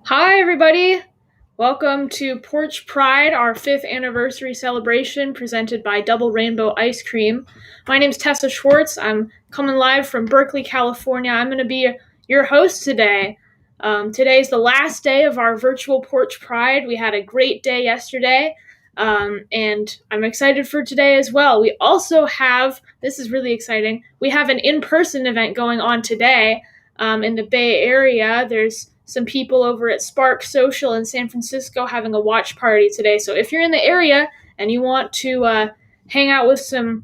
Hi, everybody. Welcome to Porch Pride, our 5th anniversary celebration presented by Double Rainbow Ice Cream. My name is Tessa Schwartz. I'm coming live from Berkeley, California. I'm going to be your host today. Today's the last day of our virtual Porch Pride. We had a great day yesterday, and I'm excited for today as well. We also have, this is really exciting, we have an in-person event going on today in the Bay Area. There's some people over at Spark Social in San Francisco having a watch party today. So if you're in the area and you want to hang out with some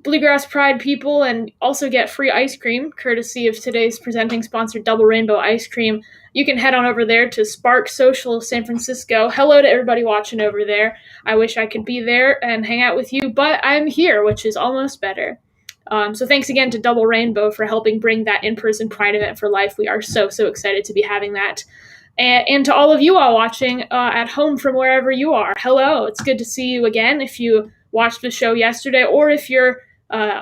Bluegrass Pride people and also get free ice cream, courtesy of today's presenting sponsor, Double Rainbow Ice Cream, you can head on over there to Spark Social San Francisco. Hello to everybody watching over there. I wish I could be there and hang out with you, but I'm here, which is almost better. So thanks again to Double Rainbow for helping bring that in-person Pride event for life. We are so excited to be having that. And to all of you all watching at home from wherever you are, hello. It's good to see you again if you watched the show yesterday, or if you're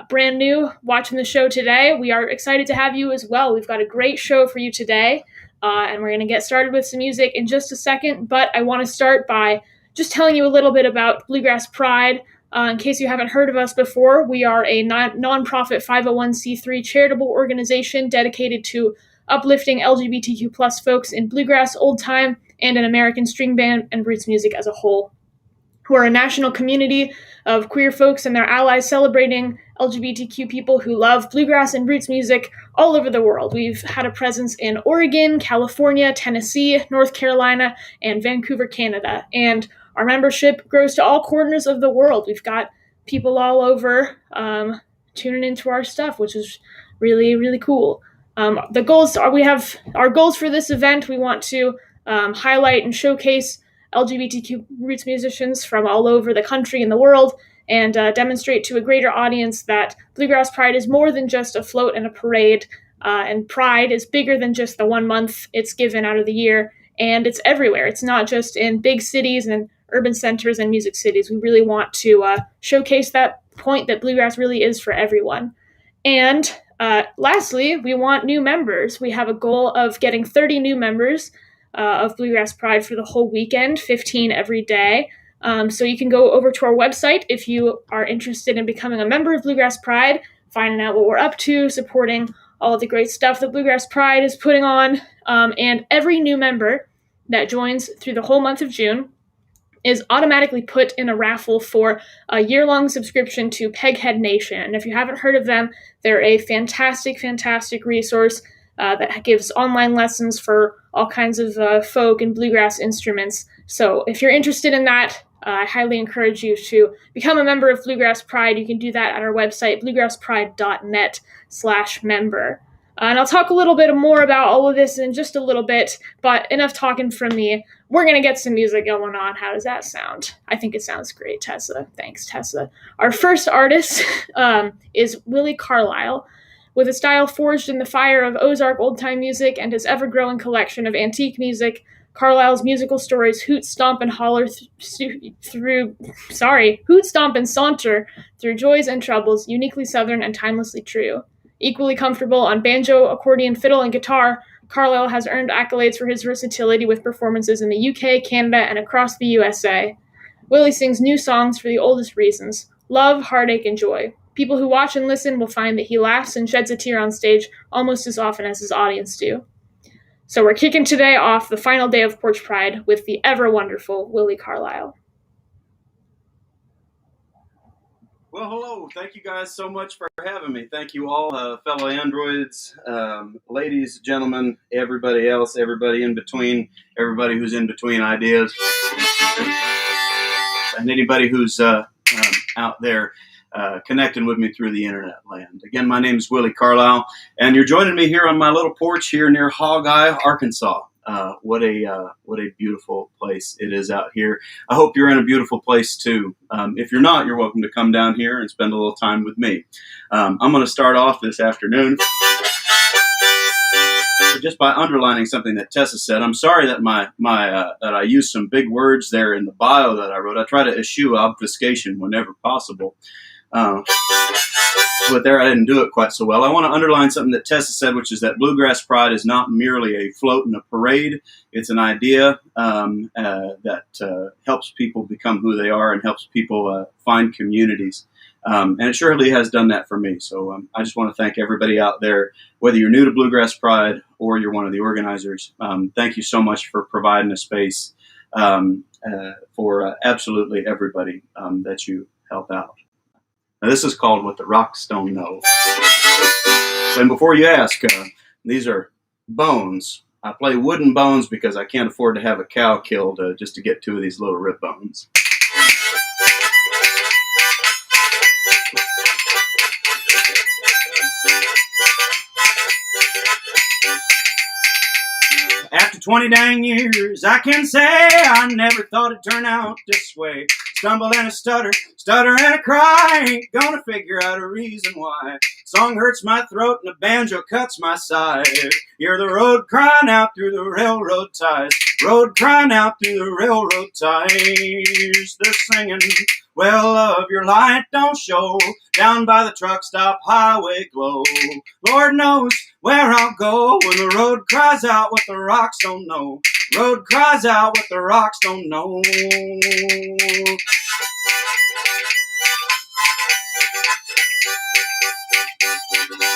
brand new watching the show today, we are excited to have you as well. We've got a great show for you today, and we're going to get started with some music in just a second, but I want to start by just telling you a little bit about Bluegrass Pride. In case you haven't heard of us before, we are a nonprofit 501c3 charitable organization dedicated to uplifting LGBTQ plus folks in bluegrass, old time, and in American string band and roots music as a whole. We're a national community of queer folks and their allies celebrating LGBTQ people who love bluegrass and roots music all over the world. We've had a presence in Oregon, California, Tennessee, North Carolina, and Vancouver, Canada. And our membership grows to all corners of the world. We've got people all over tuning into our stuff, which is really cool. The goals are, we have our goals for this event. We want to highlight and showcase LGBTQ roots musicians from all over the country and the world, and demonstrate to a greater audience that Bluegrass Pride is more than just a float and a parade, and Pride is bigger than just the 1 month it's given out of the year, and it's everywhere. It's not just in big cities and urban centers and music cities. We really want to showcase that point that Bluegrass really is for everyone. And lastly, we want new members. We have a goal of getting 30 new members of Bluegrass Pride for the whole weekend, 15 every day. So you can go over to our website if you are interested in becoming a member of Bluegrass Pride, finding out what we're up to, supporting all of the great stuff that Bluegrass Pride is putting on. And every new member that joins through the whole month of June is automatically put in a raffle for a year-long subscription to Peghead Nation. And if you haven't heard of them, they're a fantastic resource that gives online lessons for all kinds of folk and bluegrass instruments. So if you're interested in that, I highly encourage you to become a member of Bluegrass Pride. You can do that at our website, bluegrasspride.net/member. And I'll talk a little bit more about all of this in just a little bit, but enough talking from me. We're going to get some music going on. How does that sound? I think it sounds great, Tessa. Thanks, Tessa. Our first artist is Willi Carlisle. With a style forged in the fire of Ozark old-time music and his ever-growing collection of antique music, Carlisle's musical stories hoot, stomp, and saunter through joys and troubles, uniquely Southern and timelessly true. Equally comfortable on banjo, accordion, fiddle, and guitar, Carlisle has earned accolades for his versatility with performances in the UK, Canada, and across the USA. Willi sings new songs for the oldest reasons: love, heartache, and joy. People who watch and listen will find that he laughs and sheds a tear on stage almost as often as his audience do. So we're kicking today off the final day of Porch Pride with the ever-wonderful Willi Carlisle. Well, hello. Thank you guys so much for having me. Thank you all, fellow androids, ladies, gentlemen, everybody else, everybody in between, everybody who's in between ideas, and anybody who's out there connecting with me through the internet land. Again, my name is Willi Carlisle, and you're joining me here on my little porch here near Hog Eye, Arkansas. What a beautiful place it is out here. I hope you're in a beautiful place too. If you're not, you're welcome to come down here and spend a little time with me. I'm going to start off this afternoon just by underlining something that Tessa said. I'm sorry that that I used some big words there in the bio that I wrote. I try to eschew obfuscation whenever possible. But there I didn't do it quite so well. I want to underline something that Tessa said, which is that Bluegrass Pride is not merely a float and a parade. It's an idea that helps people become who they are and helps people find communities. And it surely has done that for me. So I just want to thank everybody out there, whether you're new to Bluegrass Pride or you're one of the organizers. Thank you so much for providing a space for absolutely everybody that you help out. Now, this is called What the Rocks Don't Know. And before you ask, these are bones. I play wooden bones because I can't afford to have a cow killed just to get two of these little rib bones. After 20 dang years, I can say I never thought it'd turn out this way. Stumble and a stutter and a cry. Ain't gonna figure out a reason why. Song hurts my throat and the banjo cuts my side. Hear the road crying out through the railroad ties. Road crying out through the railroad ties. They're singing, well, love, your light don't show. Down by the truck stop highway glow. Lord knows where I'll go when the road cries out what the rocks don't know. Road cries out what the rocks don't know.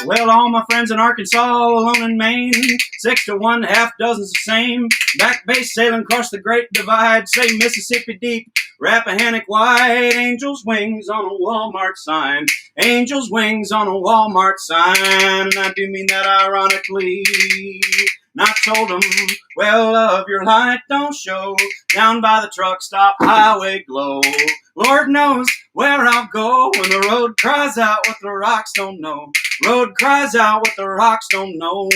Well, all my friends in Arkansas, all alone in Maine, 6 to 1, half dozens the same. Back base sailing across the Great Divide, say Mississippi deep, Rappahannock wide. Angels' wings on a Walmart sign. Angels' wings on a Walmart sign. And I do mean that ironically. And I told them, well, love, your light don't show. Down by the truck stop highway glow. Lord knows where I'll go when the road cries out what the rocks don't know. Road cries out what the rocks don't know.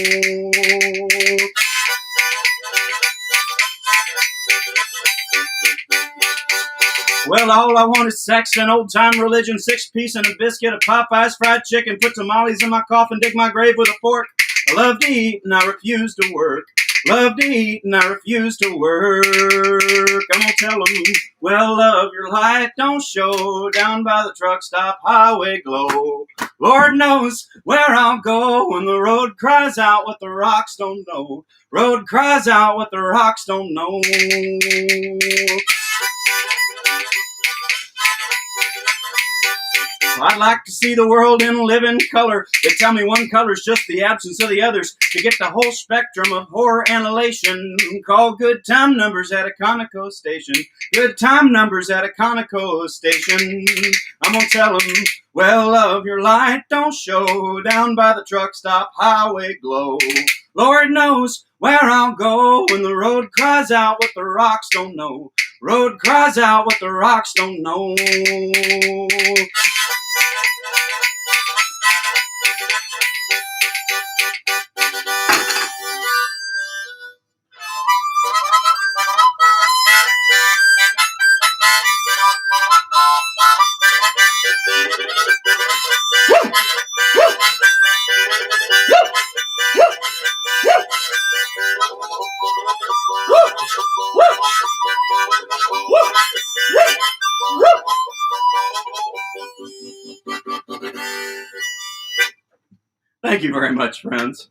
Well, all I want is sex and old-time religion, 6-piece and a biscuit, a Popeye's fried chicken, put tamales in my coffin, dig my grave with a fork. I love to eat and I refuse to work. Love to eat and I refuse to work. I'm gonna tell them, well, love, your light don't show. Down by the truck stop highway glow. Lord knows where I'll go when the road cries out what the rocks don't know. Road cries out what the rocks don't know. I'd like to see the world in living color. They tell me one color's just the absence of the others. To get the whole spectrum of horror and elation, call good time numbers at a Conoco station. Good time numbers at a Conoco station. I'm gonna tell them, well, love, your light don't show. Down by the truck stop highway glow. Lord knows where I'll go when the road cries out what the rocks don't know. Road cries out what the rocks don't know. Thank you very much, friends.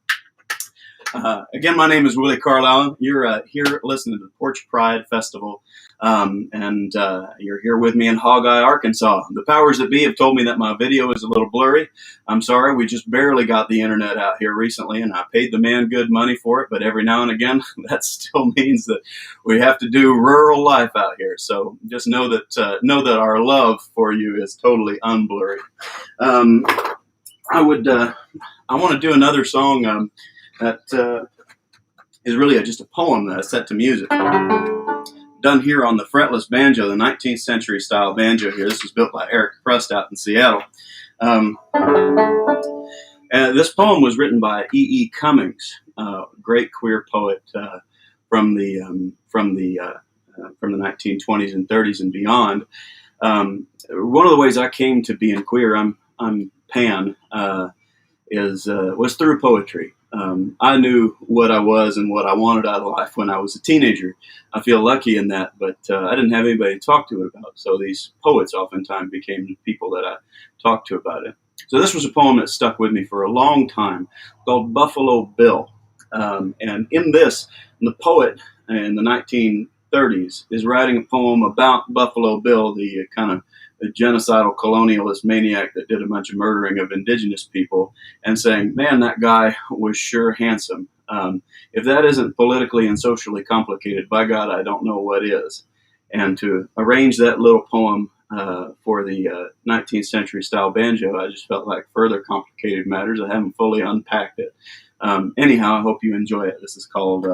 Again, my name is Willi Carlisle. You're here listening to the Porch Pride Festival, and you're here with me in Hog Eye, Arkansas. The powers that be have told me that my video is a little blurry. I'm sorry, we just barely got the internet out here recently, and I paid the man good money for it, but every now and again, that still means that we have to do rural life out here. So just know that our love for you is totally unblurry. I want to do another song that is really just a poem that I set to music. Done here on the fretless banjo, the 19th century style banjo here. This was built by Eric Prust out in Seattle. And this poem was written by E. Cummings, great queer poet from the 1920s and 30s and beyond. One of the ways I came to being queer, I'm pan, was through poetry. I knew what I was and what I wanted out of life when I was a teenager. I feel lucky in that, but I didn't have anybody to talk to it about. So these poets oftentimes became people that I talked to about it. So this was a poem that stuck with me for a long time called Buffalo Bill. And in this, the poet in the 1930s is writing a poem about Buffalo Bill, the kind of the genocidal colonialist maniac that did a bunch of murdering of indigenous people, and saying, man, that guy was sure handsome. If that isn't politically and socially complicated, by God, I don't know what is. And to arrange that little poem for the 19th century style banjo, I just felt like further complicated matters. I haven't fully unpacked it. Anyhow, I hope you enjoy it. This is called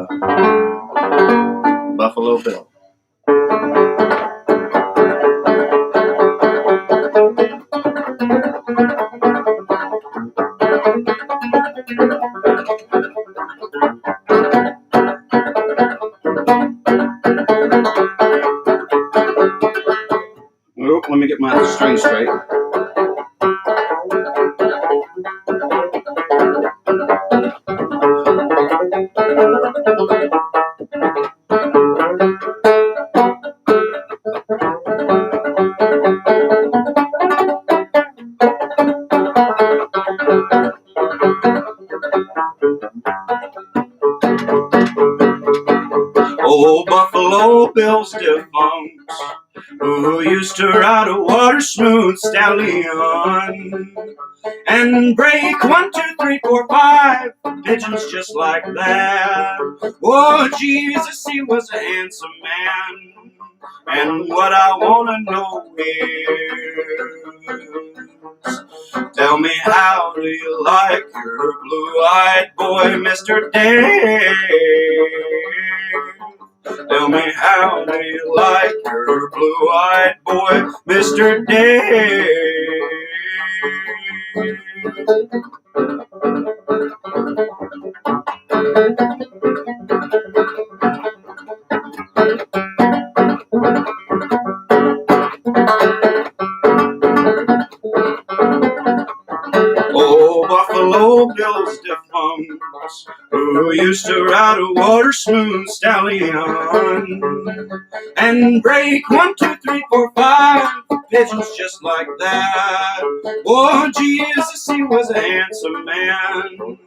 Buffalo Bill. Oh, let me get my string straight. Oh, Buffalo Bill's defunct, who used to ride a water smooth stallion and break 1, 2, 3, 4, 5 pigeons just like that. Oh, Jesus, he was a handsome man. And what I want to know is, tell me, how do you like your blue-eyed boy, Mr. Dave? Tell me, how do you like your blue-eyed boy, Mr. Dave? Oh, Buffalo Bill's defunct, who used to ride a water smooth stallion and break 1, 2, 3, 4, 5 pigeons just like that. Oh, Jesus, he was a handsome man.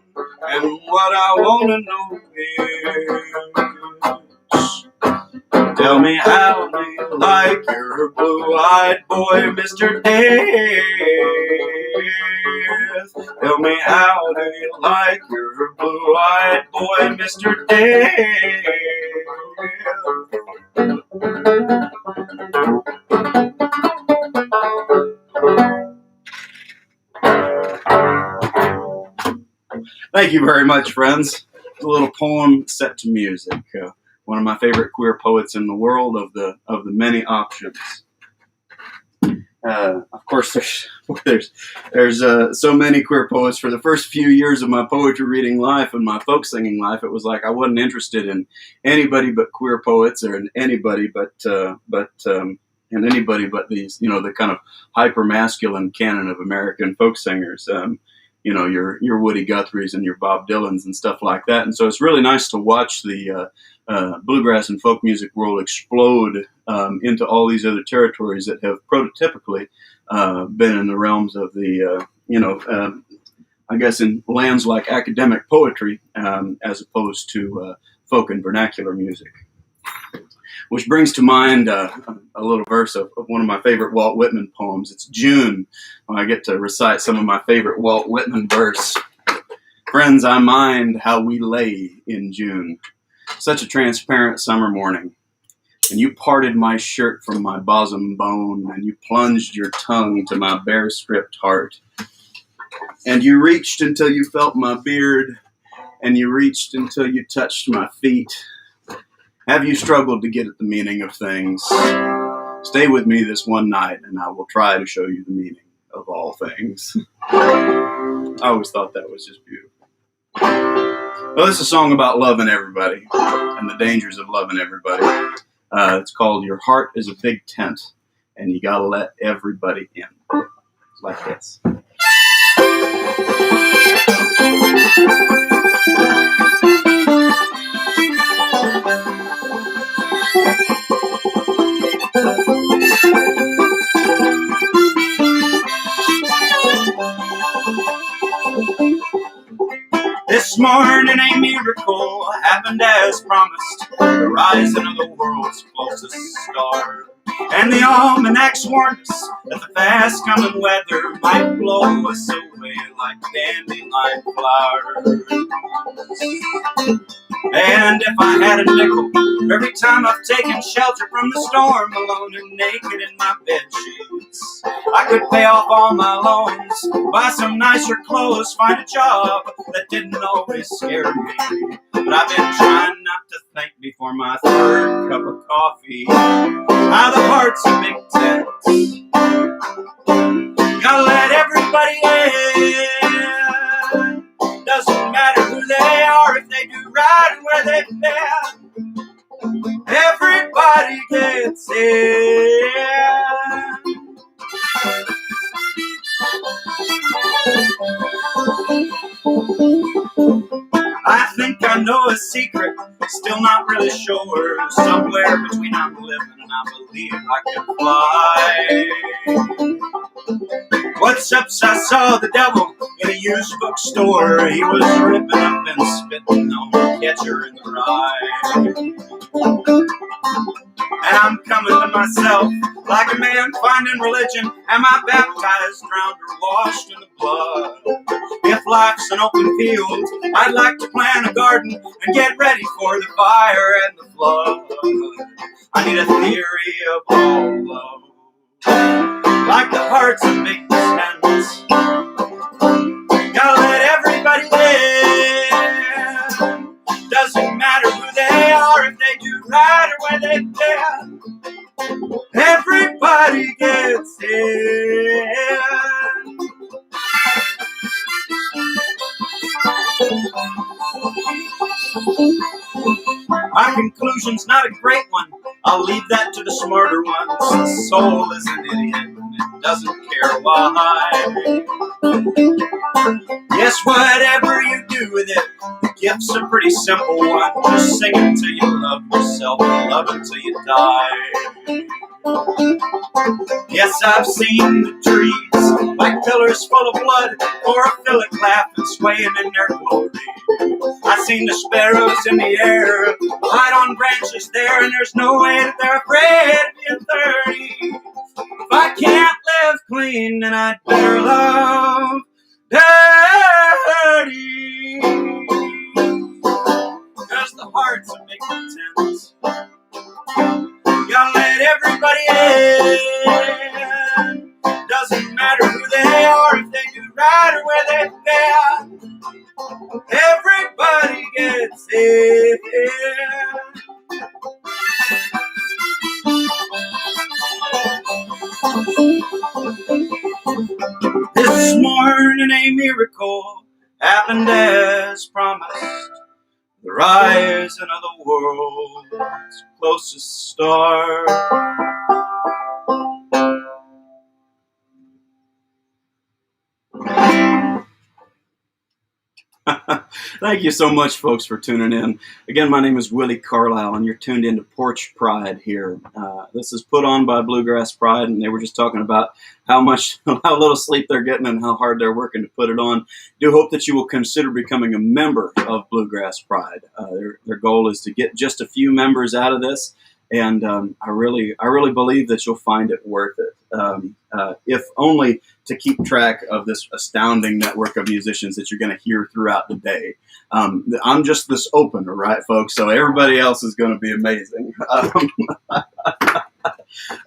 And what I want to know is, tell me, how do you like your blue-eyed boy, Mr. Dave? Tell me, how do you like your blue-eyed boy, Mr. Dave? Thank you very much, friends. It's a little poem set to music. One of my favorite queer poets in the world, of the many options. Of course, there's so many queer poets. For the first few years of my poetry reading life and my folk singing life, it was like I wasn't interested in anybody but queer poets, or in anybody but these, the kind of hyper masculine canon of American folk singers. Your Woody Guthries and your Bob Dylans and stuff like that. And so it's really nice to watch the bluegrass and folk music world explode into all these other territories that have prototypically been in the realms of the, I guess in lands like academic poetry, as opposed to folk and vernacular music. Which brings to mind a little verse of one of my favorite Walt Whitman poems. It's June, when I get to recite some of my favorite Walt Whitman verse. Friends, I mind how we lay in June, such a transparent summer morning. And you parted my shirt from my bosom bone, and you plunged your tongue to my bare stripped heart. And you reached until you felt my beard, and you reached until you touched my feet. Have you struggled to get at the meaning of things? Stay with me this one night, and I will try to show you the meaning of all things. I always thought that was just beautiful. Well, this is a song about loving everybody and the dangers of loving everybody. It's called Your Heart is a Big Tent, and you gotta let everybody in. It's like this. morning a miracle happened as promised, the rising of the world's closest star. And the almanacs warned us that the fast-coming weather might blow us away like dandelion flowers. And if I had a nickel for every time I've taken shelter from the storm, alone and naked in my bed sheets, I could pay off all my loans, buy some nicer clothes, find a job that didn't always scare me. But I've been trying not to think before my third cup of coffee how the heart's a big tent. Gotta let everybody in. Doesn't matter who they are, if they do right and where they've been. Everybody gets in. I think I know a secret, still not really sure. Somewhere between I'm living and I believe I can fly. What's up? I saw the devil in a used bookstore. He was ripping up and spitting on the catcher in the rye. And I'm coming to myself like a man finding religion. Am I baptized, drowned, or washed in the blood? If life's an open field, I'd like to plant a garden and get ready for the fire and the flood. I need a theory of all love, like the hearts of big tents. Gotta let everybody in. Doesn't matter who they are, if they do right or where they've been. Everybody gets in. My conclusion's not a great one. I'll leave that to the smarter ones. The soul is an idiot and it doesn't care why. Yes, whatever you do with it, the gift's a pretty simple one. Just sing it till you love yourself and love it till you die. Yes, I've seen the trees like pillars full of blood, chlorophyllc laughing, swaying in their glory. I've seen the sparrows in the air, light on branches there, and there's no way that they're afraid of being 30. If I can't live clean, then I'd better love dirty. 'Cause the heart's a big tent. Gotta let everybody in. Doesn't matter who they are, if they do right or where they've been. Everybody gets in. This morning a miracle happened as promised. The rising of the world's closest star. Thank you so much, folks, for tuning in. Again, my name is Willi Carlisle, and you're tuned into Porch Pride here. This is put on by Bluegrass Pride, and they were just talking about how little sleep they're getting and how hard they're working to put it on. Do hope that you will consider becoming a member of Bluegrass Pride. Their goal is to get just a few members out of this, and I really believe that you'll find it worth it. If only to keep track of this astounding network of musicians that you're going to hear throughout the day. I'm just this opener, right, folks? So everybody else is going to be amazing.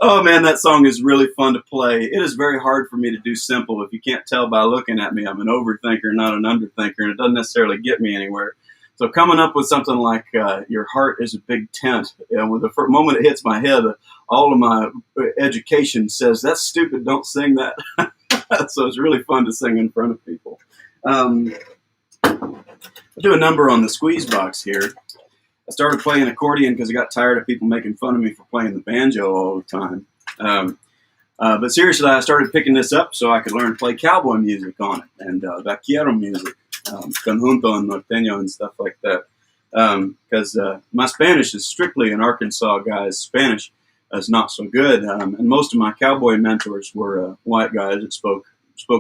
Oh, man, that song is really fun to play. It is very hard for me to do simple. If you can't tell by looking at me, I'm an overthinker, not an underthinker, and it doesn't necessarily get me anywhere. So coming up with something like Your Heart is a Big Tent, with the first moment it hits my head, all of my education says, that's stupid, don't sing that. So it's really fun to sing in front of people. I'll do a number on the squeeze box here. I started playing accordion because I got tired of people making fun of me for playing the banjo all the time. But seriously, I started picking this up so I could learn to play cowboy music on it and vaquero music, conjunto and norteño and stuff like that. Because my Spanish is strictly an Arkansas guy's Spanish. Is not so good, and most of my cowboy mentors were white guys that spoke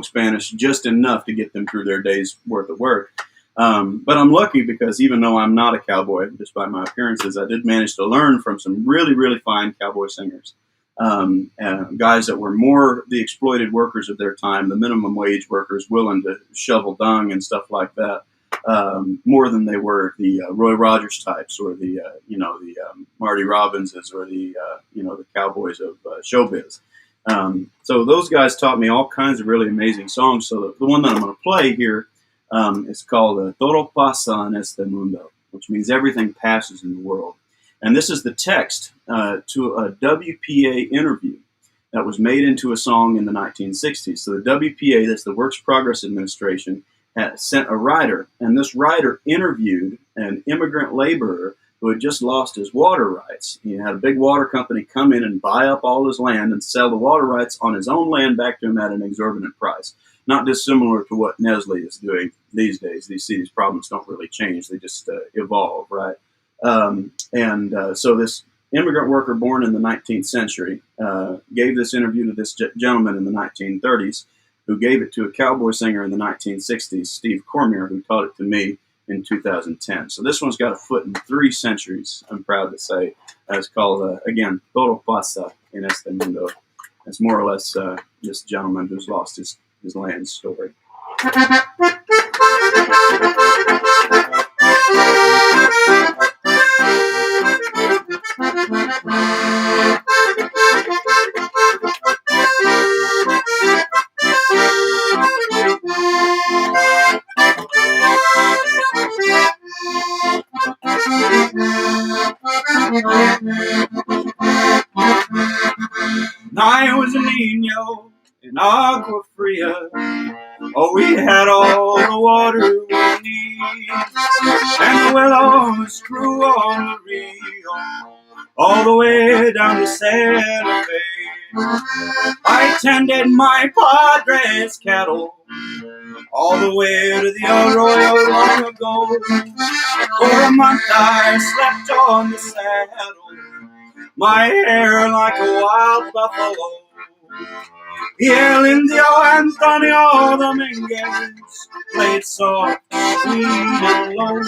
Spanish just enough to get them through their day's worth of work. But I'm lucky because even though I'm not a cowboy, just by my appearances, I did manage to learn from some really, really fine cowboy singers. Guys that were more the exploited workers of their time, the minimum wage workers willing to shovel dung and stuff like that, more than they were the Roy Rogers types or the Marty Robbinses or the the cowboys of showbiz. So those guys taught me all kinds of really amazing songs. So the one that I'm going to play here is called Todo pasa en este mundo, which means everything passes in the world. And this is the text to a WPA interview that was made into a song in the 1960s. So the WPA, that's the Works Progress Administration, had sent a writer, and this writer interviewed an immigrant laborer who had just lost his water rights. He had a big water company come in and buy up all his land and sell the water rights on his own land back to him at an exorbitant price. Not dissimilar to what Nestle is doing these days. These problems don't really change. They just evolve, right? So this immigrant worker born in the 19th century gave this interview to this gentleman in the 1930s, who gave it to a cowboy singer in the 1960s, Steve Cormier, who taught it to me in 2010. So this one's got a foot in 3 centuries, I'm proud to say. It's called, again, Todo pasa en este mundo. It's more or less this gentleman who's lost his land story. I was a niño in Agua Fria. Oh, we had all the water we need, and the willows grew on the Rio, all the way down to Santa Fe. I tended my padres' cattle all the way to the Arroyo long ago. For a month I slept on the saddle, my hair like a wild buffalo. Y el indio Antonio Dominguez played soft, sweet, and low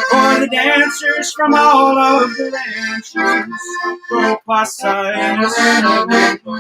for the dancers from all of the ranches. Todo pasa en este mundo.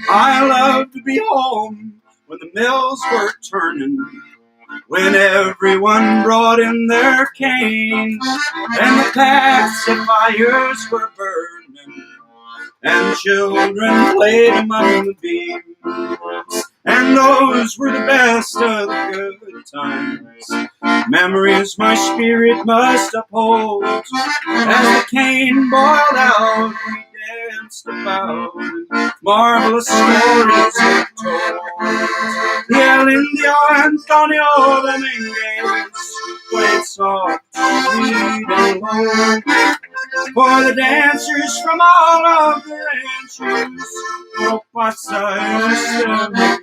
I love to be home when the mills were turning, when everyone brought in their canes, and the pacifiers were burning, and children played among the beams. And those were the best of the good times, memories my spirit must uphold. As the cane boiled out, we danced about, marvelous stories were told. Y el indio Antonio Dominguez played soft, sweet, and low for the dancers from all of the ranches. Todo pasa en este mundo.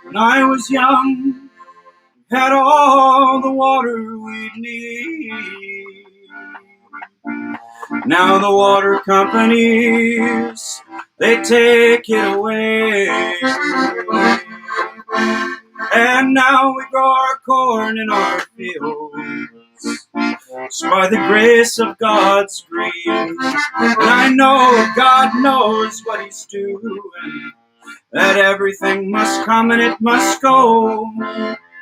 When I was young, we had all the water we'd need. Now the water companies, they take it away. And now we grow our corn in our fields, it's by the grace of God's green. And I know God knows what He's doing, that everything must come and it must go.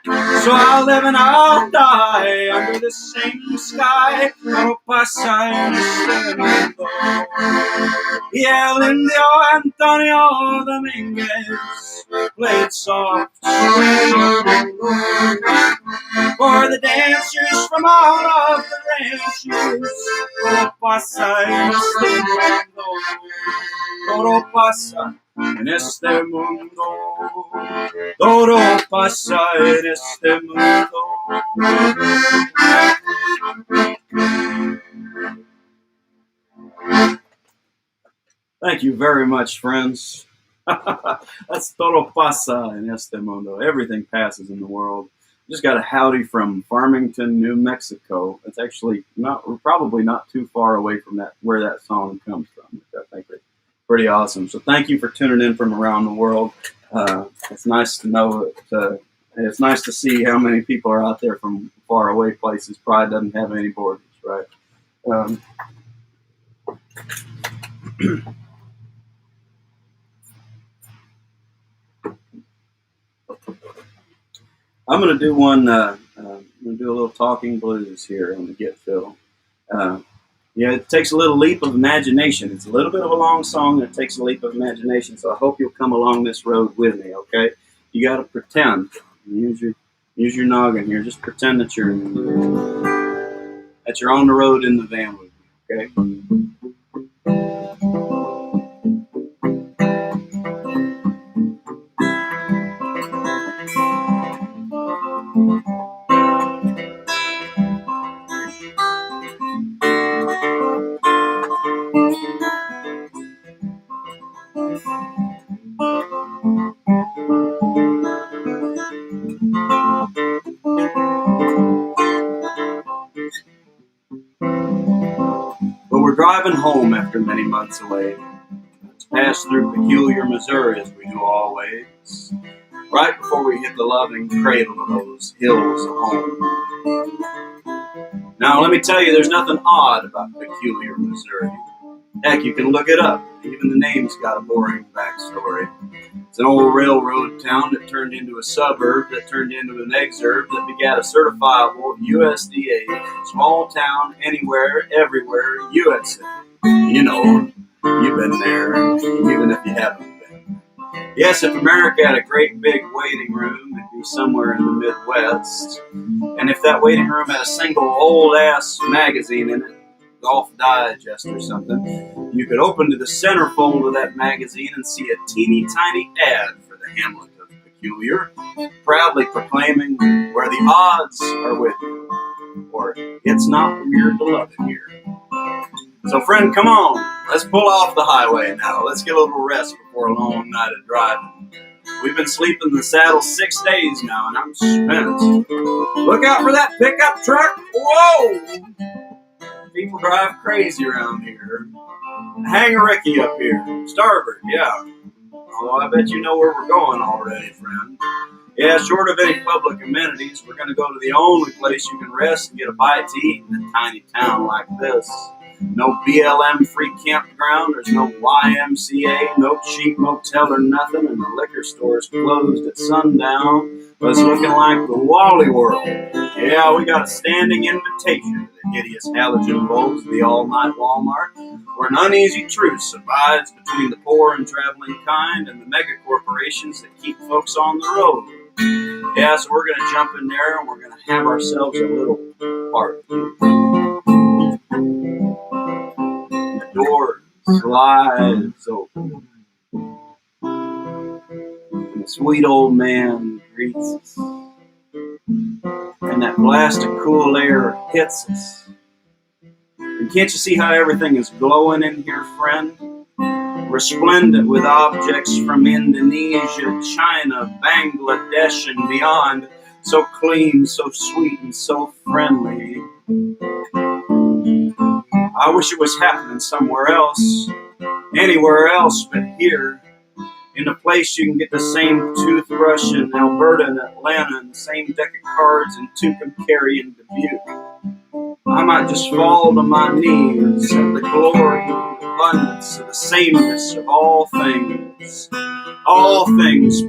So I'll live and I'll die under the same sky. No pasa en este mundo. Y el indio Antonio Dominguez played soft swing for the dancers from all of the ranches. Todo pasa en este mundo. Todo pasa en este mundo. Todo pasa en este mundo. Thank you very much, friends. That's todo pasa en este mundo. Everything passes in the world. Just got a howdy from Farmington, New Mexico. It's actually probably not too far away from where that song comes from, which I think is pretty awesome. So thank you for tuning in from around the world. It's nice to know that it's nice to see how many people are out there from far away places. Pride doesn't have any borders, right? I'm going to do one. I'm going to do a little talking blues here on the Get Phil. Yeah, it takes a little leap of imagination. It's a little bit of a long song, and it takes a leap of imagination. So I hope you'll come along this road with me. Okay, you got to pretend. Use your noggin here. Just pretend that you're on the road in the van with me. Okay. But we're driving home after many months away. Let's pass through peculiar Missouri as we do always, right before we hit the loving cradle of those hills of home. Now, let me tell you, there's nothing odd about peculiar Missouri. Heck, you can look it up. Even the name's got a boring backstory. It's an old railroad town that turned into a suburb, that turned into an exurb, that begat a certifiable USDA, small town, anywhere, everywhere, USA. You know, you've been there, even if you haven't been. Yes, if America had a great big waiting room, it'd be somewhere in the Midwest. And if that waiting room had a single old-ass magazine in it, Golf Digest or something, you could open to the centerfold of that magazine and see a teeny tiny ad for the hamlet of Peculiar, proudly proclaiming where the odds are with you, or it's not weird to love it here. So friend, come on, let's pull off the highway now. Let's get a little rest before a long night of driving. We've been sleeping in the saddle 6 days now, and I'm spent. Look out for that pickup truck. Whoa! People drive crazy around here. Hang a Ricky up here. Starboard, yeah. Oh, I bet you know where we're going already, friend. Yeah, short of any public amenities, we're going to go to the only place you can rest and get a bite to eat in a tiny town like this. No BLM-free campground, there's no YMCA, no cheap motel or nothing, and the liquor store's closed at sundown. But it's looking like the Wally world. Yeah, we got a standing invitation to the hideous halogen bulbs of the all-night Walmart, where an uneasy truce abides between the poor and traveling kind and the mega corporations that keep folks on the road. Yeah, so we're going to jump in there and we're going to have ourselves a little party. The door slides open, and the sweet old man greets us, and that blast of cool air hits us. And can't you see how everything is glowing in here, friend? Resplendent with objects from Indonesia, China, Bangladesh, and beyond. So clean, so sweet, and so friendly. I wish it was happening somewhere else, anywhere else but here, in a place you can get the same toothbrush in Alberta and Atlanta, and the same deck of cards in Tucumcari and Dubuque. I might just fall to my knees at the glory, the abundance of the sameness of all things,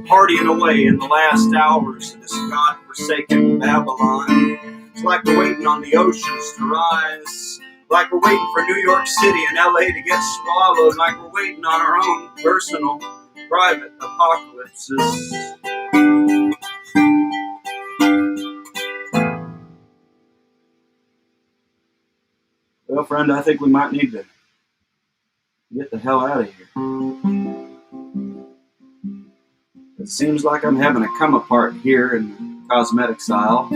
partying away in the last hours of this God-forsaken Babylon. It's like we're waiting on the oceans to rise, like we're waiting for New York City and LA to get swallowed, like we're waiting on our own personal, private apocalypses. Well, friend, I think we might need to get the hell out of here. It seems like I'm having a come apart here in the cosmetics aisle,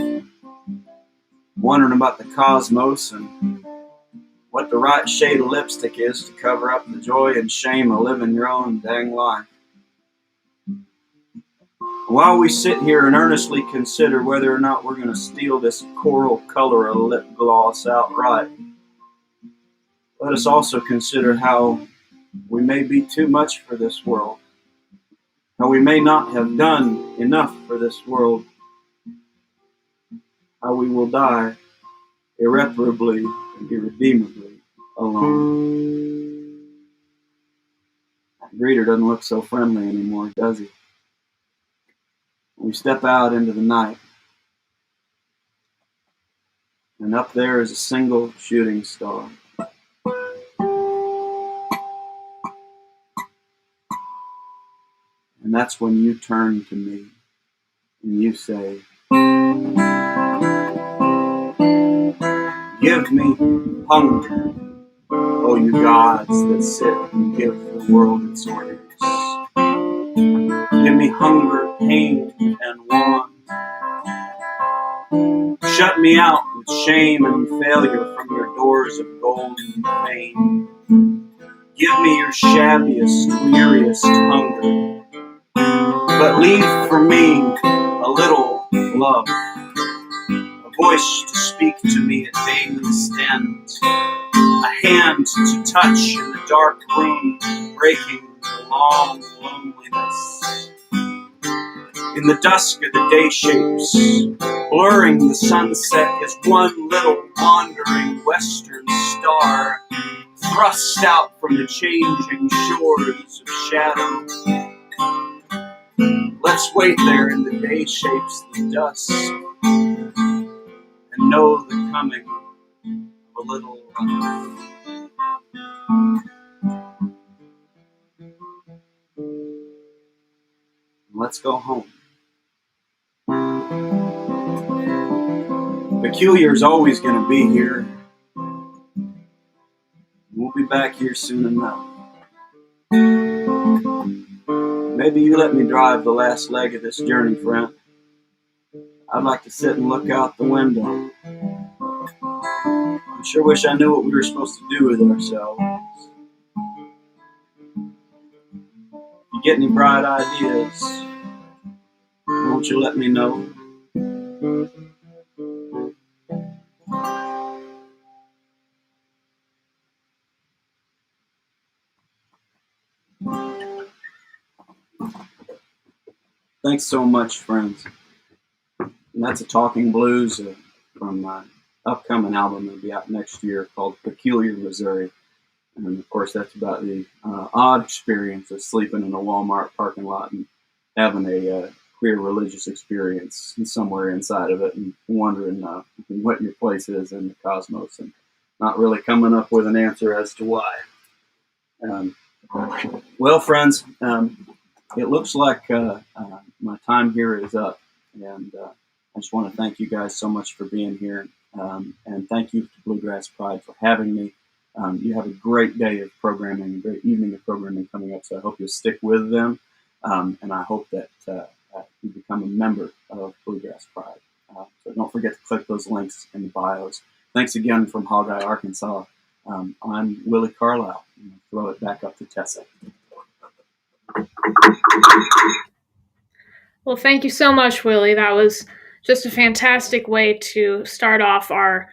wondering about the cosmos and what the right shade of lipstick is to cover up the joy and shame of living your own dang life. While we sit here and earnestly consider whether or not we're going to steal this coral color of lip gloss outright, let us also consider how we may be too much for this world, how we may not have done enough for this world, how we will die irreparably and irredeemably alone. That greeter doesn't look so friendly anymore, does he? We step out into the night, and up there is a single shooting star. And that's when you turn to me and you say, give me hunger, oh you gods that sit and give the world its orders. Give me hunger, pain, and want. Shut me out with shame and failure from your doors of gold and fame. Give me your shabbiest, weariest hunger. But leave for me a little love, a voice to speak to me at days end, a hand to touch in the dark room, breaking the long loneliness. In the dusk of the day shapes, blurring the sunset is one little wandering western star, thrust out from the changing shores of shadow. Let's wait there in the day shapes the dusk, and know the coming of a little love. Let's go home. Peculiar is always going to be here. We'll be back here soon enough. Maybe you let me drive the last leg of this journey, friend. I'd like to sit and look out the window. I sure wish I knew what we were supposed to do with ourselves. If you get any bright ideas, won't you let me know? Thanks so much, friends. And that's a Talking Blues from my upcoming album that'll be out next year called Peculiar, Missouri. And of course, that's about the odd experience of sleeping in a Walmart parking lot and having a queer religious experience somewhere inside of it and wondering what your place is in the cosmos and not really coming up with an answer as to why. Well, friends, it looks like my time here is up, and I just want to thank you guys so much for being here, and thank you to Bluegrass Pride for having me. You have a great day of programming, a great evening of programming coming up, so I hope you'll stick with them, and I hope that you become a member of Bluegrass Pride. So don't forget to click those links in the bios. Thanks again from Howdy, Arkansas. I'm Willie Carlisle. Throw it back up to Tessa. Well, thank you so much, Willie. That was just a fantastic way to start off our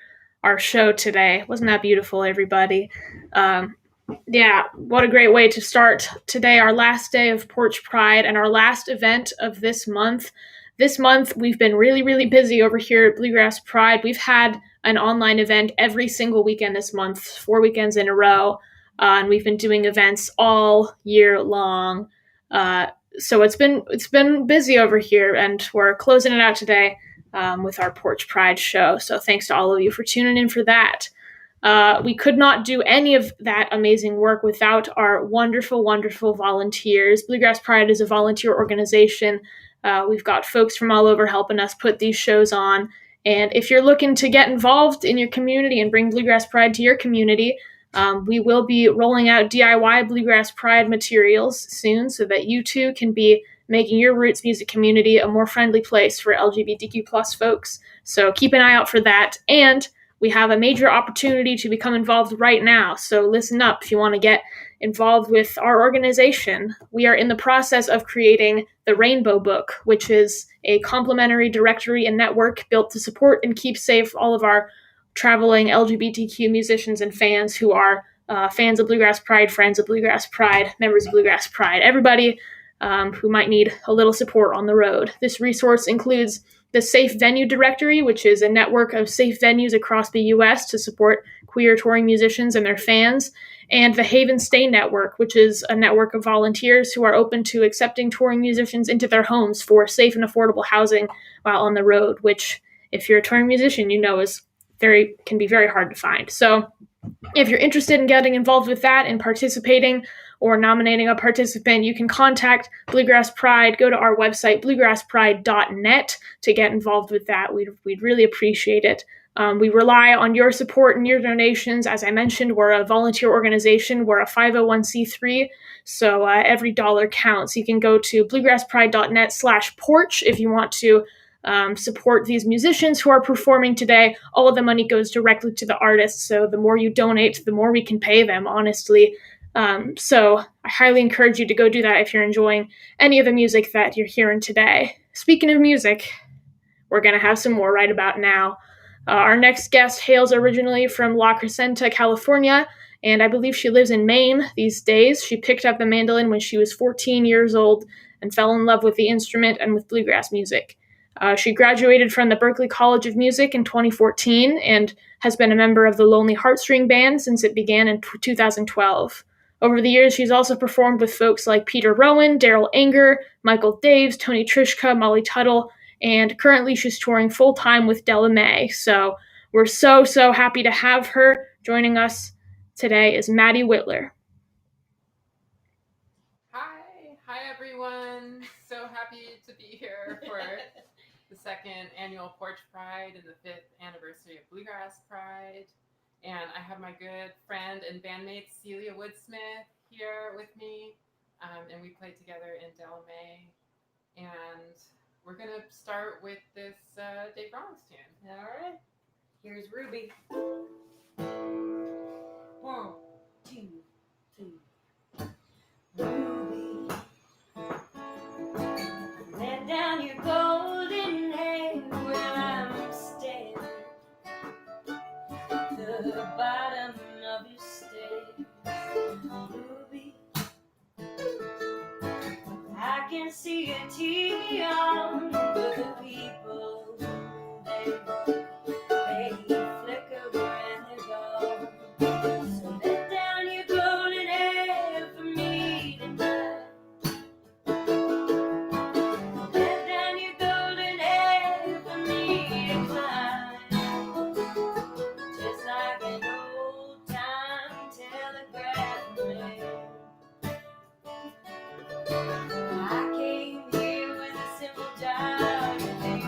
show today. Wasn't that beautiful, everybody? Yeah, what a great way to start today, our last day of Porch Pride and our last event of this month. This month, we've been really, really busy over here at Bluegrass Pride. We've had an online event every single weekend this month, 4 weekends in a row. and we've been doing events all year long. So it's been busy over here, and we're closing it out today with our Porch Pride show. So thanks to all of you for tuning in for that. We could not do any of that amazing work without our wonderful, wonderful volunteers. Bluegrass Pride is a volunteer organization. We've got folks from all over helping us put these shows on. And if you're looking to get involved in your community and bring Bluegrass Pride to your community, we will be rolling out DIY Bluegrass Pride materials soon so that you too can be making your roots music community a more friendly place for LGBTQ plus folks. So keep an eye out for that. And we have a major opportunity to become involved right now. So listen up if you want to get involved with our organization. We are in the process of creating the Rainbow Book, which is a complimentary directory and network built to support and keep safe all of our traveling LGBTQ musicians and fans who are fans of Bluegrass Pride, friends of Bluegrass Pride, members of Bluegrass Pride, everybody who might need a little support on the road. This resource includes the Safe Venue Directory, which is a network of safe venues across the U.S. to support queer touring musicians and their fans, and the Haven Stay Network, which is a network of volunteers who are open to accepting touring musicians into their homes for safe and affordable housing while on the road, which, if you're a touring musician, you know can be very hard to find. So if you're interested in getting involved with that and participating or nominating a participant, you can contact Bluegrass Pride. Go to our website, bluegrasspride.net, to get involved with that. We'd really appreciate it. We rely on your support and your donations. As I mentioned, we're a volunteer organization. We're a 501c3, so every dollar counts. You can go to bluegrasspride.net/porch if you want to support these musicians who are performing today. All of the money goes directly to the artists, so the more you donate, the more we can pay them, honestly. So I highly encourage you to go do that if you're enjoying any of the music that you're hearing today. Speaking of music, we're going to have some more right about now. Our next guest hails originally from La Crescenta, California, and I believe she lives in Maine these days. She picked up the mandolin when she was 14 years old and fell in love with the instrument and with bluegrass music. She graduated from the Berklee College of Music in 2014 and has been a member of the Lonely Heartstring Band since it began in 2012. Over the years, she's also performed with folks like Peter Rowan, Daryl Anger, Michael Daves, Tony Trischka, Molly Tuttle, and currently she's touring full-time with Della Mae. So we're so happy to have her. Joining us today is Maddie Witler. Hi everyone. So happy to be here for the second annual Porch Pride and the 5th anniversary of Bluegrass Pride. And I have my good friend and bandmate Celia Woodsmith here with me. And we played together in Della Mae. And we're going to start with this Dave Rawlings tune. All right. Here's Ruby. 1, 2, 3. Ruby, let down your golden hair while I'm standing at the bottom of your stairs. Ruby, I can see your TV on, but the people, they flicker when they're gone. So let down your golden hair for me tonight. Let down your golden hair for me to climb. Just like an old time telegraph man. I came here with a simple job to do.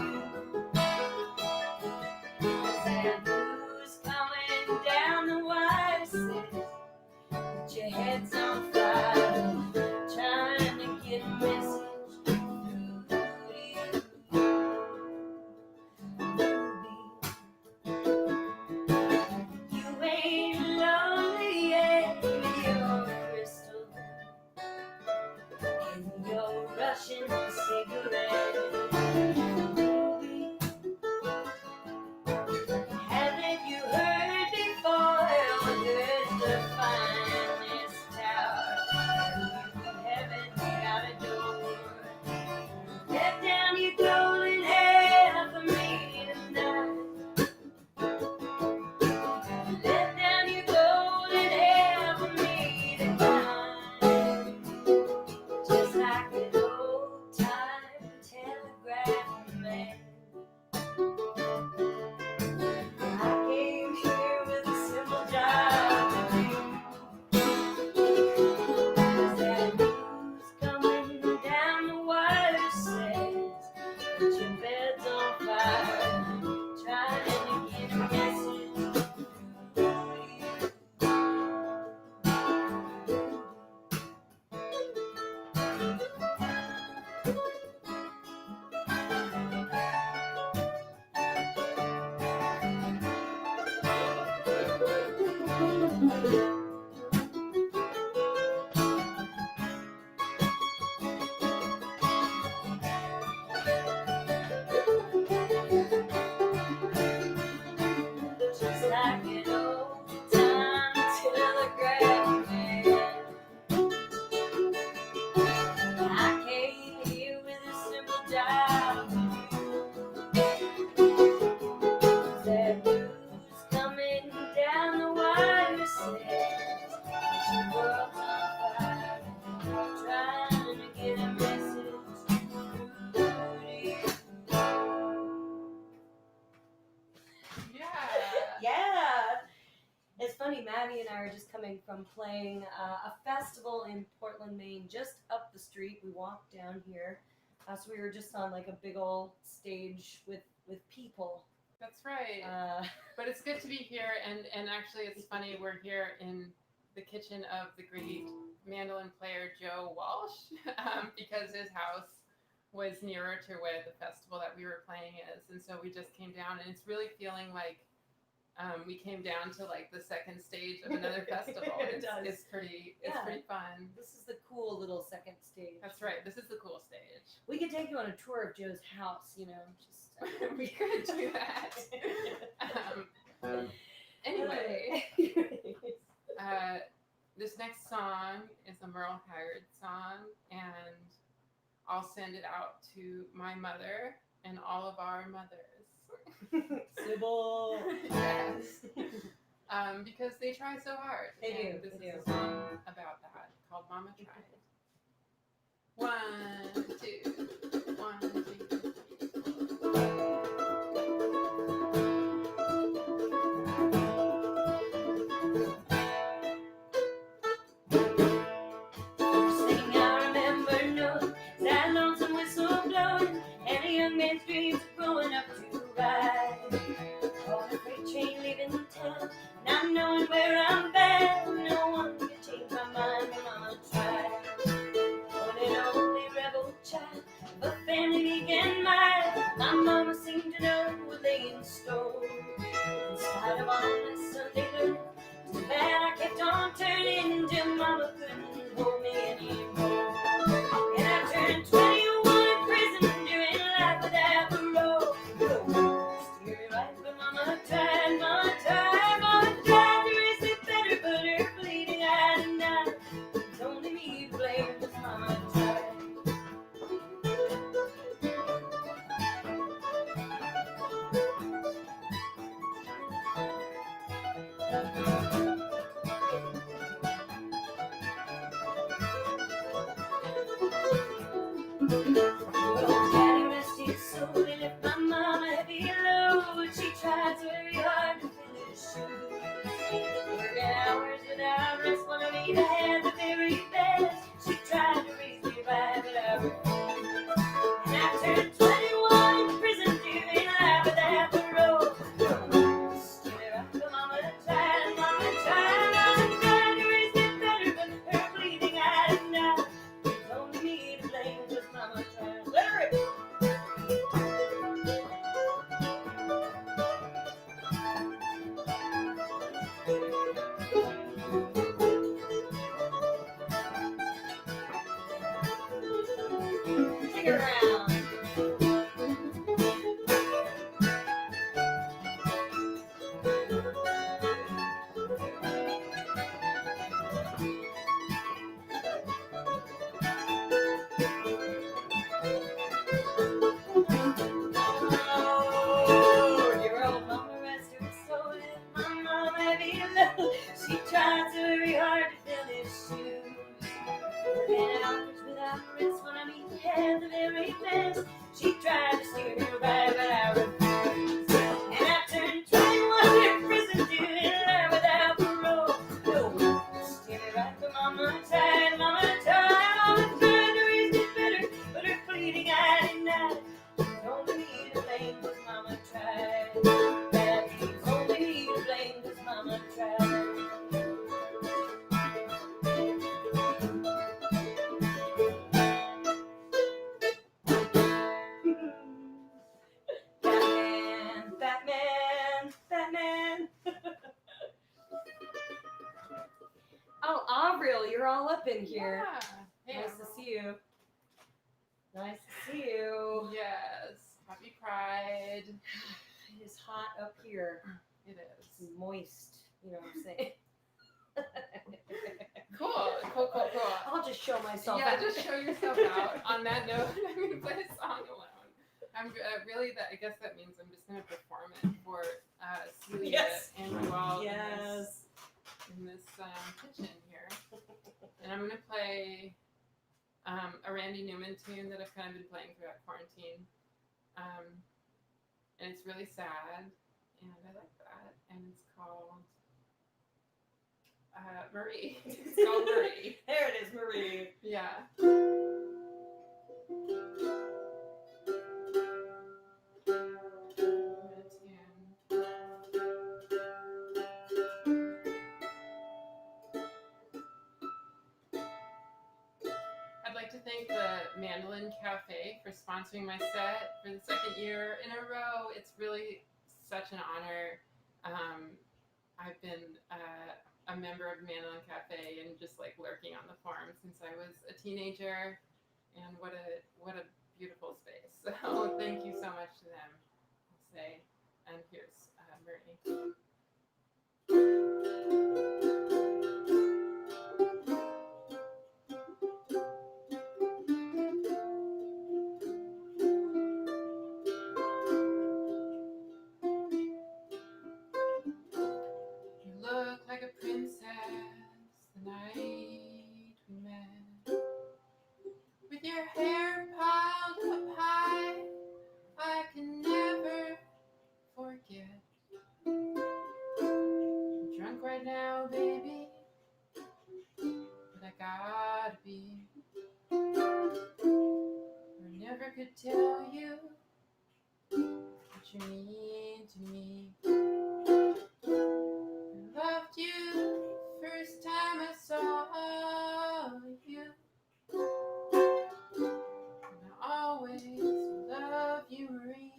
Said who's coming down the wire, says put your heads on fire, trying to get a message through to you. Ruby, you ain't lonely yet with your crystal and your Russian cigarette. Ruby, haven't you heard before? There's the finest tower in heaven got a door. Let down your golden hair for me tonight. Let down your golden hair for me Just like an old time telegraph man, I came here with a simple job. That news coming down the wire says the world's on fire, trying to get a message through to you. Yeah. It's funny, Maddie and I are just coming from playing a festival in Portland, Maine, just up the street. We walked down here. So we were just on like a big old stage with people. That's right. But it's good to be here, and actually it's funny, we're here in the kitchen of the great mandolin player Joe Walsh, because his house was nearer to where the festival that we were playing is, and so we just came down, and it's really feeling like we came down to like the second stage of another festival. It's pretty fun. This is the cool little second stage. That's right. This is the cool stage. We could take you on a tour of Joe's house, you know. Just we could do that. Anyway, this next song is a Merle Pirates song, and I'll send it out to my mother and all of our mothers. Sybil. Yes. Because they try so hard. They and do. This is a song about that called Mama Tried. 1, 2, 1, 2, 3. First thing I remember knowing is that lonesome whistle blowing, and a young man's dreams of growing up to ride on a freight train leaving town, not knowing where I'm bound. No one could change my mind, my mama tried. One and only rebel child of a family big and mild, my mama seemed to know what lay in store. In spite of all my Sunday learning, too bad I kept on turning till mama couldn't hold me anymore. And I turned 21 in prison, doing life without parole. Steer me right, but mama tried, mama tried, mama tried to raise me better, but her bleeding eye denied. It's only me to blame, 'cause mama tried. Oh, Daddy rest his soul, he left my mama heavy load. She tried so very hard to fill his shoes, working hours without rest, wanted me to have the very best. She tried to raise me right, but I refused. And I turned 21 in prison, doing life without parole. Steer me right, but mama tried, mama tried, mama tried to raise me better, but her bleeding eye denied. It's only me to blame, 'cause mama tried. Larry! Stick around. Oh, your old mama rest her soul, left my mama heavy load. She tried so very hard to fill his shoes, working hours without rest, when I mean to have the very best. She tried to steer me right, but I refused. And I turned 21 in prison, doing life without parole. No, steer me right, but mama tried, mama tried, mama tried to raise me better, but her pleading I denied. It's only me to blame, 'cause mama tried. That means only me to blame, 'cause mama tried. up in here. Yeah. Hey, Nice to see you. Nice to see you. Yes. Happy Pride. It is hot up here. It It's is. moist. You know what I'm saying? Cool. I'll just show myself. Yeah, out. just show yourself out. On that note, I'm going to play a song alone. I'm really that. I guess that means I'm just going to perform it for Celia Yes. and you all Yes. in this kitchen here. And I'm going to play a Randy Newman tune that I've kind of been playing throughout quarantine. And it's really sad, and I like that. And it's called Marie. It's called Marie. There it is, Marie. Yeah. I'd like to thank the Mandolin Cafe for sponsoring my set for the second year in a row. It's really such an honor. I've been a member of Mandolin Cafe and just like lurking on the forum since I was a teenager, and what a beautiful space. So thank you so much to them, I'll say. And here's Marie. Look like a princess the night we met. With your hair piled up high, I can never forget. I'm drunk right now, baby, but I gotta be. I never could tell you what you mean to me. I loved you first time I saw you, and I always love you, Marie.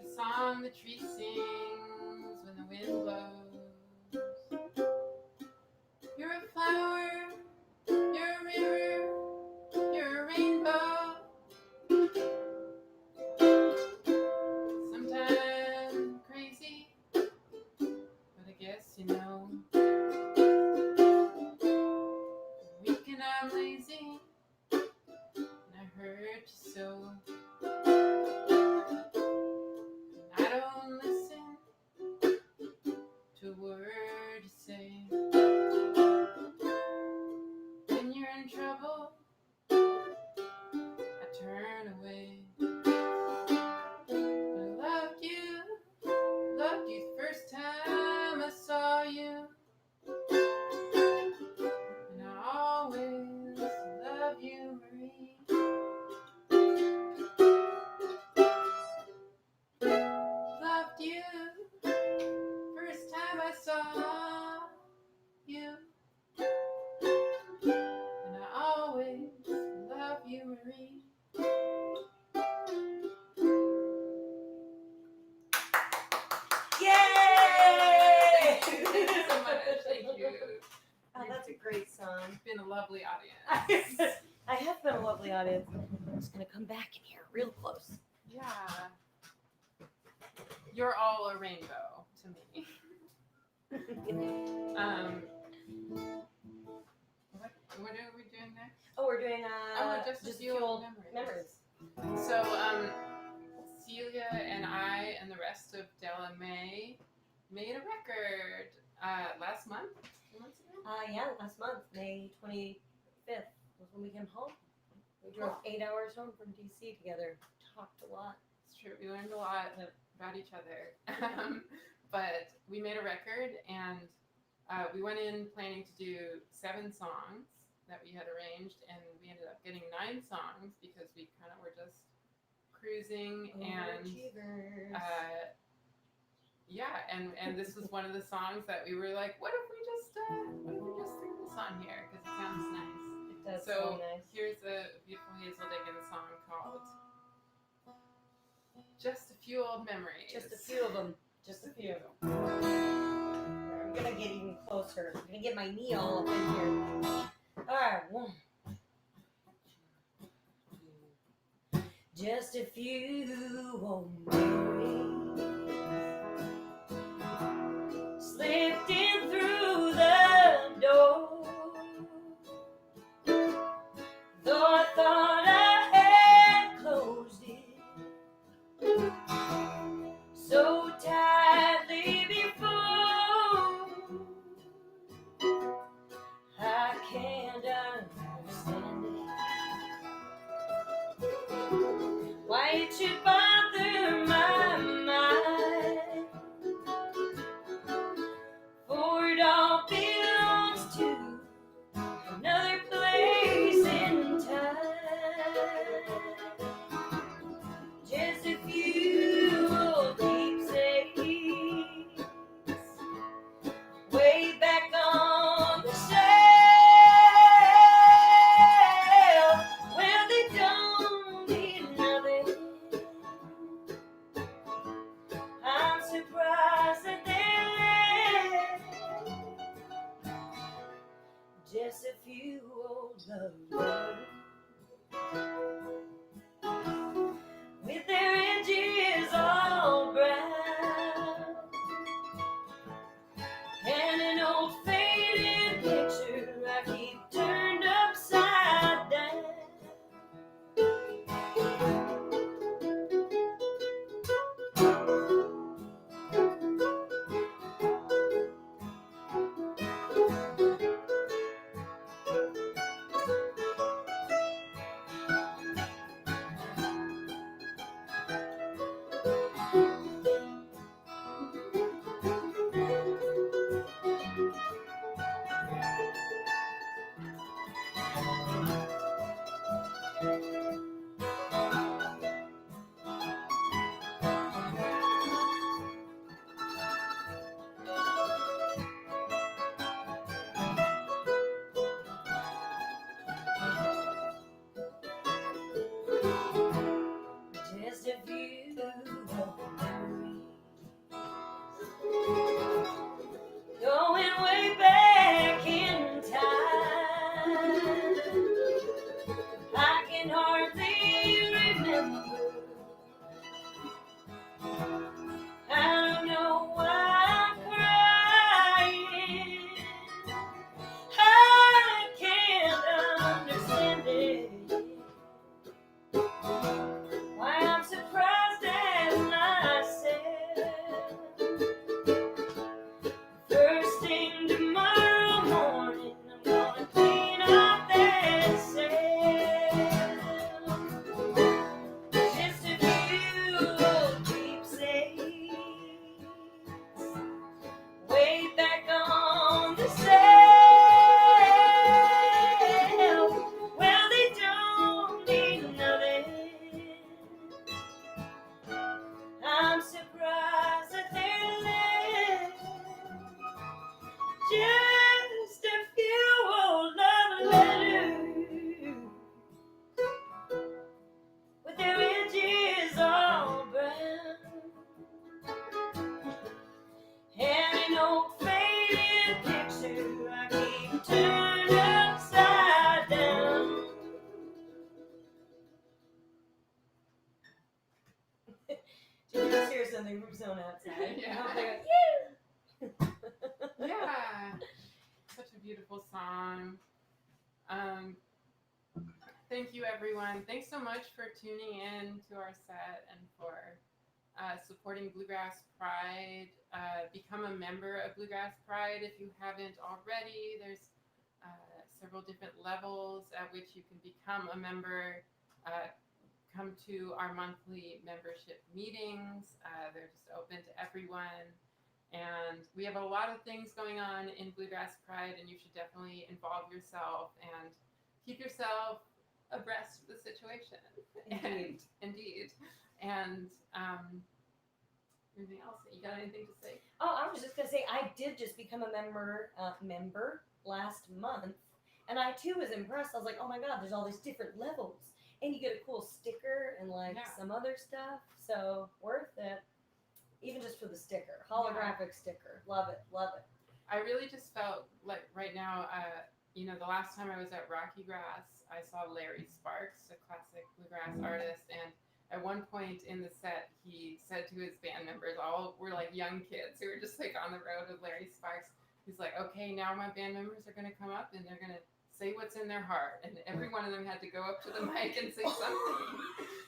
The song the tree sings when the wind blows. You're a flower, you're a river, you're a rainbow. Sometimes crazy, but I guess you know. Weak and I'm lazy, and I hurt you so. I don't listen to a word you say. When you're in trouble, I turn away. But I loved you the first time I saw you, and I always love you, Marie. Loved you first time I saw you, and I always love you, Marie. Yay! Thank you so much. Thank you. Oh, that's a great song. You've been a lovely audience. I have been a lovely audience. I'm just gonna come back in here real close. Yeah. You're all a rainbow to me. What are we doing next? Oh, we're doing just a few few old memories. So, Celia and I and the rest of Della May made a record Yeah, last month, May 25th was when we came home. We drove 8 hours home from DC together. Talked a lot. It's true. We learned a lot about each other. But we made a record, and we went in planning to do 7 songs that we had arranged, and we ended up getting 9 songs because we kind of were just cruising. And this was one of the songs that we were like, what if we just threw this on here, because it sounds nice. It does So sound nice. here's a beautiful Hazel Dickens song called Just a Few Old Memories. Just a few of them. Just a few. I'm gonna get even closer. I'm gonna get my knee all up in here. Alright, 1, 2. Just a few old memories slipped in through the door. Though I thought I had closed it so tightly before, I can't understand it, why it should bother my mind, for it all belongs to another place in time. Just a few old keepsakes way back on the shelf. Well, they don't mean nothing. I'm surprised that they left just a few old lovers with their edges all brown, and an old faded picture I keep turned upside down. Just a few old memories going way back in time. I can hardly remember. I don't know why I'm crying. I can't understand it, why I'm surprised at myself. First thing tomorrow morning, I'm gonna clean up that cell. Just a few old keepsakes way back on the shelf. Well, they don't mean nothing. I'm surprised that they're left just a few old love letters with their edges all brown, and an old faded picture I keep turned upside down. Did you just hear something from someone outside? Yeah. Oh, they're like, Yeah, such a beautiful song. Thank you, everyone. Thanks so much for tuning in to our set and for supporting Bluegrass Pride. Become a member of Bluegrass Pride if you haven't already. There's several different levels at which you can become a member. Come to our monthly membership meetings. They're just open to everyone. And we have a lot of things going on in Bluegrass Pride, and you should definitely involve yourself and keep yourself abreast of the situation. Indeed. Indeed. And anything else? You got anything to say? Oh, I was just gonna say I did just become a member last month, and I too was impressed. I was like, oh my god, there's all these different levels, and you get a cool sticker and like some other stuff. So worth it, even just for the sticker, holographic sticker. Love it, love it. I really just felt like right now, the last time I was at Rocky Grass, I saw Larry Sparks, a classic bluegrass artist, and at one point in the set, he said to his band members, all were like young kids who were just like on the road with Larry Sparks. He's like, okay, now my band members are going to come up and they're going to say what's in their heart. And every one of them had to go up to the mic and say something.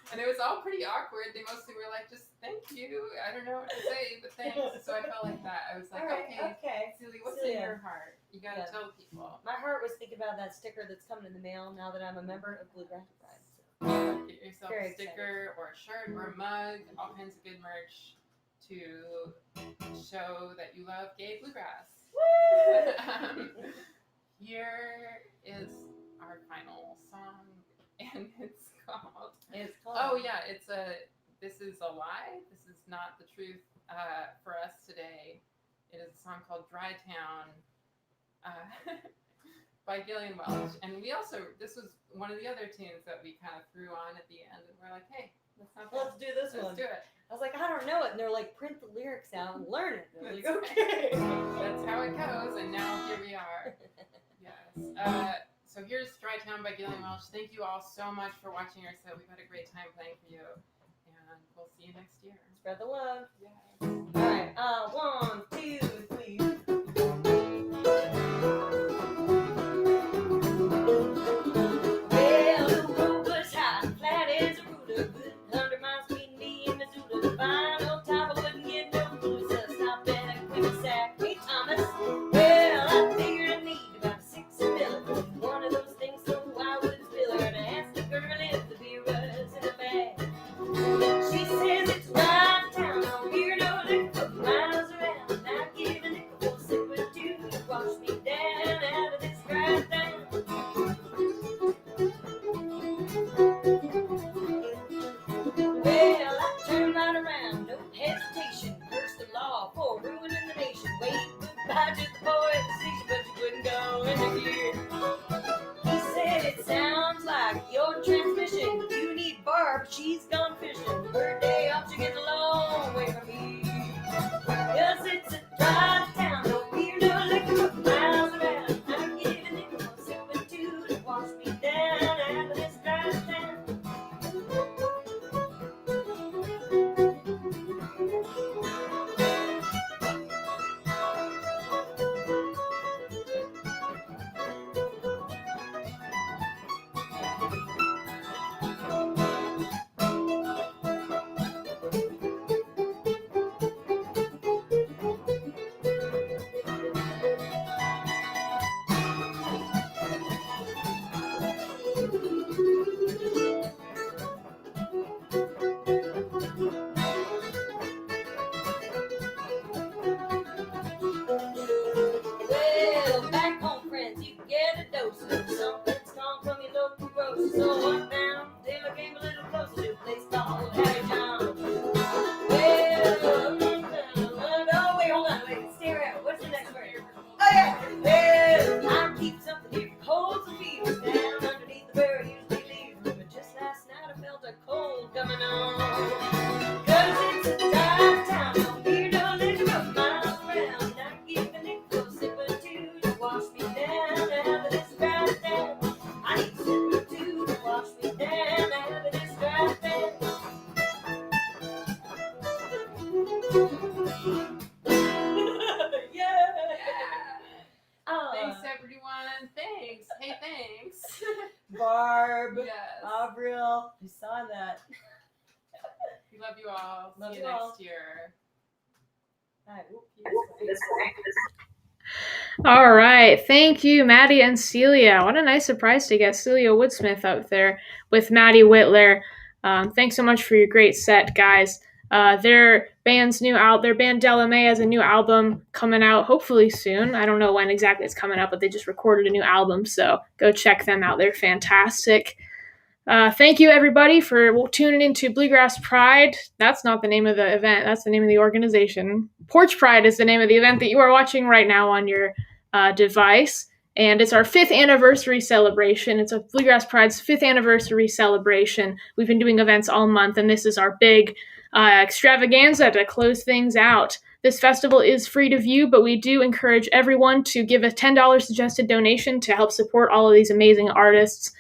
And it was all pretty awkward. They mostly were like, just thank you. I don't know what to say, but thanks. So I felt like that. I was like, okay, Celia, what's in your heart? You got to tell people. My heart was thinking about that sticker that's coming in the mail now that I'm a member of Bluegrass Pride. Get yourself a sticker or a shirt or a mug, all kinds of good merch to show that you love gay bluegrass. Here is our final song, and it's called. Oh yeah, This Is a Lie. This is not the truth for us today. It is a song called Dry Town. By Gillian Welch, and this was one of the other tunes that we kind of threw on at the end, and we're like, hey, let's do this one. Let's do it. I was like, I don't know it, and they're like, print the lyrics out and learn it. And I'm like, okay. That's how it goes, and now here we are. Yes. So here's Dry Town by Gillian Welch. Thank you all so much for watching our show. We've had a great time playing for you, and we'll see you next year. Spread the love. Yes. All right. 1, 2, 3. Well, the road was high, flat as a ruler, good 100 miles between me and Missoula. The fine old top, I wouldn't get no food, so I stopped at a quick sack. Hey, Thomas. Well, I figured I need about 6 million. One of those things, so I would spill her, and I asked the girl if the beer was in the bag. She says it's right town, no beer, no liquor, miles around. Not give a nickel for a sip or two to wash me down out of this dry town. Well, I turned right around, no hesitation. Cursed the law for ruining the nation. Waved goodbye to the boy at the station, but you wouldn't go into gear. He said it sounds like your transmission. You need Barb, she's gone fishing. Her day off, she gets a long way from here. 'Cause it's a dry town, no beer, no liquor, miles around. I'm giving it a sip or two to wash me down out of this dry town. Well, back home, friends, you can get a dose of something strong from your local grocer. So I walked down till I came a little closer to a place called Howdy John. Well, no, wait, hold on, wait, stay around. What's the next word? Oh, yeah. Well, I keep something here for colds and fevers down underneath the barrel, usually leaves. But just last night I felt a cold coming on. 'Cause it's a dry town, no beer, no liquor, miles around. Not giving it a sip or two to wash me down out of this dry town. I need a sip or two to wash me down out of this dry town. Yeah. Oh. Thanks, everyone. Thanks. Hey, thanks. Barb. Yes. Avril. I saw that. Love you all. Love See you you all. next year. All right, we'll keep this way. All right. Thank you, Maddie and Celia. What a nice surprise to get Celia Woodsmith up there with Maddie Witler. Thanks so much for your great set, guys. Their band Delamay has a new album coming out hopefully soon. I don't know when exactly it's coming out, but they just recorded a new album, so go check them out. They're fantastic. Thank you, everybody, for tuning into Bluegrass Pride. That's not the name of the event. That's the name of the organization. Porch Pride is the name of the event that you are watching right now on your device. And it's our 5th anniversary celebration. It's a Bluegrass Pride's 5th anniversary celebration. We've been doing events all month, and this is our big extravaganza to close things out. This festival is free to view, but we do encourage everyone to give a $10 suggested donation to help support all of these amazing artists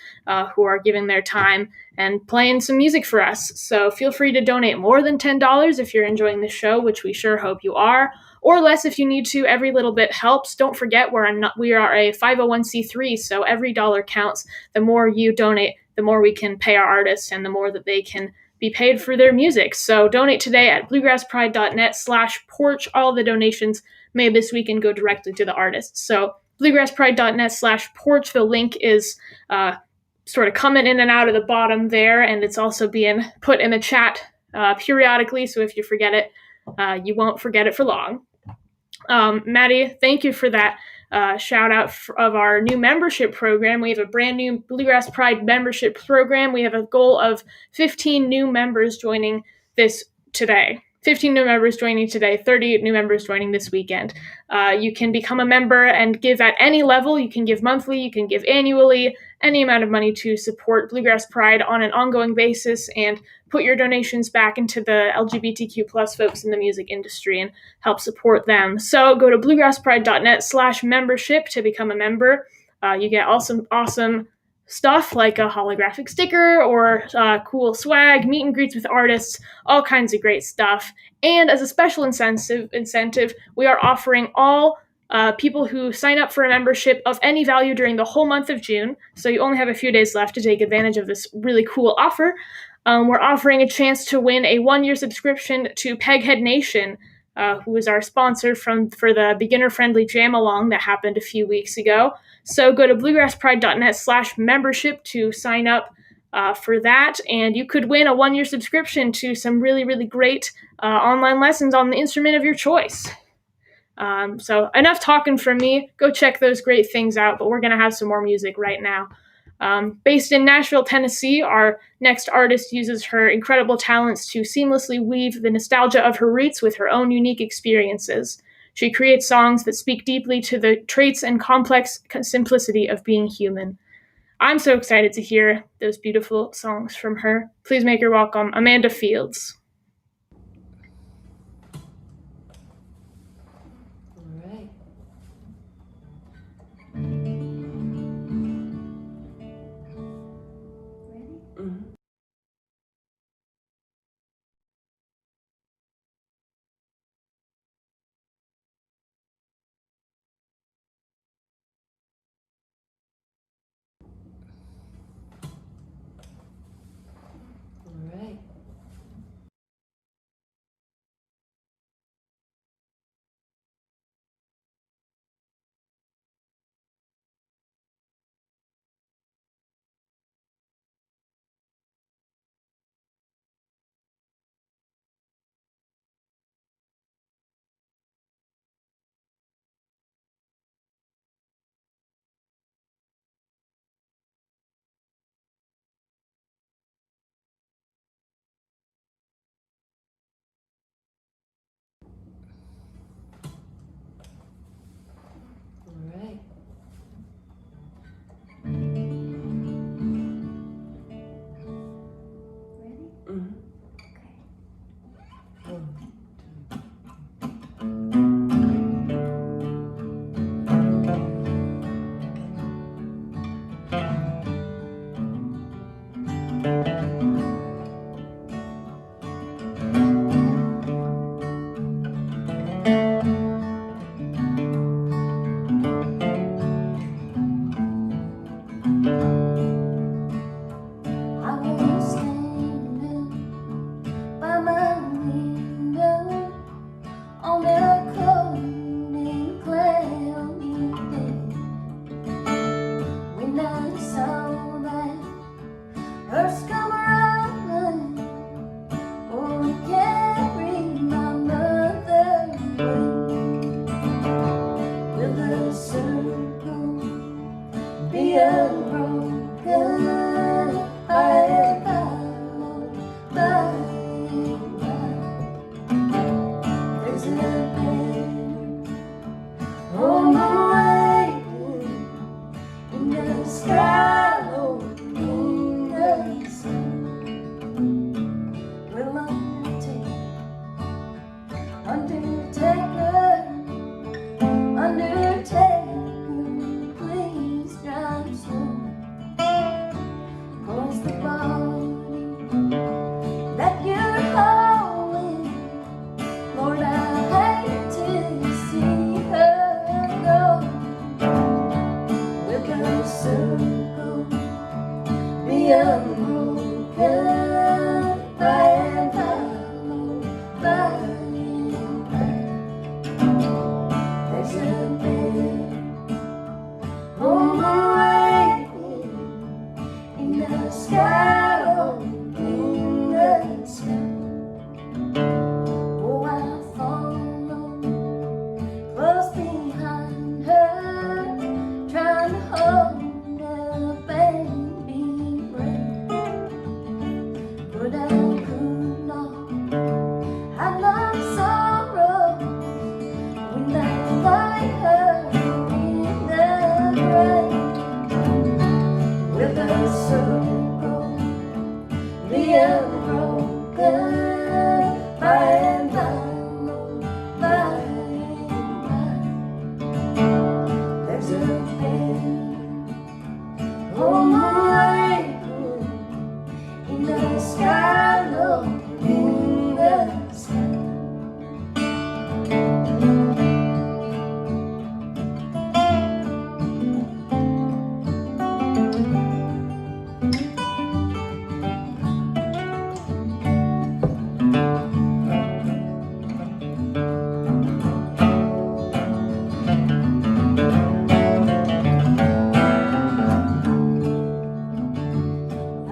who are giving their time and playing some music for us. So feel free to donate more than $10 if you're enjoying the show, which we sure hope you are, or less if you need to. Every little bit helps. Don't forget, we are a 501c3, so every dollar counts. The more you donate, the more we can pay our artists and the more that they can be paid for their music. So donate today at bluegrasspride.net/porch. All the donations made this weekend go directly to the artists. So bluegrasspride.net/porch. The link is sort of coming in and out of the bottom there, and it's also being put in the chat periodically, so if you forget it, you won't forget it for long. Maddie, thank you for that shout out of our new membership program. We have a brand new Bluegrass Pride membership program. We have a goal of 15 new members joining this today. 15 new members joining today, 30 new members joining this weekend. You can become a member and give at any level. You can give monthly, you can give annually, any amount of money to support Bluegrass Pride on an ongoing basis and put your donations back into the LGBTQ plus folks in the music industry and help support them. So go to bluegrasspride.net/membership to become a member. You get awesome stuff like a holographic sticker or cool swag, meet and greets with artists, all kinds of great stuff. And as a special incentive, we are offering all people who sign up for a membership of any value during the whole month of June, so you only have a few days left to take advantage of this really cool offer. We're offering a chance to win a 1-year subscription to Peghead Nation, who is our sponsor for the beginner-friendly jam-along that happened a few weeks ago. So go to bluegrasspride.net/membership to sign up for that, and you could win a 1-year subscription to some really, really great online lessons on the instrument of your choice. So enough talking from me. Go check those great things out, but we're going to have some more music right now. Based in Nashville, Tennessee, our next artist uses her incredible talents to seamlessly weave the nostalgia of her roots with her own unique experiences. She creates songs that speak deeply to the traits and complex simplicity of being human. I'm so excited to hear those beautiful songs from her. Please make her welcome, Amanda Fields. unbroken. I am followed by there's a banner on the way in the sky, Lord, in the sun. Will Undertaker, please drive slow. 'Cause the body that you're holding, Lord, I hate to see her go. With her circle be unbroken, I am followed by there's a bed on the way in the sky, oh, in the sky. Oh, I follow close behind her, trying to hold a baby breath. But I could not hide my sorrow when I find her in the rain. With a circle be unbroken, by and by, there's a bed on the way in the sky, Lord, in the sky.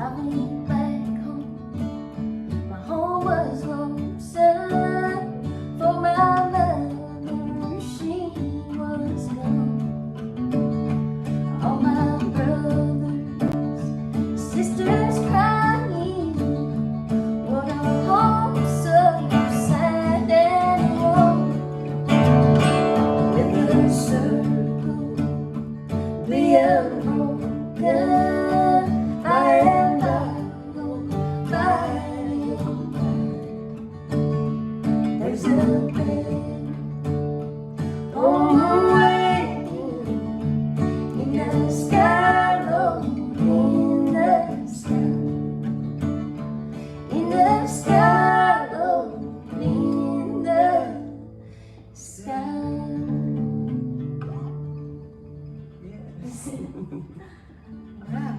I went back home, my home was lonesome, for my mother, she was gone. All my brothers, sisters crying, what a home so sad and warm. With a circle be unbroken, I am followed by there's a bed on the way in the sky, Lord, in the sky. In the sky, Lord, in the sky. Wow,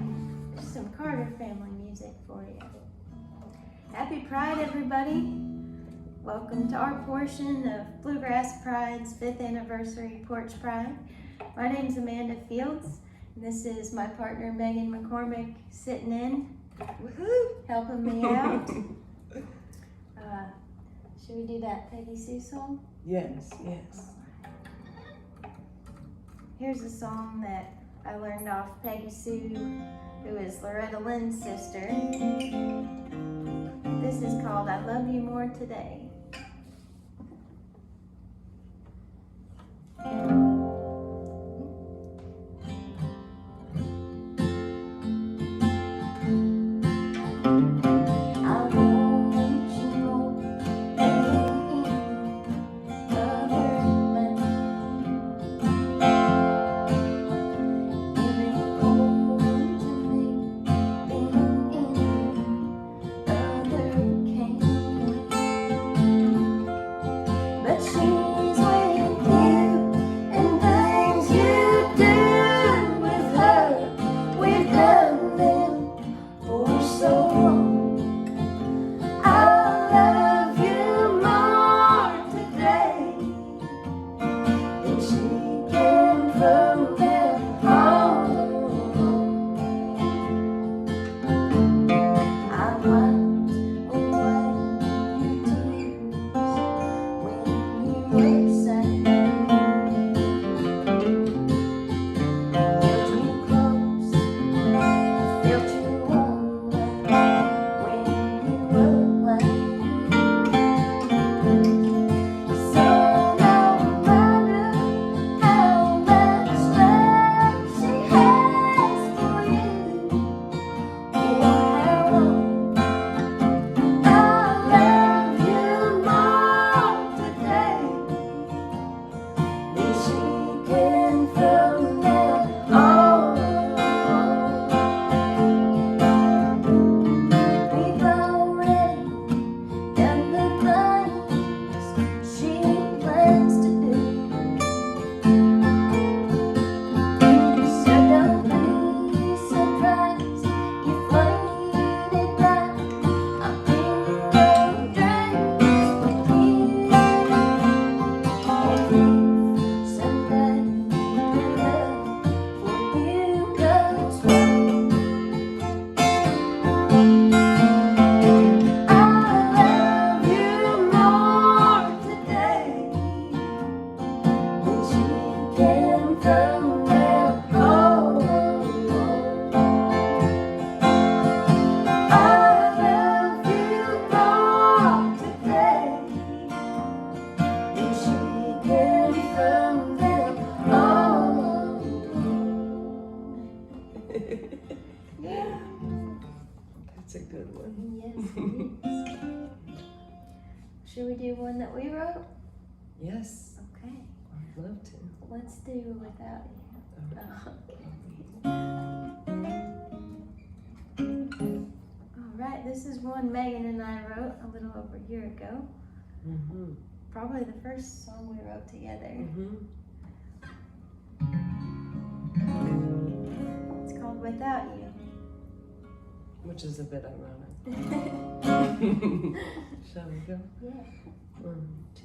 there's some Carter family music for you. Happy Pride, everybody. Welcome to our portion of Bluegrass Pride's 5th anniversary Porch Pride. My name's Amanda Fields, and this is my partner Megan McCormick sitting in, helping me out. Should we do that Peggy Sue song? Yes, yes. Here's a song that I learned off Peggy Sue, who is Loretta Lynn's sister. This is called I Love You More Today. good one. Yes, it is. Should we do one that we wrote? Yes, Okay. I'd love to. Let's do Without You. Alright, this is one Megan and I wrote a little over a year ago. Mm-hmm. Probably the first song we wrote together. Mm-hmm. It's called Without You. Which is a bit ironic. Shall we go? Yeah. 1, 2.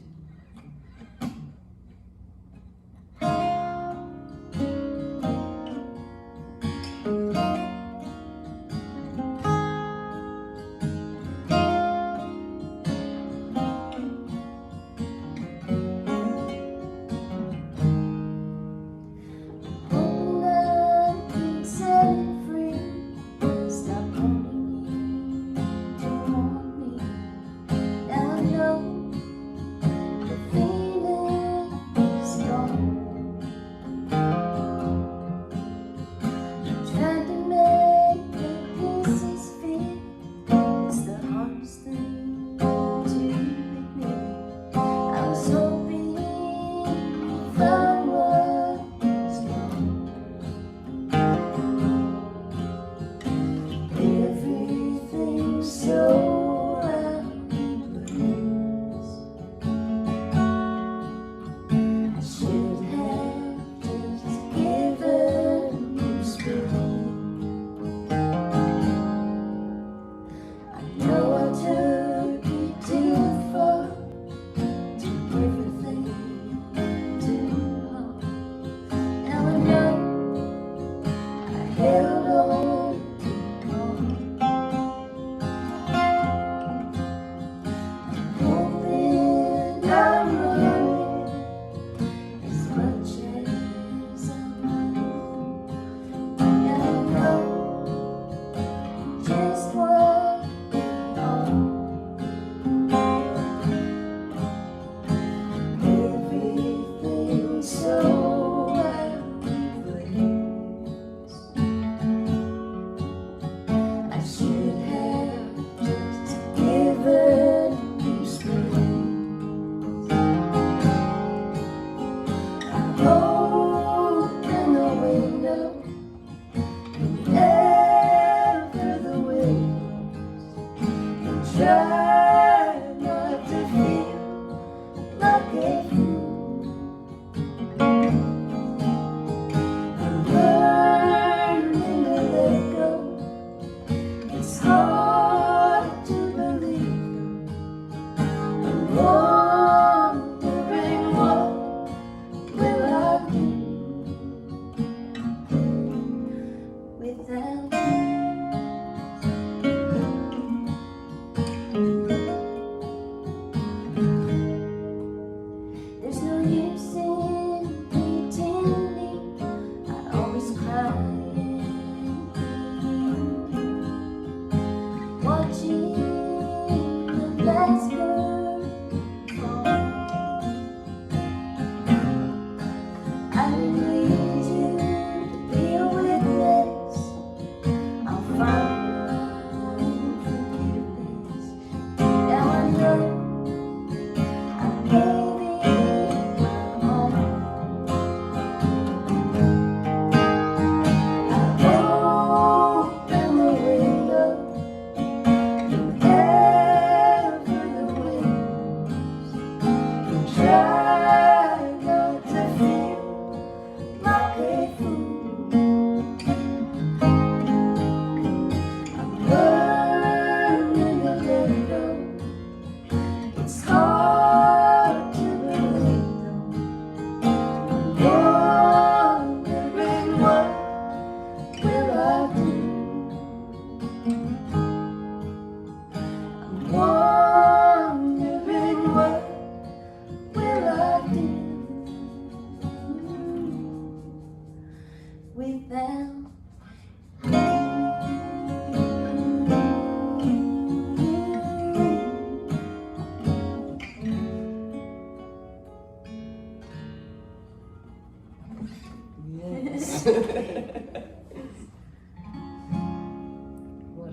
What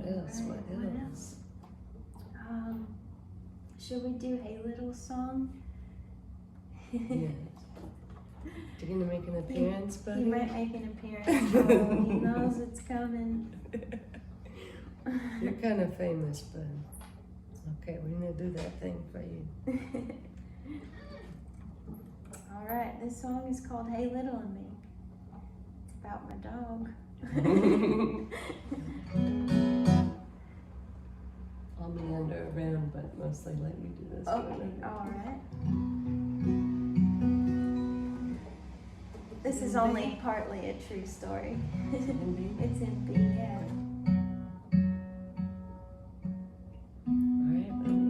else? What else? Yes. You gonna make an appearance, He buddy? might make an appearance. Oh, he knows it's coming. You're kind of famous, bud. Okay, we're gonna do that thing for you. All right, this song is called Hey Little and Me. It's about my dog. I'll meander around, but mostly let you do this. Okay, all right. This is only partly a true story. It's in B? It's in B, yeah. All right, buddy.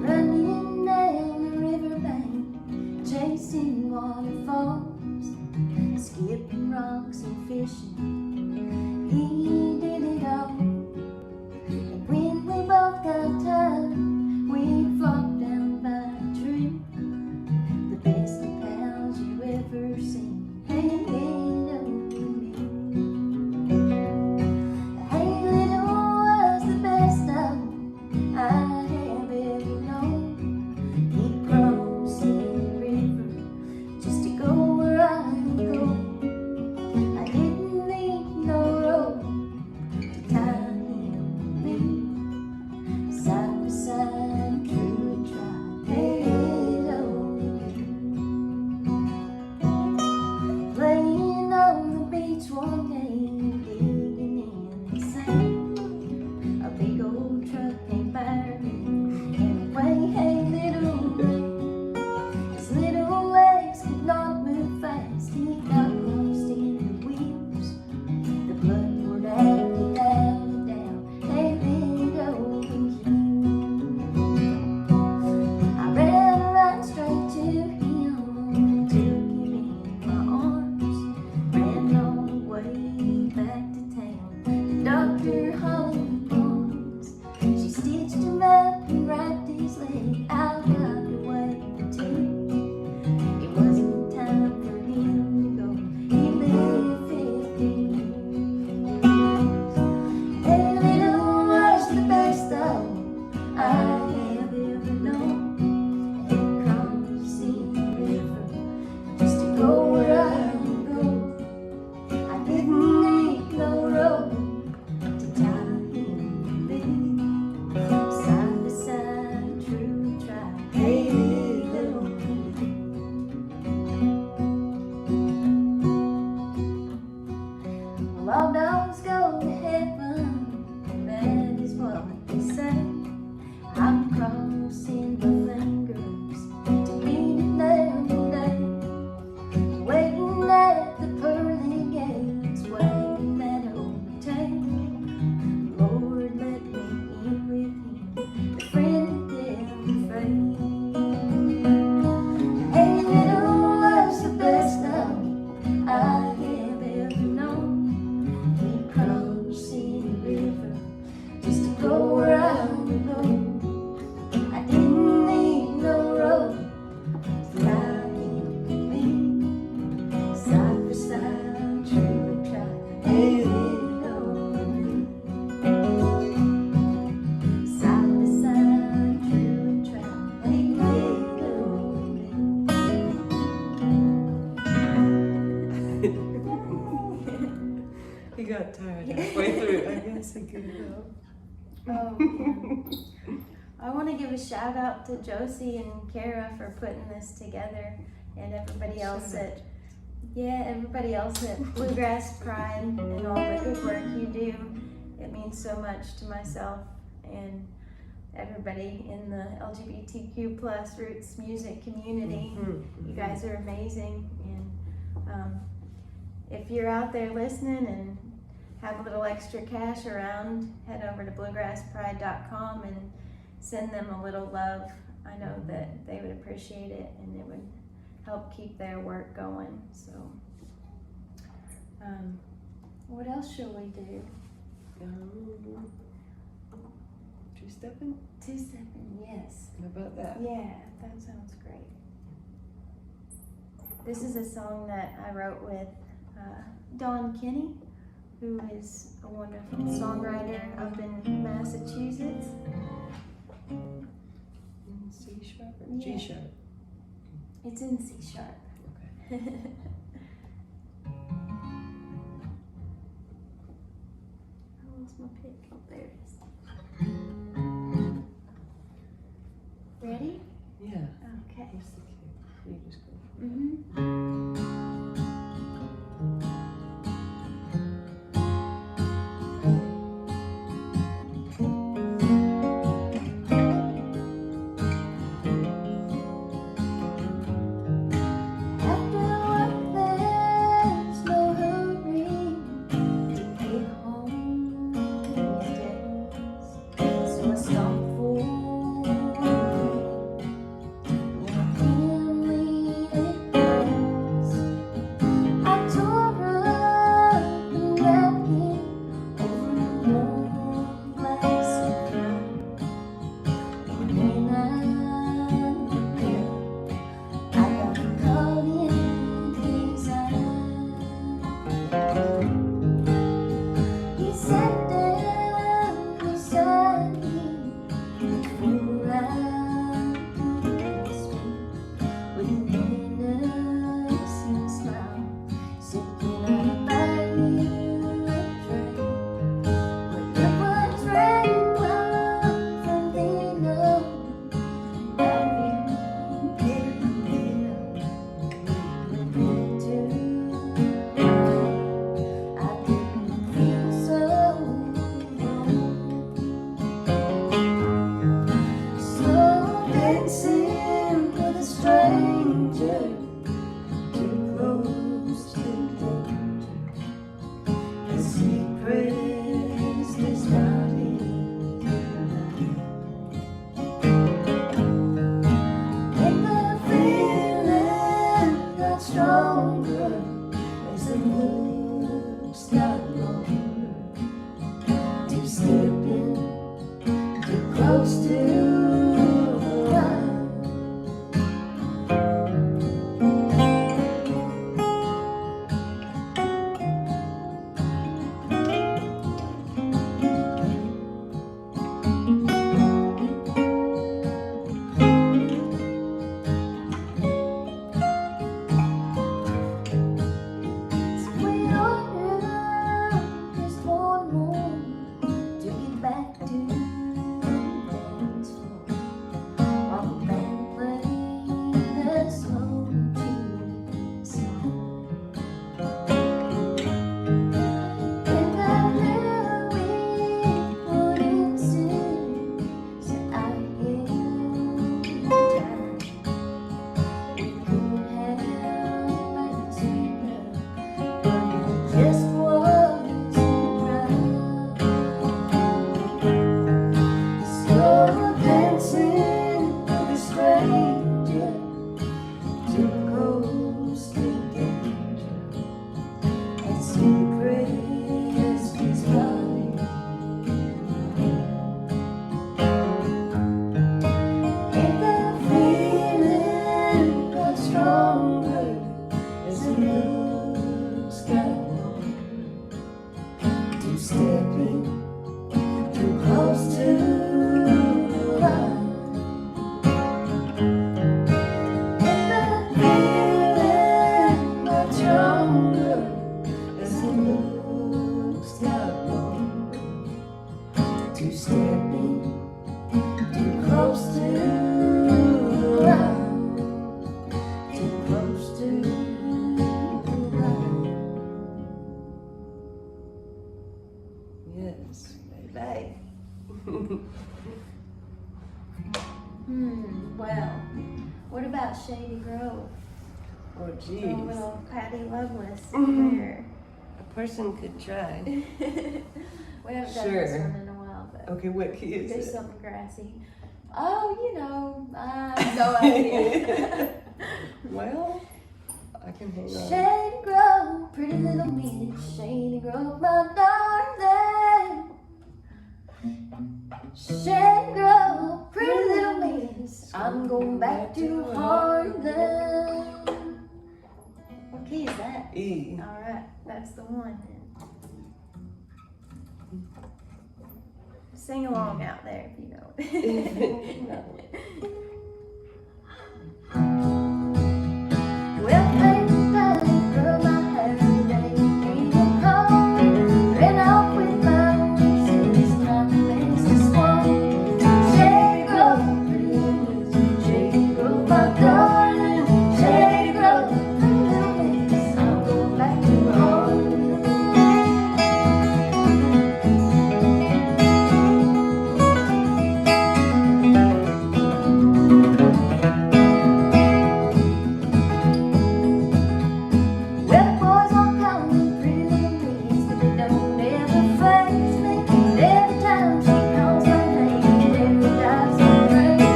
Running down the riverbank, chasing waterfalls, skipping rocks and fishing. He did it all. And when we both got tired, we'd flop down by a tree. The best of pals you ever seen. Hey little me. Hey little was the best of I have ever known. He'd cross the river just to go where I go. I didn't need no rope to tie him me. Side by side, true tried. Hey little you. Playing on the beach one day, digging in the sand. A big old truck came by me, and away, hey little me. His little legs could not move fast. He got lost in the wheels. The blood poured out and down and down. Hey little you. I ran right straight to him, took him in my arms, ran all the way back to town. Dr. Holly Barnes, she stitched him up and wrapped his leg out of the way too. It wasn't time for him to go. He lived 15 years. Hey little was the best of I have ever known. And crossing the river just to go where I go. I didn't need no rope to tie him to me. Side by side, true tried. Hey little me. Well, all dogs go to heaven, and that is what they say. I'm crossing my fingers to meet it there today. Waiting at the pearly gates, wagging that old tail. Lord, let me in with him, the friend that never fades. Hey little was the best of I have ever known. He crossing the river just to go where I would go. I didn't need no rope to tie him to me. Side by side, true tried. Hey little me. Side by side, true tried. Hey little me. He got tired halfway through. I guess he could go. Oh, man. I want to give a shout out to Josie and Kara for putting this together, and everybody else at Bluegrass Pride and all the good work you do. It means so much to myself and everybody in the LGBTQ plus roots music community. You guys are amazing, and if you're out there listening and have a little extra cash around, head over to bluegrasspride.com and send them a little love. I know that they would appreciate it, and it would help keep their work going. So, what else shall we do? Two-stepping? Two-stepping, yes. How about that? Yeah, that sounds great. This is a song that I wrote with Don Kenny, who is a wonderful songwriter up in Massachusetts. In C sharp or Yeah. G sharp? It's in C sharp. Okay. I lost my pick. Oh, there it is. Ready? Yeah. Okay. What's the key? You just go. After work, there's no hurry to get home these days. So I stop for I tore up the napkin over a warm glass of wine. And when I looked up, I got caught in his eye. He sat down beside me before I could speak. With an innocent smile, said, "Can I buy you a drink?" But it was raining from then on. Laughing here and there. When it turned around, I didn't feel so wrong. So dancing with a stranger, too close to danger, as he pressed his body tonight. And the feeling got stronger as the looks got longer. Too stepping too close to the line. So we ordered just one more to get back to the dance floor, while the band played a slow tune song. And the lyric put into so I held tight. We couldn't help but sing it, but it just wasn't right. So dancing with a stranger, too close to danger, as he pressed his body. And the feeling got stronger as the looks got longer. Too stepping too close to the line. And the feeling got stronger as the looks got longer. Too stepping too close to the line. Too close to the line. Yes, baby. Well, what about Shady Grove? Oh, Oh, geez. little Patty Loveless there. A person could try. We haven't done Sure. this one in a while, but Okay, what key is there's it? something grassy. Oh, I have no idea. Well, I can hang on. Shady Grove, pretty little minute. Shady Grove, my darling. Shady Grove, pretty little miss. I'm going back to Harlem. G. All right, that's the one then. Sing along out there if you know it. Well, baby, curl my hair today, came home, ran off with my wishes, my face is swung. Shady grove, pretty music, shady grove, my darling, shady grove, pretty little miss, I'll go back to home. Well, boys all call me pretty little miss, but they don't ever faze me. Every time she calls my name, it never drives me crazy.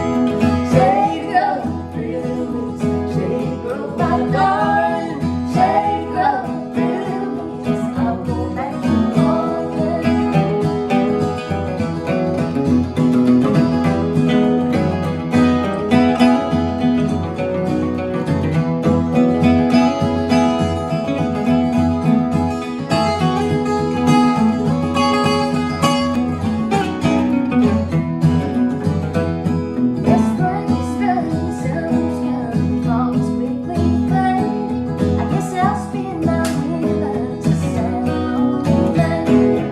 Shady grove, pretty little miss, shady grove, my darling, shady grove, pretty little miss, I'll go back to home. Yes, spring is done, summer's come, fall's quickly fade. I guess I'll spend my winters a sailing on the lake.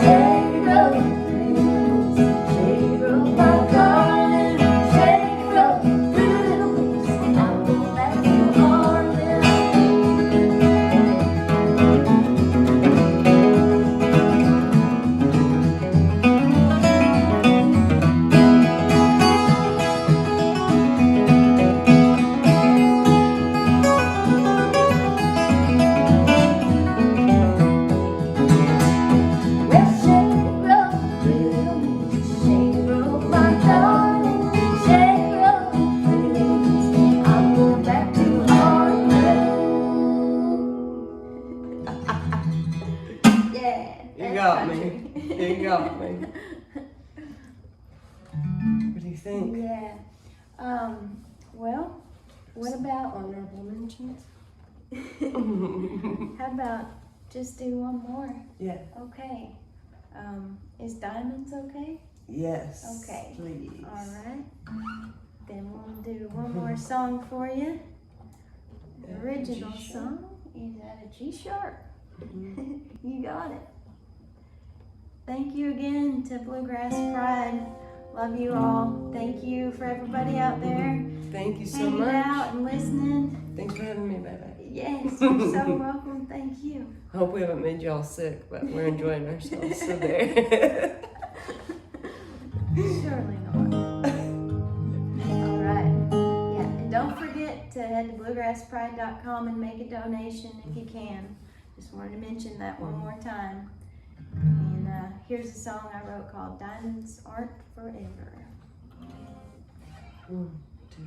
Shady grove, pretty little miss, shady grove, my darling, shady grove, pretty little miss, I'll go back to Harlem. Well, shady grove, pretty little miss, shady grove, my darling, shady grove, pretty little miss, I'll go back to Harlem. Yeah, You that's got me. country. You got me. What do you think? Yeah. Well, what about Honorable mentions? how about just do one more? Yeah. Okay. Is Diamonds okay? Yes. Okay. Please. All right. Then we'll do one more song for you. The original G-sharp. song is at a G sharp. You got it. Thank you again to Bluegrass Pride. Love you all. Thank you for everybody out there Thank you so hanging much. out and listening. Thanks for having me, baby. Yes, you're so welcome. Thank you. I hope we haven't made y'all sick, but we're enjoying ourselves, so there. Surely not. All right. Yeah, and don't forget to head to bluegrasspride.com and make a donation if you can. Just wanted to mention that one more time. And here's a song I wrote called Diamonds Aren't Forever. 1, 2.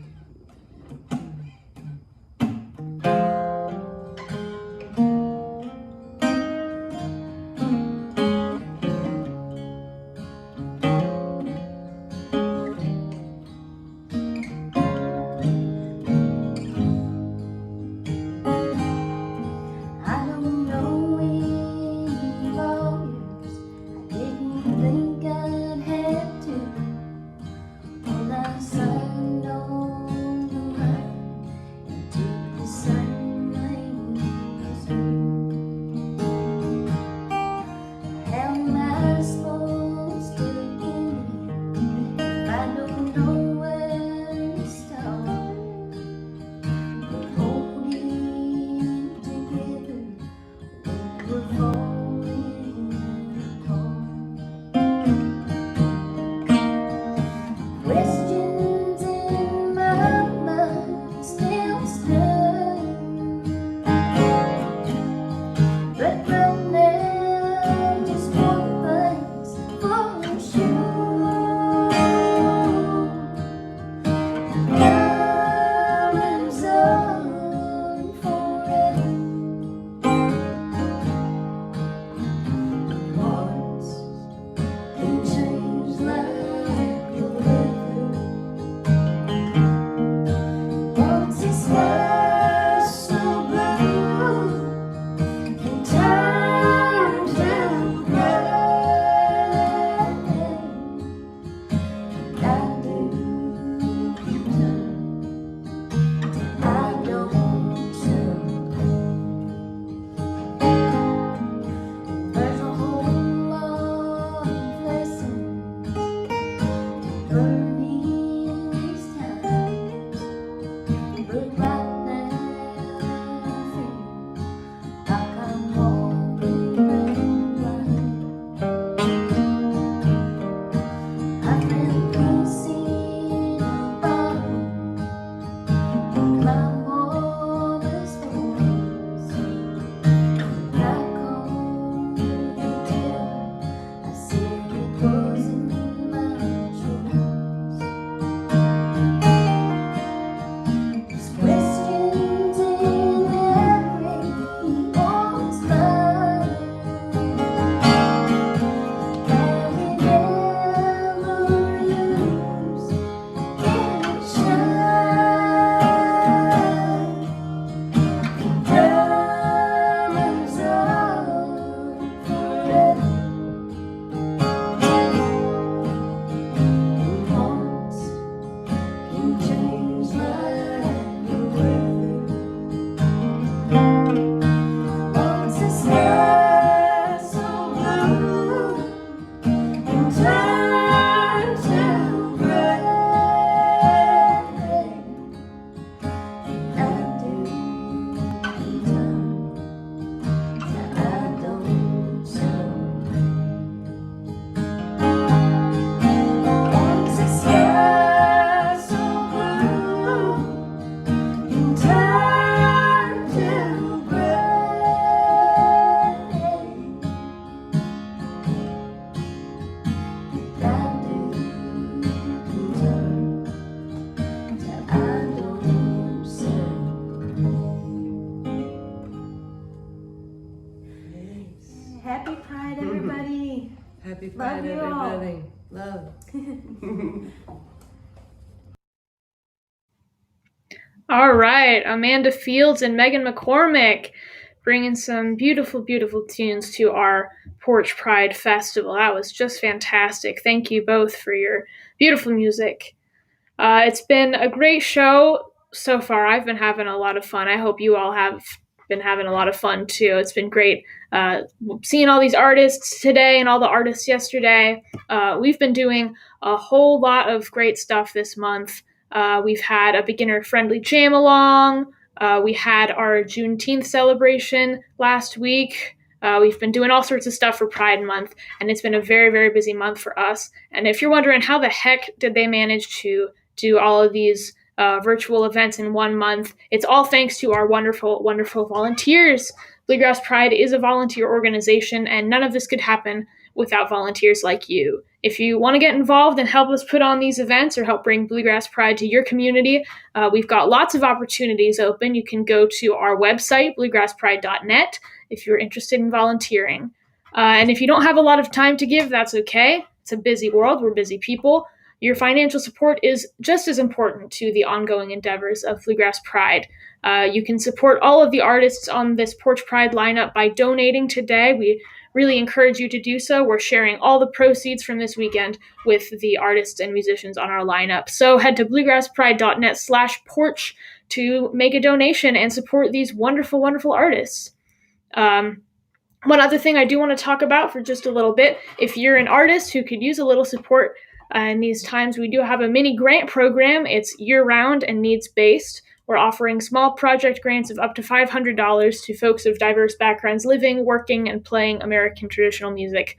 I don't know any lawyers. I didn't think I'd have to. When I signed on Happy Love Pride, you all. everybody. Love. All right, Amanda Fields and Megan McCormick bringing some beautiful, beautiful tunes to our Porch Pride Festival. That was just fantastic. Thank you both for your beautiful music. It's been a great show so far. I've been having a lot of fun. I hope you all have been having a lot of fun too. It's been great seeing all these artists today and all the artists yesterday. We've been doing a whole lot of great stuff this month. We've had a beginner-friendly jam along. We had our Juneteenth celebration last week. We've been doing all sorts of stuff for Pride Month, and it's been a very, very busy month for us. And if you're wondering how the heck did they manage to do all of these virtual events in 1 month, it's all thanks to our wonderful, wonderful volunteers. Bluegrass Pride is a volunteer organization, and none of this could happen without volunteers like you. If you want to get involved and help us put on these events or help bring Bluegrass Pride to your community, we've got lots of opportunities open. You can go to our website, bluegrasspride.net, if you're interested in volunteering. And if you don't have a lot of time to give, that's okay. It's a busy world. We're busy people. Your financial support is just as important to the ongoing endeavors of Bluegrass Pride. You can support all of the artists on this Porch Pride lineup by donating today. We really encourage you to do so. We're sharing all the proceeds from this weekend with the artists and musicians on our lineup. So head to bluegrasspride.net/porch to make a donation and support these wonderful, wonderful artists. One other thing I do want to talk about for just a little bit, if you're an artist who could use a little support in these times, we do have a mini grant program. It's year-round and needs-based. We're offering small project grants of up to $500 to folks of diverse backgrounds living, working, and playing American traditional music.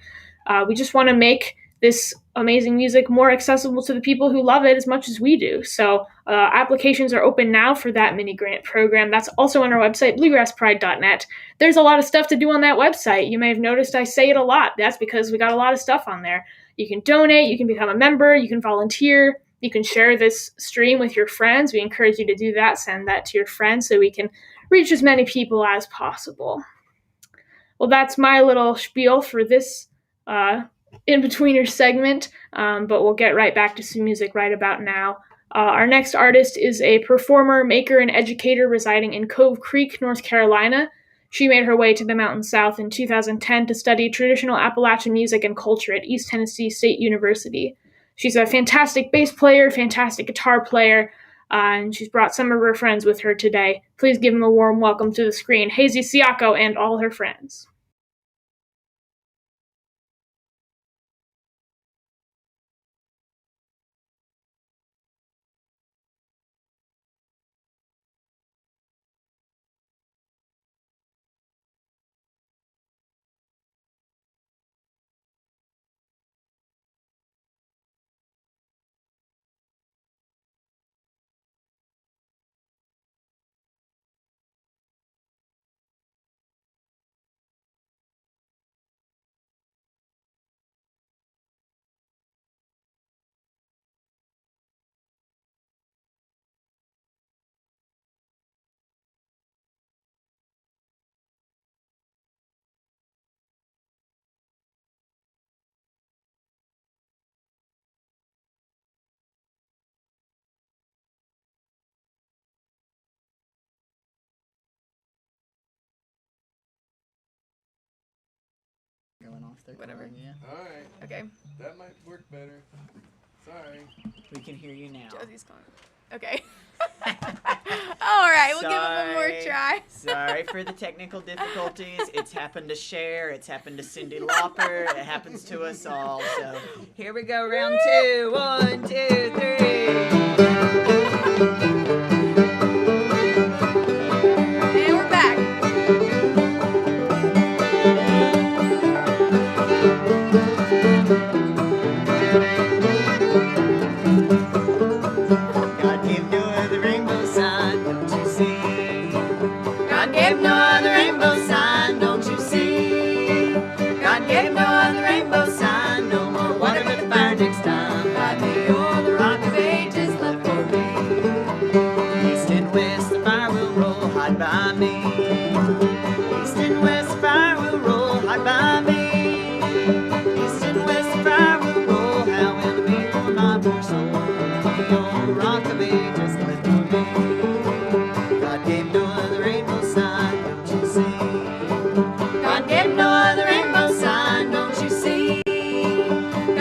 We just want to make this amazing music more accessible to the people who love it as much as we do. So applications are open now for that mini grant program. That's also on our website, bluegrasspride.net. There's a lot of stuff to do on that website. You may have noticed I say it a lot. That's because we got a lot of stuff on there. You can donate, you can become a member, you can volunteer, you can share this stream with your friends. We encourage you to do that. Send that to your friends so we can reach as many people as possible. Well, that's my little spiel for this in-betweener segment, but we'll get right back to some music right about now. Our next artist is a performer, maker, and educator residing in Cove Creek, North Carolina. She made her way to the Mountain South in 2010 to study traditional Appalachian music and culture at East Tennessee State University. She's a fantastic bass player, fantastic guitar player, and she's brought some of her friends with her today. Please give them a warm welcome to the screen, Hasee Ciaccio and all her friends. Going off there. Whatever. Yeah. Alright, Okay. that might work better. Sorry. We can hear you now. Josie's going. Okay. All right, we'll give it one more try. Sorry for the technical difficulties. It's happened to Cher. It's happened to Cyndi Lauper. It happens to us all. So here we go, round two. 1, 2, 3. And we're back. God gave Noah the rainbow sign, don't you see? God gave Noah the rainbow sign, don't you see? God gave Noah the rainbow sign, no more water but the fire next time. By the old rock of ages.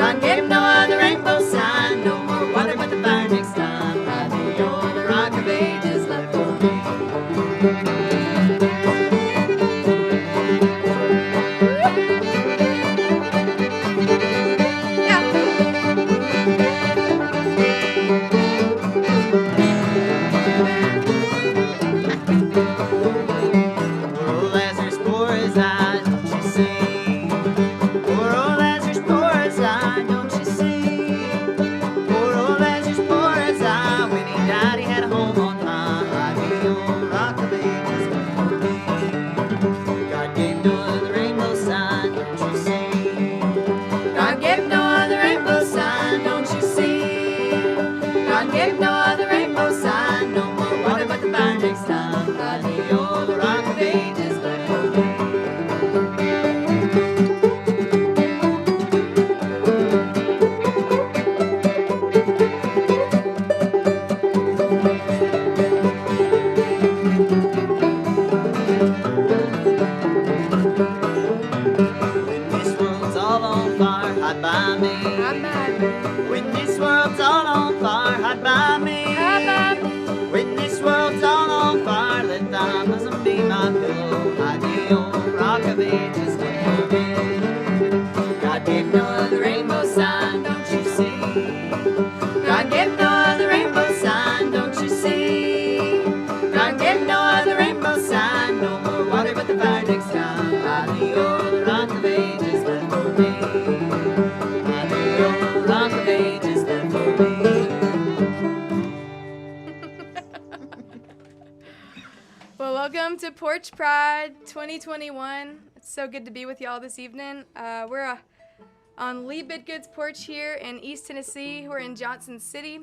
God gave no other rainbow sign, no more water but the fire next time. By the old rock of ages left for me. Welcome to Porch Pride 2021. It's so good to be with y'all this evening. We're on Lee Bidgood's porch here in East Tennessee. We're in Johnson City,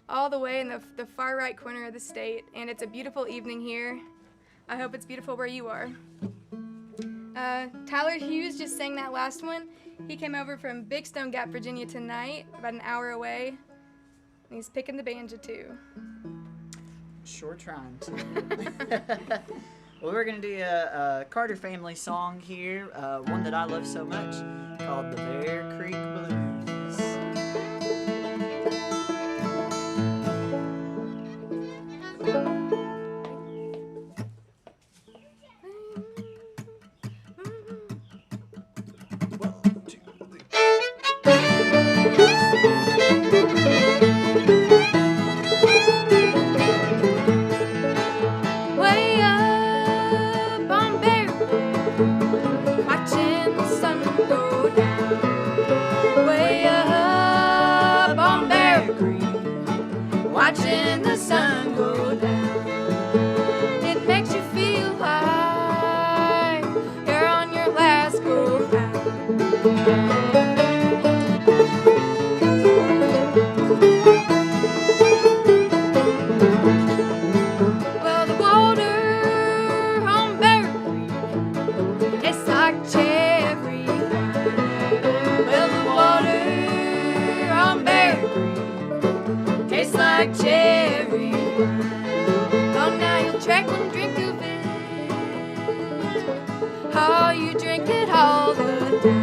all the way in the far right corner of the state, and it's a beautiful evening here. I hope it's beautiful where you are. Tyler Hughes just sang that last one. He came over from Big Stone Gap, Virginia tonight, about an hour away, and he's picking the banjo too. Sure trying to. Well, we're going to do a Carter family song here, one that I love so much, called the Bear Creek Blues. Watching the sun go down, it makes you feel like you're on your last go round. Well, the water on Bear Creek tastes like cherry wine. Well, the water on Bear Creek tastes like cherry wine. Oh, now you'll track and drink of it. Oh, you drink it all the time.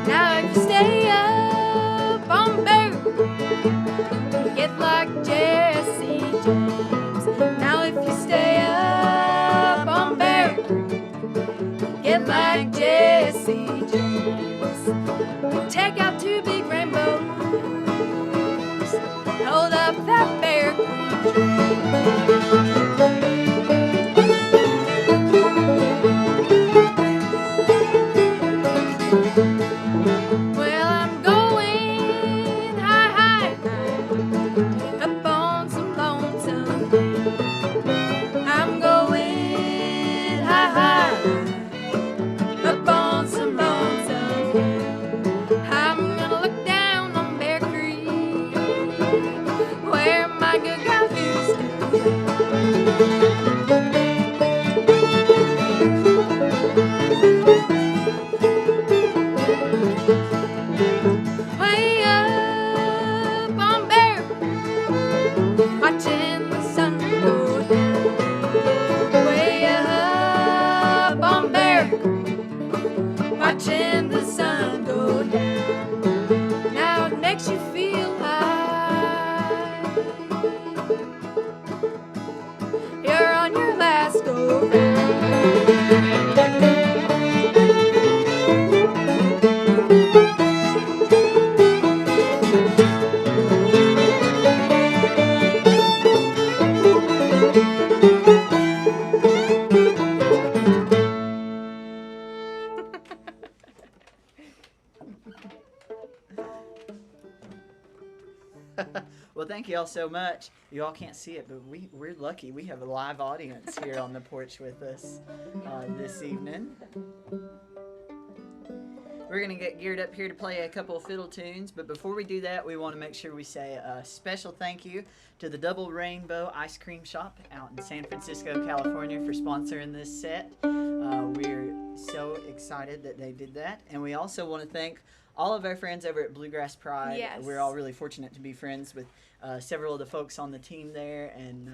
Now if you stay up on Bear Creek, get like Jesse James. Now if you stay up on Bear Creek, get like Jesse James. Take out 2 big rainbows, hold up that Bear Creek train. Well, thank you all so much. You all can't see it, but we're lucky. We have a live audience here on the porch with us this evening. We're going to get geared up here to play a couple of fiddle tunes, but before we do that, we want to make sure we say a special thank you to the Double Rainbow Ice Cream Shop out in San Francisco, California for sponsoring this set. We're so excited that they did that, and we also want to thank all of our friends over at Bluegrass Pride. Yes. We're all really fortunate to be friends with several of the folks on the team there, and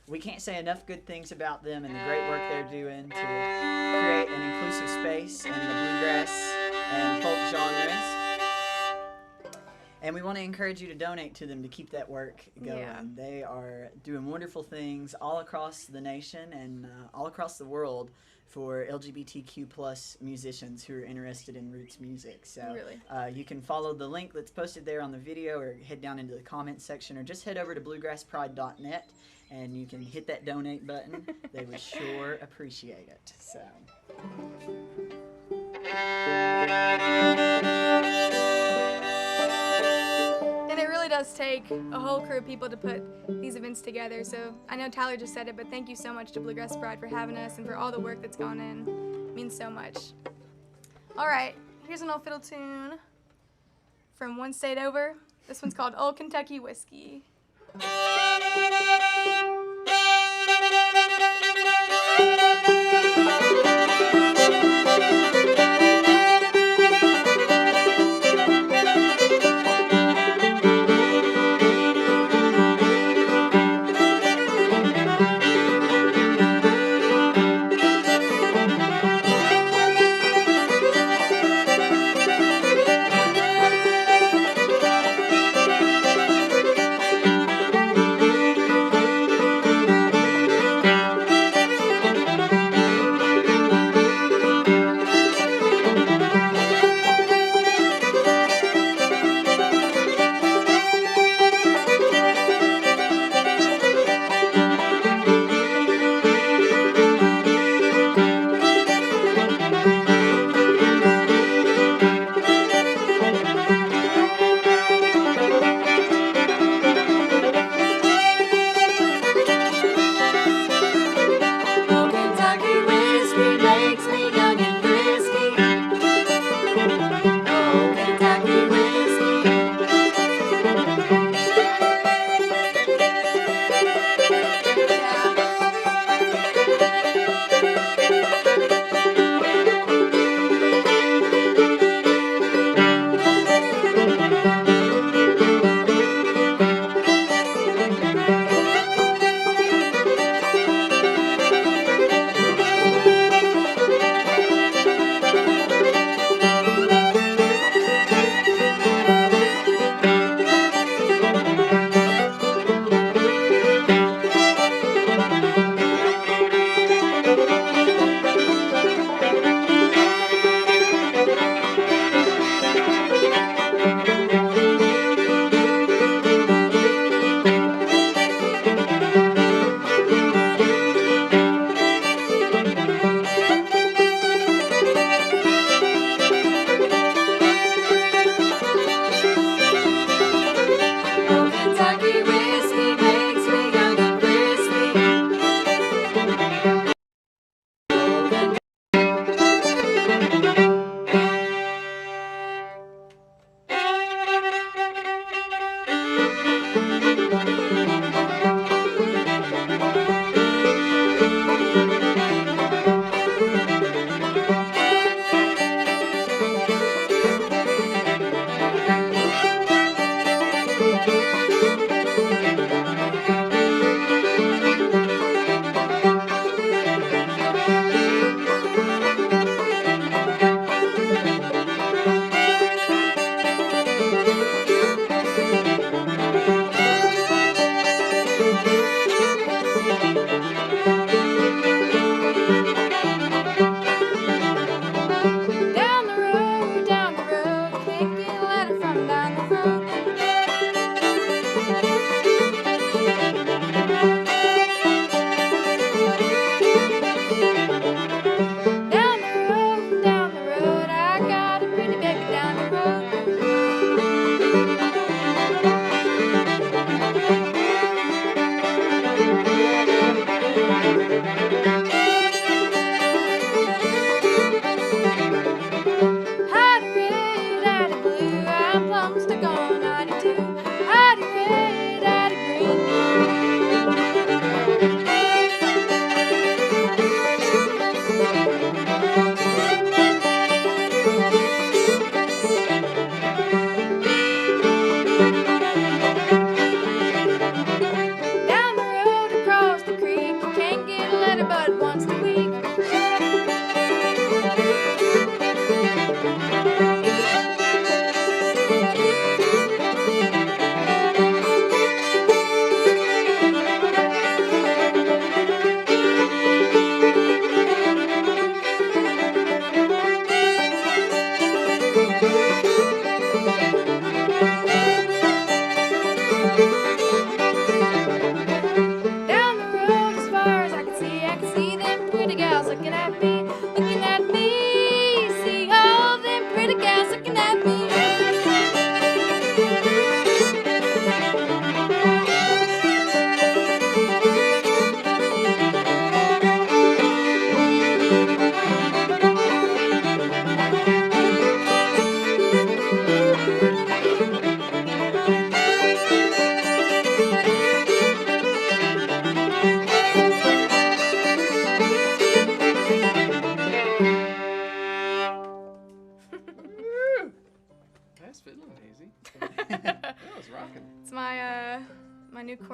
we can't say enough good things about them and the great work they're doing to create an inclusive space in the bluegrass and folk genres. And we want to encourage you to donate to them to keep that work going. Yeah. They are doing wonderful things all across the nation and all across the world for LGBTQ plus musicians who are interested in roots music. So Really. You can follow the link that's posted there on the video, or head down into the comments section, or just head over to bluegrasspride.net and you can hit that donate button. They would sure appreciate it. So. And it really does take a whole crew of people to put these events together. So I know Tyler just said it, but thank you so much to Bluegrass Pride for having us and for all the work that's gone in. It means so much. All right, here's an old fiddle tune from One State Over. This one's called Old Kentucky Whiskey.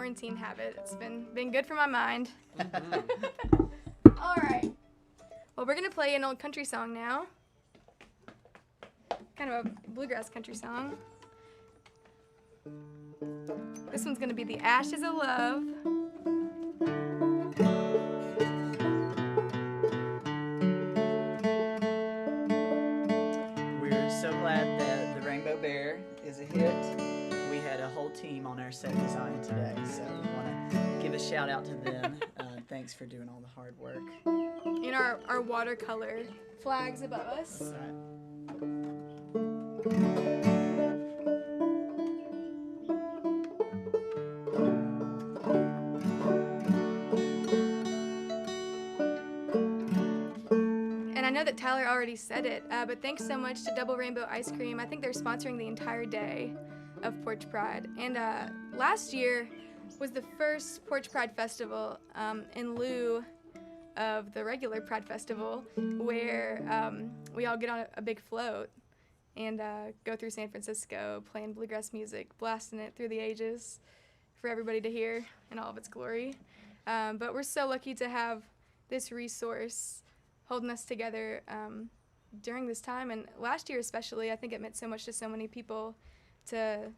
quarantine habit. It's been good for my mind. All right. Well, we're gonna play an old country song now. Kind of a bluegrass country song. This one's gonna be The Ashes of Love. We're so glad that the Rainbow Bear is a hit. We had a whole team on our set design today, so we want to give a shout out to them. Thanks for doing all the hard work. In our watercolor flags above us. All right. And I know that Tyler already said it, but thanks so much to Double Rainbow Ice Cream. I think they're sponsoring the entire day of Porch Pride. And last year was the first Porch Pride Festival in lieu of the regular Pride Festival, where we all get on a big float and go through San Francisco playing bluegrass music, blasting it through the ages for everybody to hear in all of its glory. But we're so lucky to have this resource holding us together during this time. And last year especially, I think it meant so much to so many people to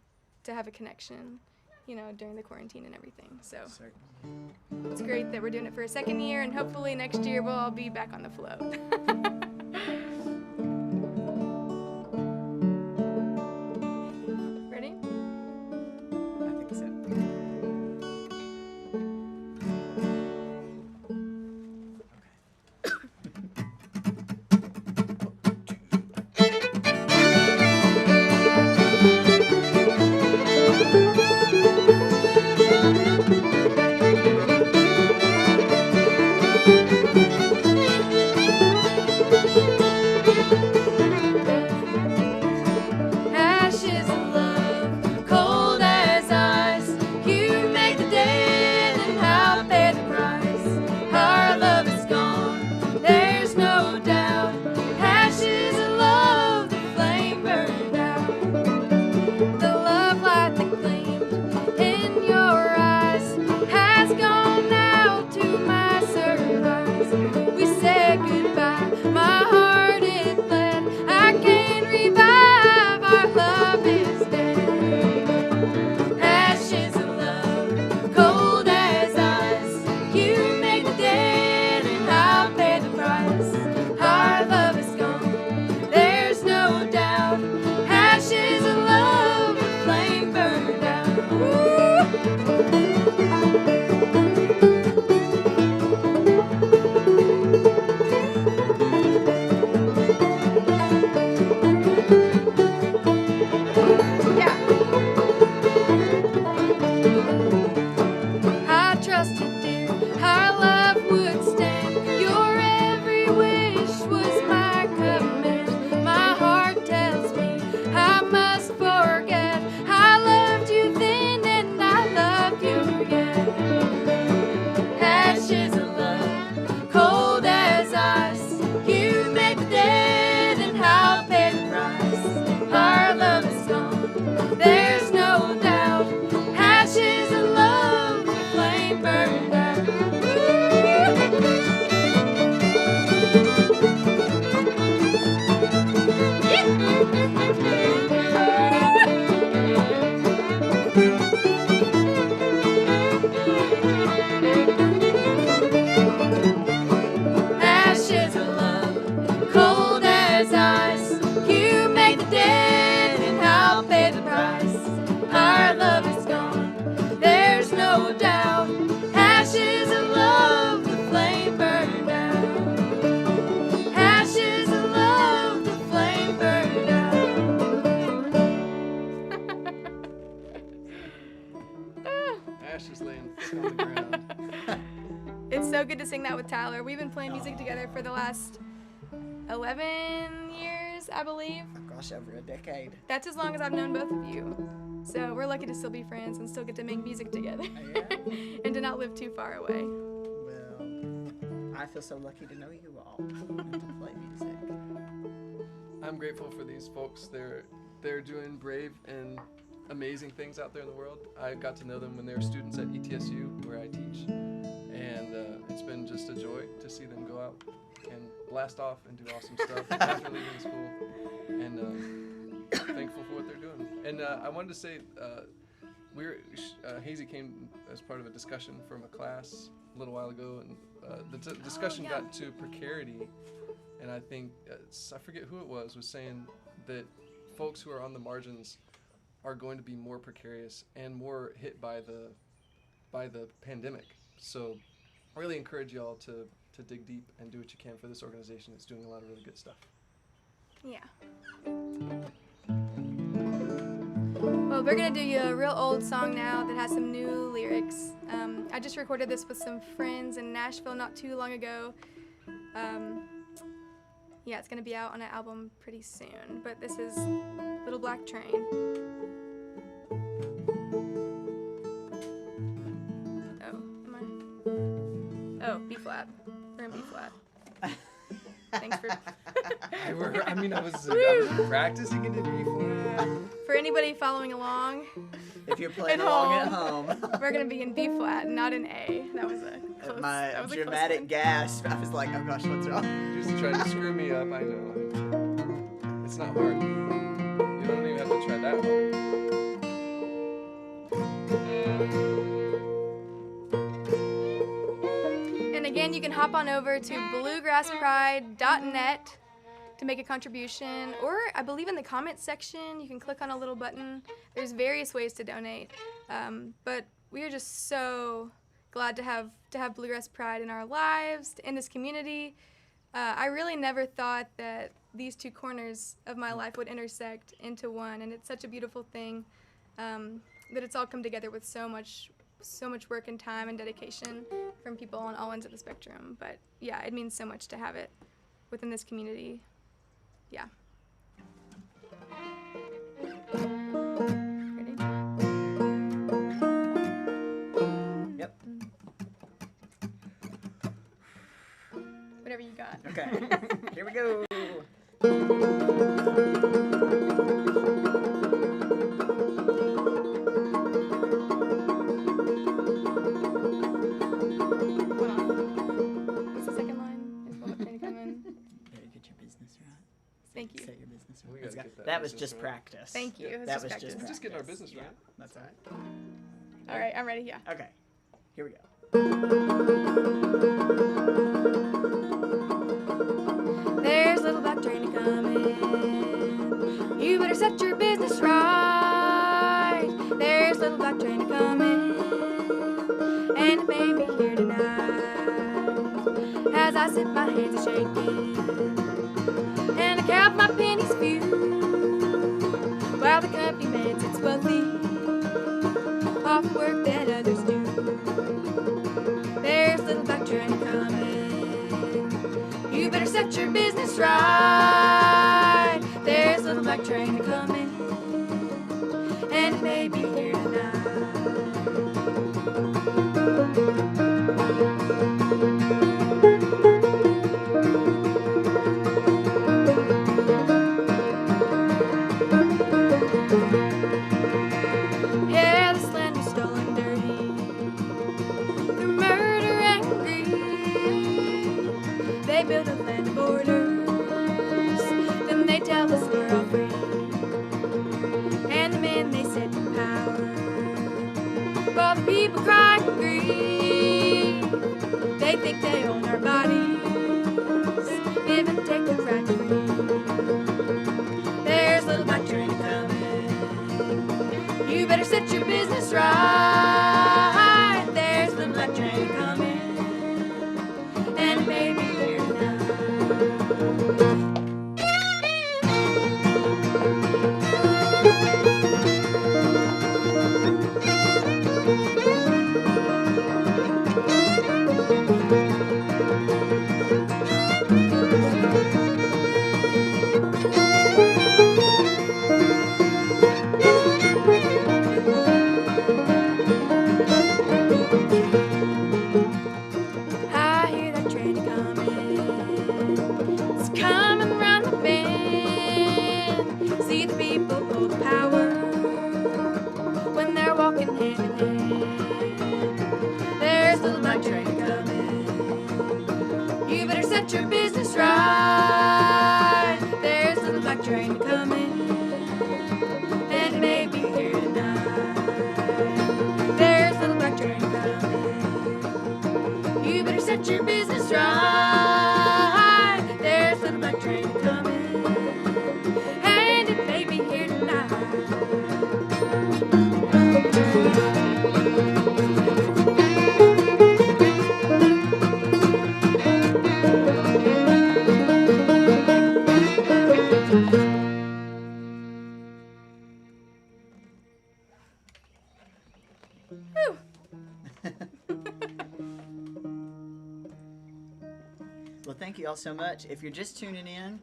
have a connection, you know, during the quarantine and everything. So it's great that we're doing it for a second year, and hopefully next year we'll all be back on the float. Ready? I think so. Ashes of love, cold as ice. You make the dead, and I'll pay the price. Our love is gone, there's no doubt. Ashes of love, the flame burned out. The love light that gleamed in your eyes has gone out to my surprise. We said goodbye, my heart is bled. I can't revive, our love is dead. Ashes of love, cold as ice. You make the dead, and I'll pay the price. Our love is gone, there's no doubt. Ashes of love, the flame burned out. Yeah. I trusted, dear, our love would stand. Your every wish was my command. My heart tells me I must forget. I loved you then, and I love you yet. Ashes of love, cold as ice. You made the dead, and I'll pay the price. Our love is gone, there's no doubt. Ashes of love, the flame burned out. Ashes of love, cold as ice. You make the dead, and I'll pay the price. Our love is gone, there's no doubt. Ashes of love, the flame burned out. Ashes of love, the flame burned out. Ashes laying thick on the ground. It's so good to sing that with Tyler. We've been playing music together for the last 11 years, I believe. Oh gosh, over a decade. That's as long as I've known both of you. So we're lucky to still be friends and still get to make music together. Yeah. And to not live too far away. Well, I feel so lucky to know you all and to play music. I'm grateful for these folks. They're doing brave and amazing things out there in the world. I got to know them when they were students at ETSU, where I teach, and it's been just a joy to see them go out and blast off and do awesome stuff after leaving school, and thankful for what they're doing. And I wanted to say, Hasee came as part of a discussion from a class a little while ago, and the discussion got to precarity, and I think, I forget who it was saying that folks who are on the margins are going to be more precarious and more hit by the pandemic. So I really encourage y'all to dig deep and do what you can for this organization. It's doing a lot of really good stuff. Yeah. Well, we're gonna do you a real old song now that has some new lyrics. I just recorded this with some friends in Nashville not too long ago. Yeah, it's gonna be out on an album pretty soon, but this is Little Black Train. Oh, B flat. We're in B flat. Thanks for. I was practicing in B flat. For anybody following along, If you're playing At along home. at home. we're gonna be in B flat, not in A. That was a close. My that was a dramatic close gasp. I was like, oh gosh, what's wrong? Just trying to screw me up, I know. It's not hard. You don't even have to try that hard. one. And again, you can hop on over to bluegrasspride.net to make a contribution, or I believe in the comments section you can click on a little button. There's various ways to donate, but we are just so glad to have Bluegrass Pride in our lives, in this community. I really never thought that these two corners of my life would intersect into one, and it's such a beautiful thing that it's all come together with so much work and time and dedication from people on all ends of the spectrum. But yeah, it means so much to have it within this community. Yeah. Ready? Yep. Whatever you got. Okay. Here we go. Hold on. What's the second line? Is Will trying to come in? Better get your business right. Thank you. Set your business We right. gotta get That was business just right. practice. Thank you. It was That just was practice. just We're just getting our practice. business right. That's all right. All right, I'm ready. Yeah. Okay. Here we go. There's little black train coming. You better set your business right. There's little black train coming, and it may be here tonight. As I sit, my hands are shaking, and I count my pennies few, while the company man sits wealthy off the work that others do. There's little black train coming. You better set your business right. There's little black train coming, and it may be here tonight. Yeah, this land was stolen dirty through murder and greed. They built up land borders, then they tell us we're all free. And the men they set in power, while the people cry and grieve. They think they own our bodies, give and take the right to breathe. There's little black train coming. You better set your business right. There's little black train coming, and it may be here tonight. set your business right. There's a little black train coming, and it may be here tonight. There's a little black train coming. You better set your business right. There's a little black train coming, and it may be here tonight. Well, thank you all so much. If you're just tuning in,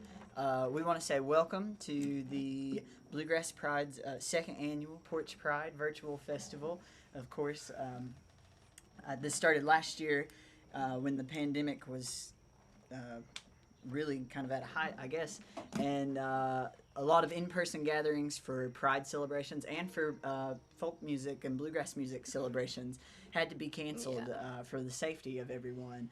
we want to say welcome to the Bluegrass Pride's second annual Porch Pride virtual festival. Of course, this started last year when the pandemic was really kind of at a height, I guess, and a lot of in-person gatherings for Pride celebrations and for folk music and bluegrass music celebrations had to be canceled for the safety of everyone.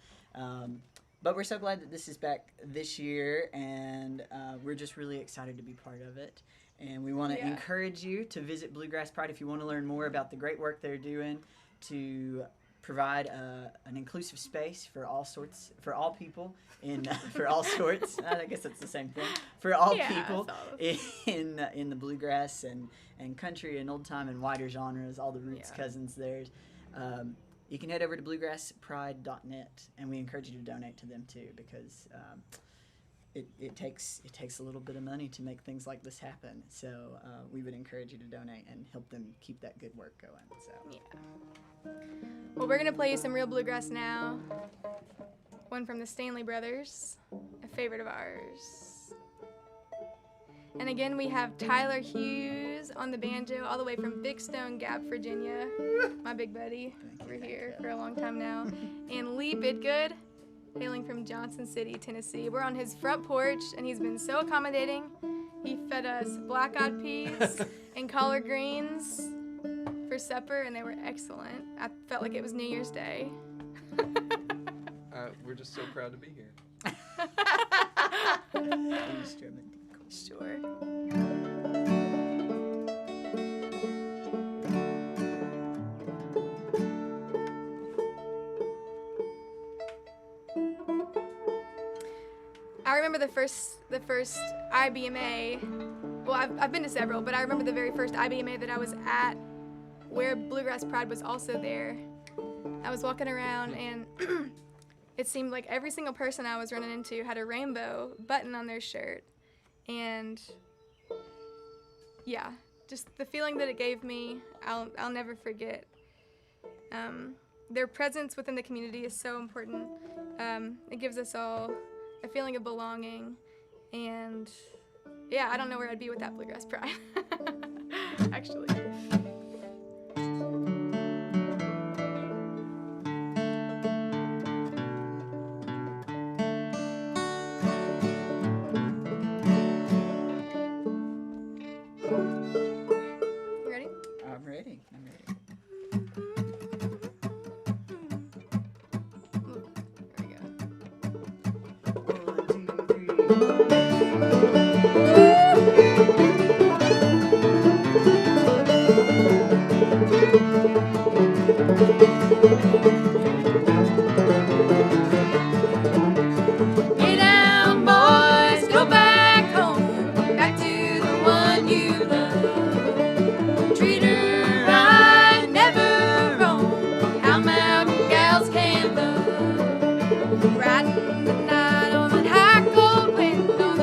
But we're so glad that this is back this year, and we're just really excited to be part of it. And we want to encourage you to visit Bluegrass Pride if you want to learn more about the great work they're doing to provide an inclusive space for all sorts, for all people, for all sorts. I guess that's the same thing. For all people in the bluegrass and country and old time and wider genres, all the roots, cousins, theirs. You can head over to bluegrasspride.net, and we encourage you to donate to them too, because it takes a little bit of money to make things like this happen. So we would encourage you to donate and help them keep that good work going. So Well, we're gonna play you some real bluegrass now. One from the Stanley Brothers, a favorite of ours. And again, we have Tyler Hughes on the banjo, all the way from Big Stone Gap, Virginia. My big buddy over here for a long time now. And Lee Bidgood, hailing from Johnson City, Tennessee. We're on his front porch, and he's been so accommodating. He fed us black-eyed peas and collard greens for supper, and they were excellent. I felt like it was New Year's Day. We're just so proud to be here. Sure. I remember the first IBMA. Well, I've been to several, but I remember the very first IBMA that I was at, where Bluegrass Pride was also there. I was walking around, and it seemed like every single person I was running into had a rainbow button on their shirt. And yeah, just the feeling that it gave me, I'll never forget. Their presence within the community is so important. It gives us all a feeling of belonging, and yeah, I don't know where I'd be without Bluegrass Pride, actually. Get down, boys, go back home, back to the one you love. Treat her right, never wrong, how mountain gals can love. Riding the night on that high cold wind on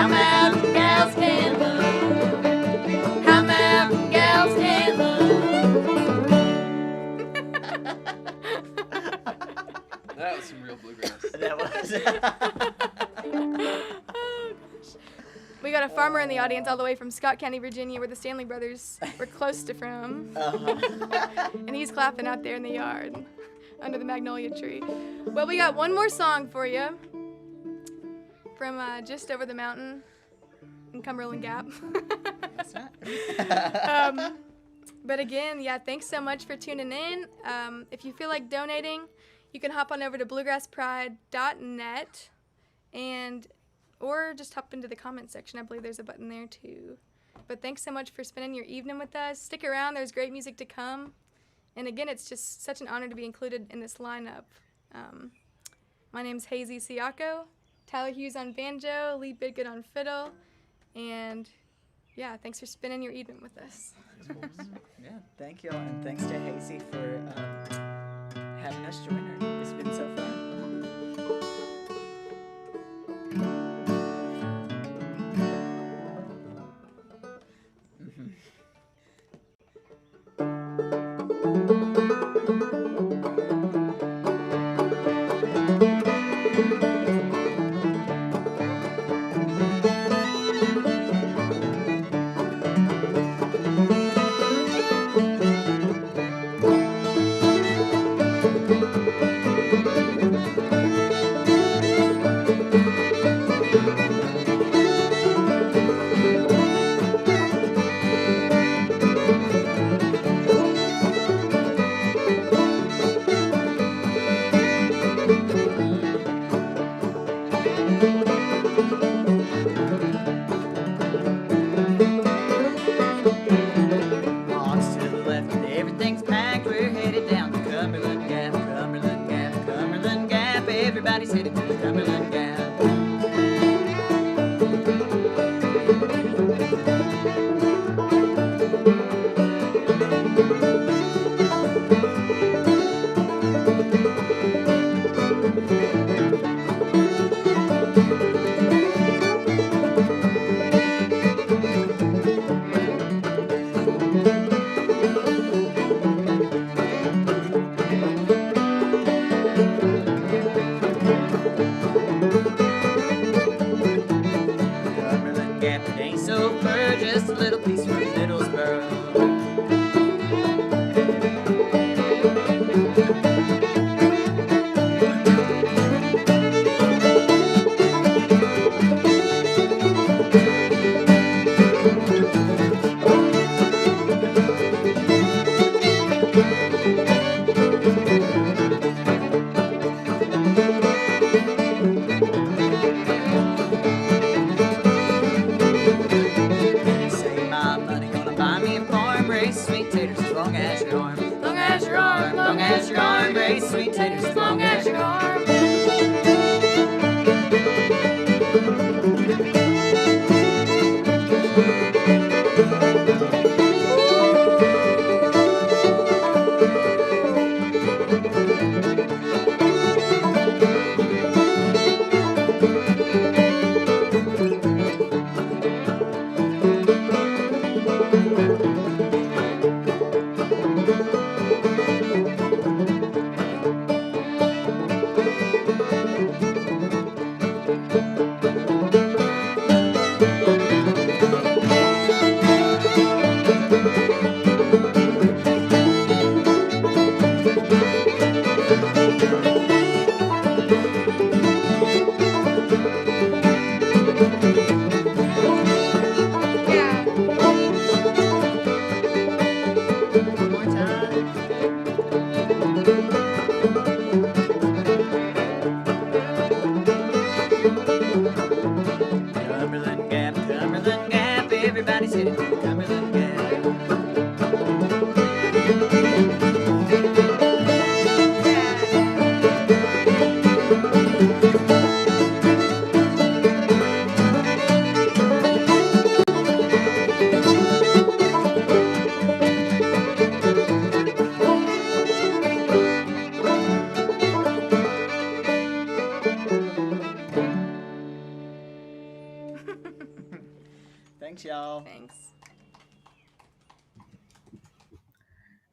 How mountain gals can love. How mountain gals can love. That was some real bluegrass. That was. We got a farmer in the audience all the way from Scott County, Virginia, where the Stanley brothers were close to from. And he's clapping out there in the yard under the magnolia tree. Well, we got one more song for you from just over the mountain in Cumberland Gap. That's right. But again, yeah, thanks so much for tuning in. If you feel like donating, you can hop on over to bluegrasspride.net or just hop into the comment section. I believe there's a button there too. But thanks so much for spending your evening with us. Stick around, there's great music to come. And again, it's just such an honor to be included in this lineup. My name's Hasee Ciaccio, Tyler Hughes on banjo, Lee Bidgood on fiddle, and yeah, thanks for spending your evening with us. Yeah, thank you all, and thanks to Hasee for having us join her. It's been so fun. Everybody's headed to the Cumberland Gap. Everybody's headed to the Cumberland Gap. Thanks, y'all. Thanks.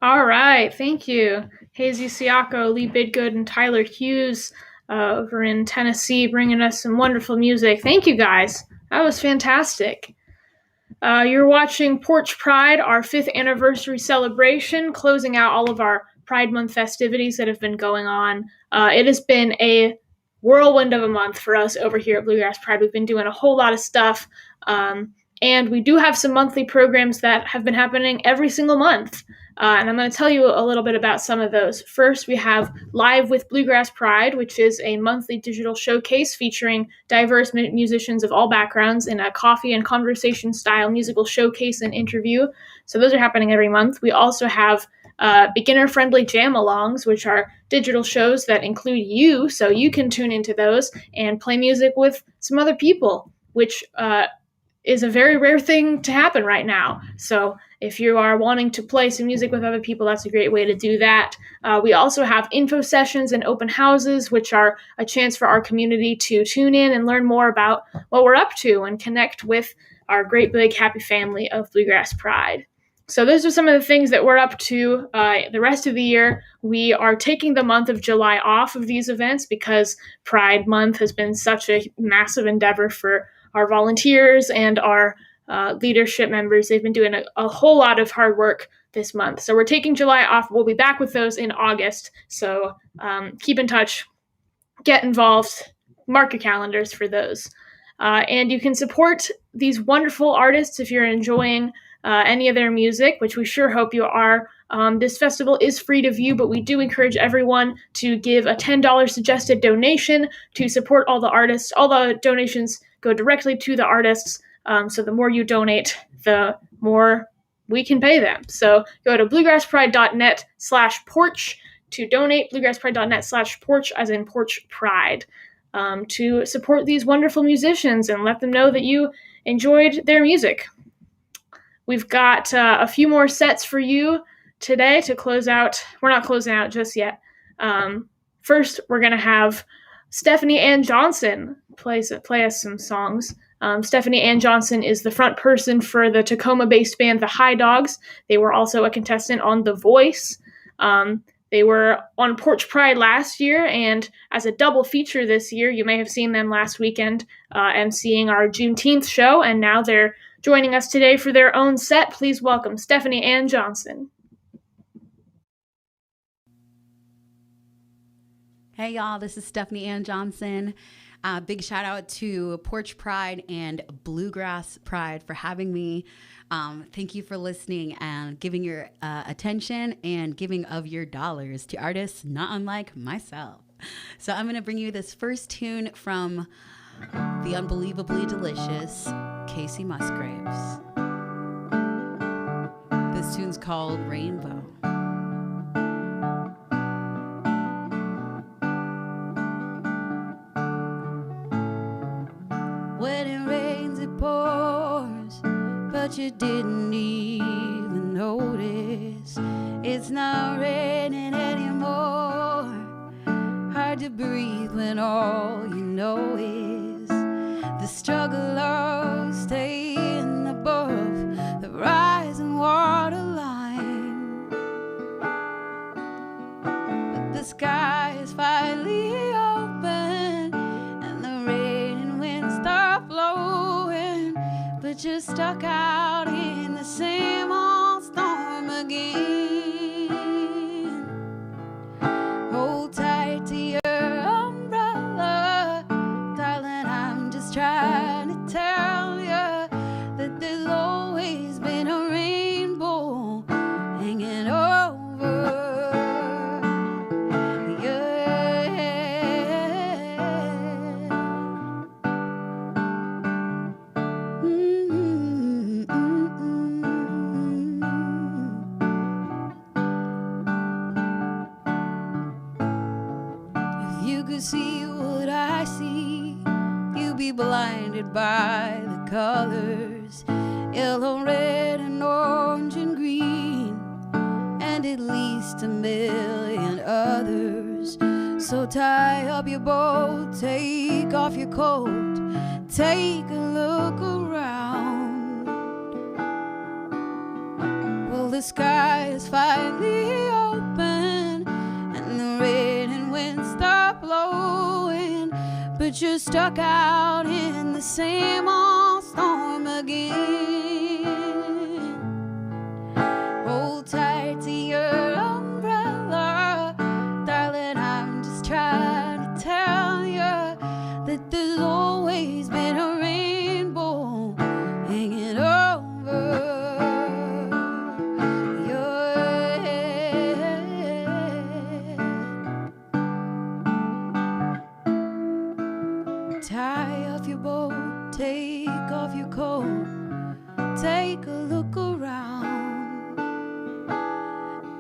All right, thank you. Hasee, Ciaccio, Lee Bidgood, and Tyler Hughes over in Tennessee bringing us some wonderful music. Thank you, guys. That was fantastic. You're watching Porch Pride, our 5th anniversary celebration, closing out all of our Pride Month festivities that have been going on. It has been a whirlwind of a month for us over here at Bluegrass Pride. We've been doing a whole lot of stuff, and we do have some monthly programs that have been happening every single month. And I'm going to tell you a little bit about some of those. First, we have Live with Bluegrass Pride, which is a monthly digital showcase featuring diverse musicians of all backgrounds in a coffee and conversation style musical showcase and interview. So those are happening every month. We also have beginner-friendly jam-alongs, which are digital shows that include you, so you can tune into those and play music with some other people, which is a very rare thing to happen right now. So if you are wanting to play some music with other people, that's a great way to do that. We also have info sessions and open houses, which are a chance for our community to tune in and learn more about what we're up to and connect with our great big happy family of Bluegrass Pride. So those are some of the things that we're up to the rest of the year. We are taking the month of July off of these events because Pride Month has been such a massive endeavor for our volunteers and our leadership members. They've been doing a whole lot of hard work this month. So we're taking July off. We'll be back with those in August. So keep in touch, get involved, mark your calendars for those. And you can support these wonderful artists if you're enjoying any of their music, which we sure hope you are. This festival is free to view, but we do encourage everyone to give a $10 suggested donation to support all the artists. All the donations go directly to the artists. So the more you donate, the more we can pay them. So go to bluegrasspride.net/porch to donate, bluegrasspride.net/porch as in Porch Pride, to support these wonderful musicians and let them know that you enjoyed their music. We've got a few more sets for you today to close out. We're not closing out just yet. First, we're going to have Stephanie Ann Johnson play us some songs. Stephanie Ann Johnson is the front person for the Tacoma-based band The High Dogs. They were also a contestant on The Voice. They were on Porch Pride last year, and as a double feature this year, you may have seen them last weekend emceeing our Juneteenth show, and now they're joining us today for their own set. Please welcome Stephanie Ann Johnson. Hey y'all, this is Stephanie Ann Johnson. Big shout out to Porch Pride and Bluegrass Pride for having me. Thank you for listening and giving your attention and giving of your dollars to artists not unlike myself. So I'm going to bring you this first tune from the unbelievably delicious Casey Musgraves. This tune's called Rainbow. When it rains, it pours, but you didn't even notice. It's not raining anymore. Hard to breathe when all you know is the struggle of staying above the rising water line. But the sky is finally open and the rain and wind start blowing, but you're stuck out in the same old storm again. Hold tight to your umbrella, darling, I'm just trying to tell you that there's always been a rainbow hanging over your head. If you could see what I see, you'd be blinded by the colors, yellow, red, and orange, and green, and at least a million others. So tie up your boat, take off your coat, take a look around. Well, the sky is finally open and the rain and wind stop blowing, but you're stuck out in the same old storm again. Hold tight to your umbrella, darling, I'm just trying to tell you that there's always been a rainbow hanging over your head. Tie off your boat, take off your coat, take a look around.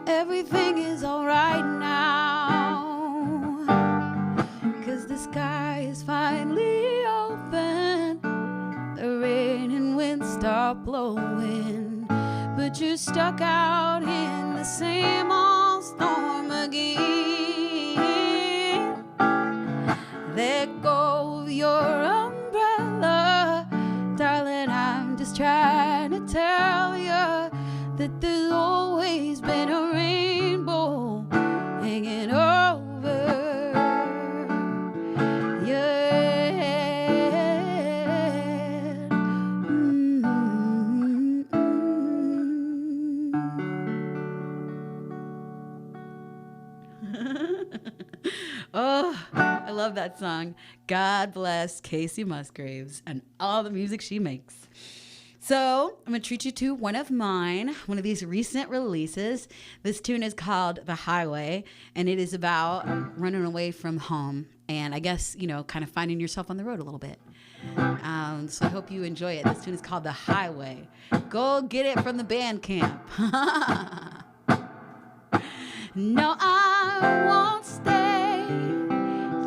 Everything is alright now, 'cause the sky is finally open, the rain and wind stop blowing, but you're stuck out in the same old storm again. Let go of your umbrella, darling, I'm just trying to tell you that there's always been a rainbow hanging over your head. Oh, I love that song. God bless Casey Musgraves and all the music she makes. So I'm going to treat you to one of mine, one of these recent releases. This tune is called The Highway, and it is about running away from home and I guess, you know, kind of finding yourself on the road a little bit. So I hope you enjoy it. This tune is called The Highway. Go get it from the band camp. No, I won't stay.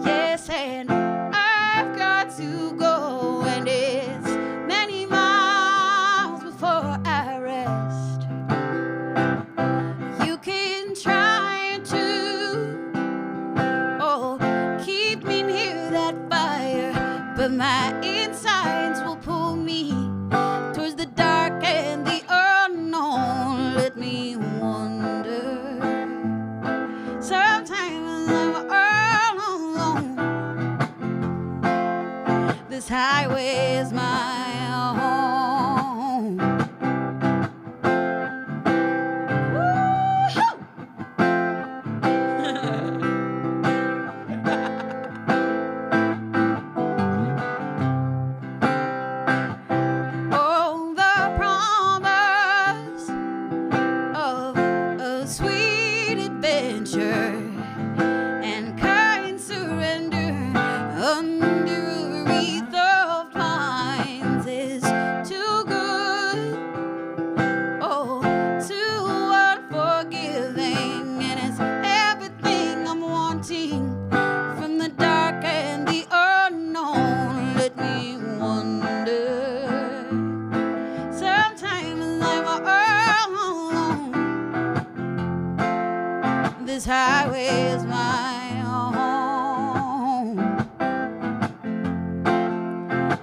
Yes, and I've got to go, and it's many miles before I rest. You can try to, keep me near that fire, but my insides will pull me towards the dark and the unknown. Let me wonder. Sometimes I'm all alone. This highway is my home. Woo-hoo! Oh, the promise of a sweet adventure and kind surrender under a wreath of pines is too good, too unforgiving, and it's everything I'm wanting from the dark and the unknown. Let me wonder. Sometimes I'm all alone. This highway is my home.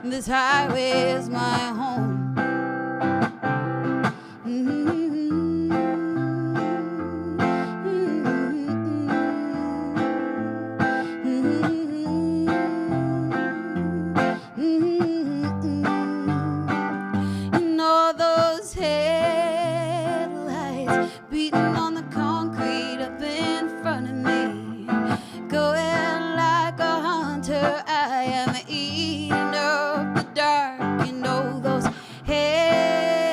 This highway is my home. And all those headlights beating on the concrete up in front of me, going like a hunter, I am eating up the dark. And all those headlights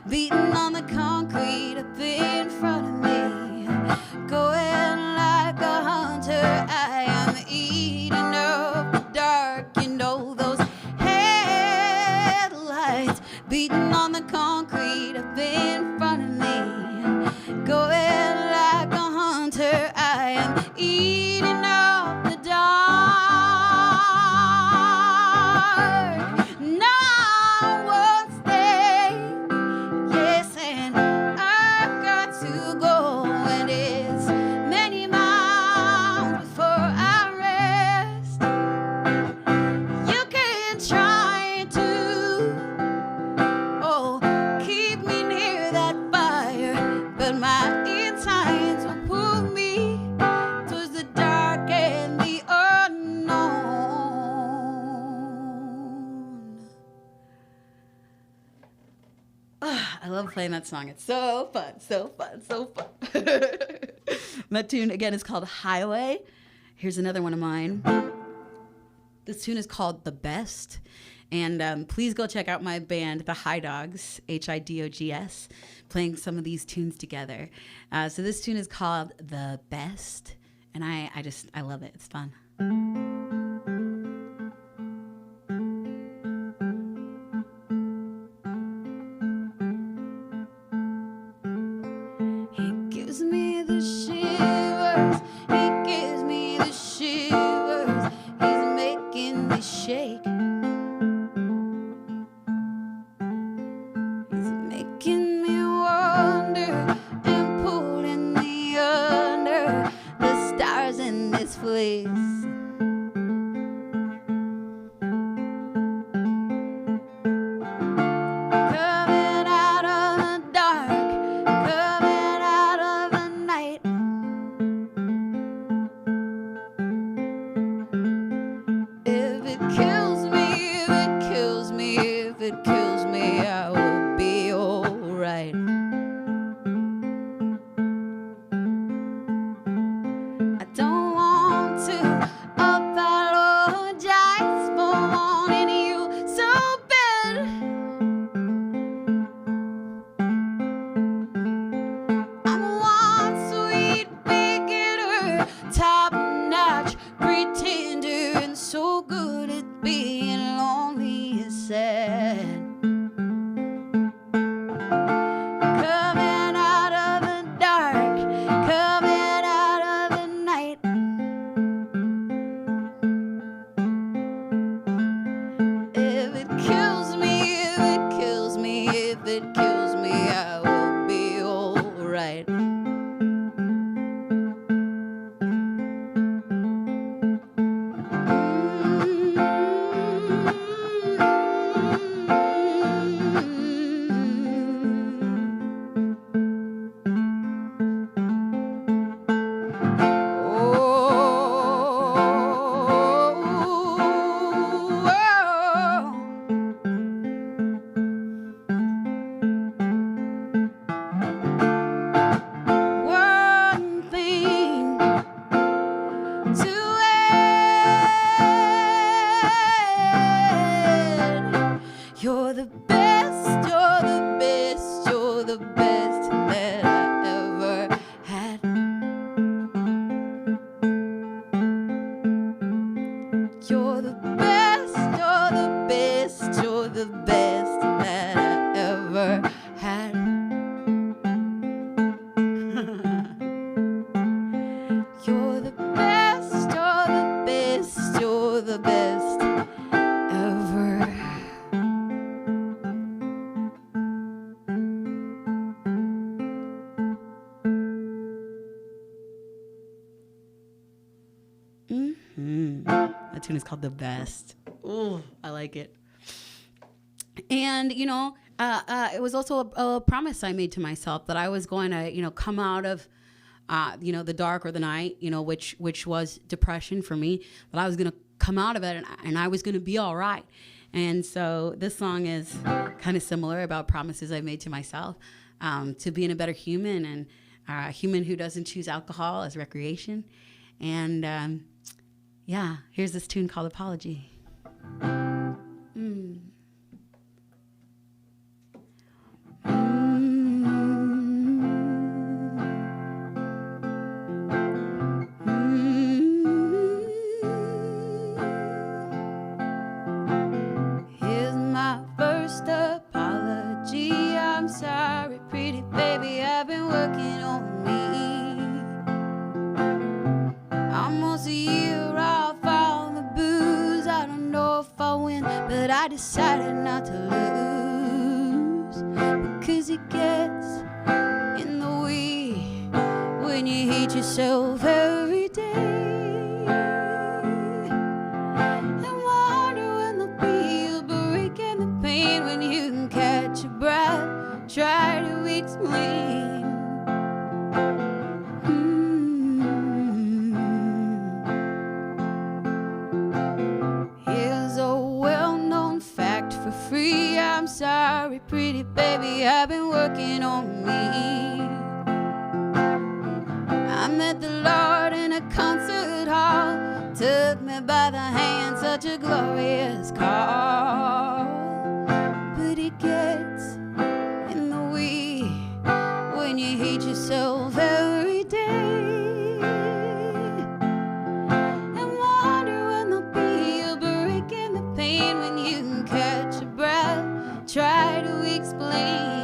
beating on the concrete up in front of me, going like a hunter, I am eating up the dark. And all those headlights beating on the concrete up in front of me, going like a hunter, I am eating up the dark. No, I won't stay. Yes, and I've got to go, and it's many miles before I rest. You can I love playing that song. It's so fun, so fun, so fun. That tune, again, is called Highway. Here's another one of mine. This tune is called The Best. And please go check out my band, The High Dogs, Hidogs, playing some of these tunes together. So this tune is called The Best. And I love it. It's fun. It gives me the shivers. It gives me the shivers. He's making me shake. He's making me wonder and pulling me under the stars in this place. Coming out of the dark, coming out of the night. If it kills me, if it kills me, if it kills me, I will be alright. I don't want to apologize for wanting you so bad. I'm one sweet beginner, top-notch pretender, and so good at being lonely and sad. Coming out of the dark, coming out of the night. If it kills me, if it kills me, if it kills me, I will be alright. One thing to add. You're the best, you're the best, you're the best that I ever had. You're the best, you're the best, you're the best that I ever had. You're the best, you're the best, you're the best ever. That tune is called The Best. Ooh, I like it. And, you know, it was also a promise I made to myself that I was going to, you know, come out of, you know, the dark or the night, you know, which was depression for me, but I was going to come out of it and I was going to be all right. And so this song is kind of similar about promises I made to myself, to being a better human and a human who doesn't choose alcohol as recreation. And yeah, here's this tune called Apology. Here's my first apology. I'm sorry, pretty baby, I've been working on me. Almost a year off all the booze. I don't know if I win, but I decided not to lose. Because it gets in the way when you hate yourself every day. And wonder when there'll be a break in the pain when you can catch your breath. Try to explain. Here's a well-known fact for free. free. I'm sorry, pretty baby, I've been working on me. I met the Lord in a concert hall, took me by the hand, such a glorious call. But it gets in the way when you hate yourself every day, and wonder when there'll be a break in the pain when you can catch your breath, try to explain.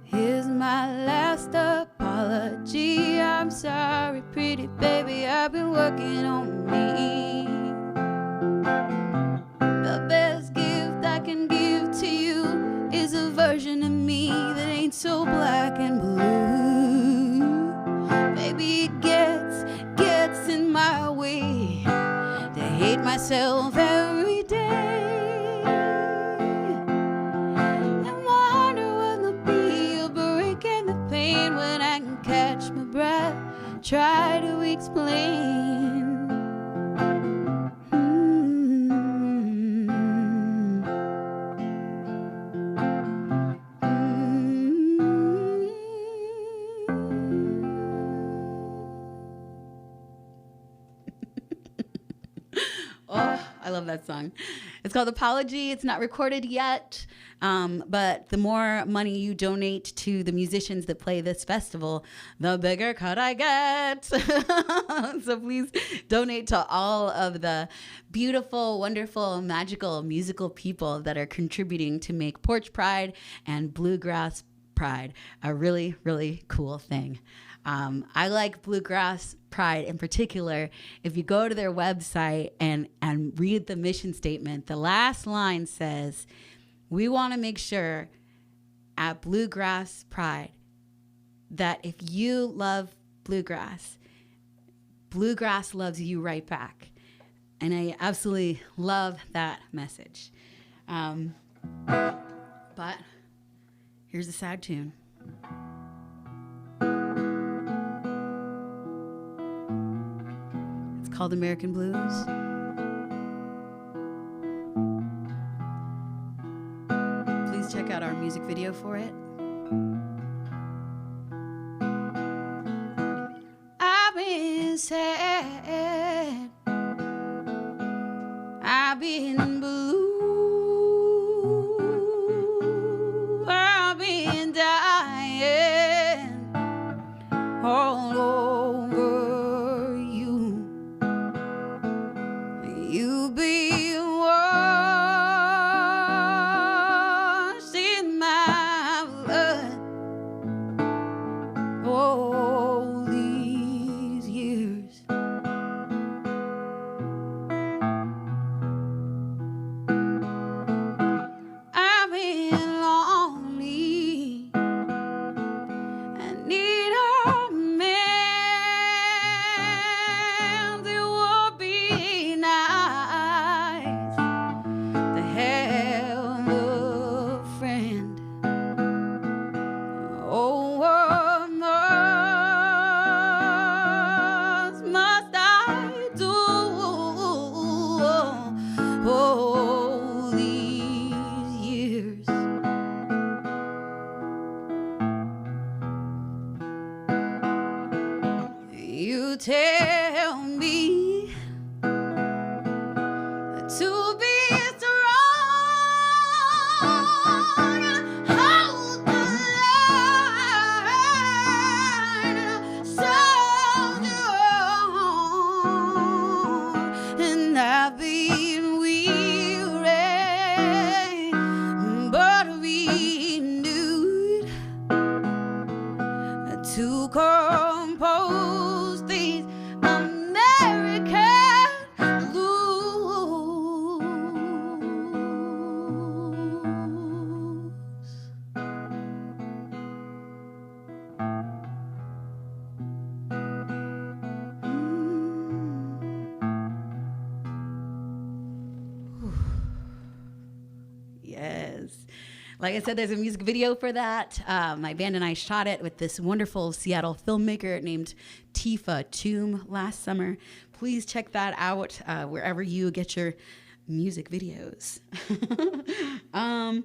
Here's my last apology. I'm sorry, pretty baby, I've been working on me. The best gift I can give to you is a version of me that ain't so black and blue. Maybe it gets in my way to hate myself every day, and wonder when there'll be a break in the pain when I can catch my breath, try to explain. Oh, I love that song. It's called Apology. It's not recorded yet, but the more money you donate to the musicians that play this festival, the bigger cut I get. So please donate to all of the beautiful, wonderful, magical, musical people that are contributing to make Porch Pride and Bluegrass Pride a really, really cool thing. I like Bluegrass Pride in particular. If you go to their website and read the mission statement, the last line says, we want to make sure at Bluegrass Pride that if you love bluegrass, bluegrass loves you right back. And I absolutely love that message. But here's a sad tune. Called American Blues. Please check out our music video for it. I've been sad, I've been blue, I've been dying all over you. You've been washed in my blood all these years. I've been lonely, I need a man that would be nice to have a friend. Oh, what must I do all these years? You tell me to be strong and hold the line, soldier on. And I've been weary videos. Like I said, there's a music video for that. My band and I shot it with this wonderful Seattle filmmaker named Tifa Toom last summer. Please check that out wherever you get your music videos. Oh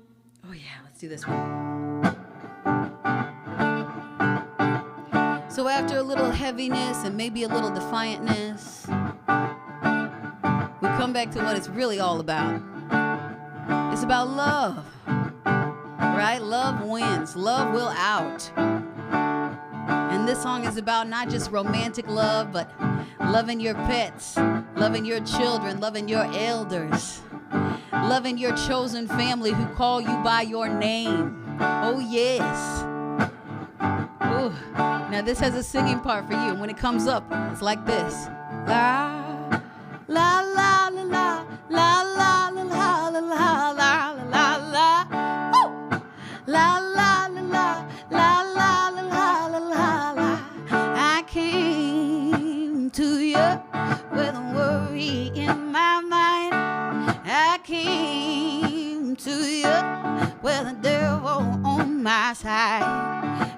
yeah, let's do this one. So after a little heaviness and maybe a little defiantness, we come back to what it's really all about. It's about love, right? Love wins. Love will out. And this song is about not just romantic love, but loving your pets, loving your children, loving your elders, loving your chosen family who call you by your name. Oh, yes. Ooh. Now, this has a singing part for you. And when it comes up, it's like this. La, la, la, la, la, la, la, la, la, la, la, la, la, la. Woo! La, la, la, la, la, la, la, la, la, la. I came to you with a worry in my mind. I came to you with the devil on my side.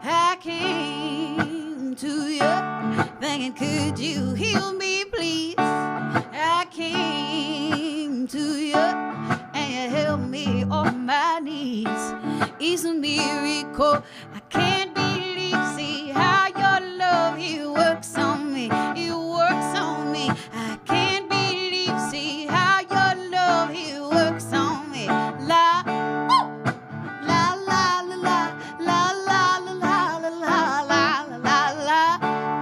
I came to you thinking, could you heal me, please? I came to you and you held me on my knees. It's a miracle. I can't believe, see how your love, it works on me. It works on me. I can't believe, see how your love, it works on me. La, woo! La, la, la, la, la, la, la, la, la, la, la, la, la.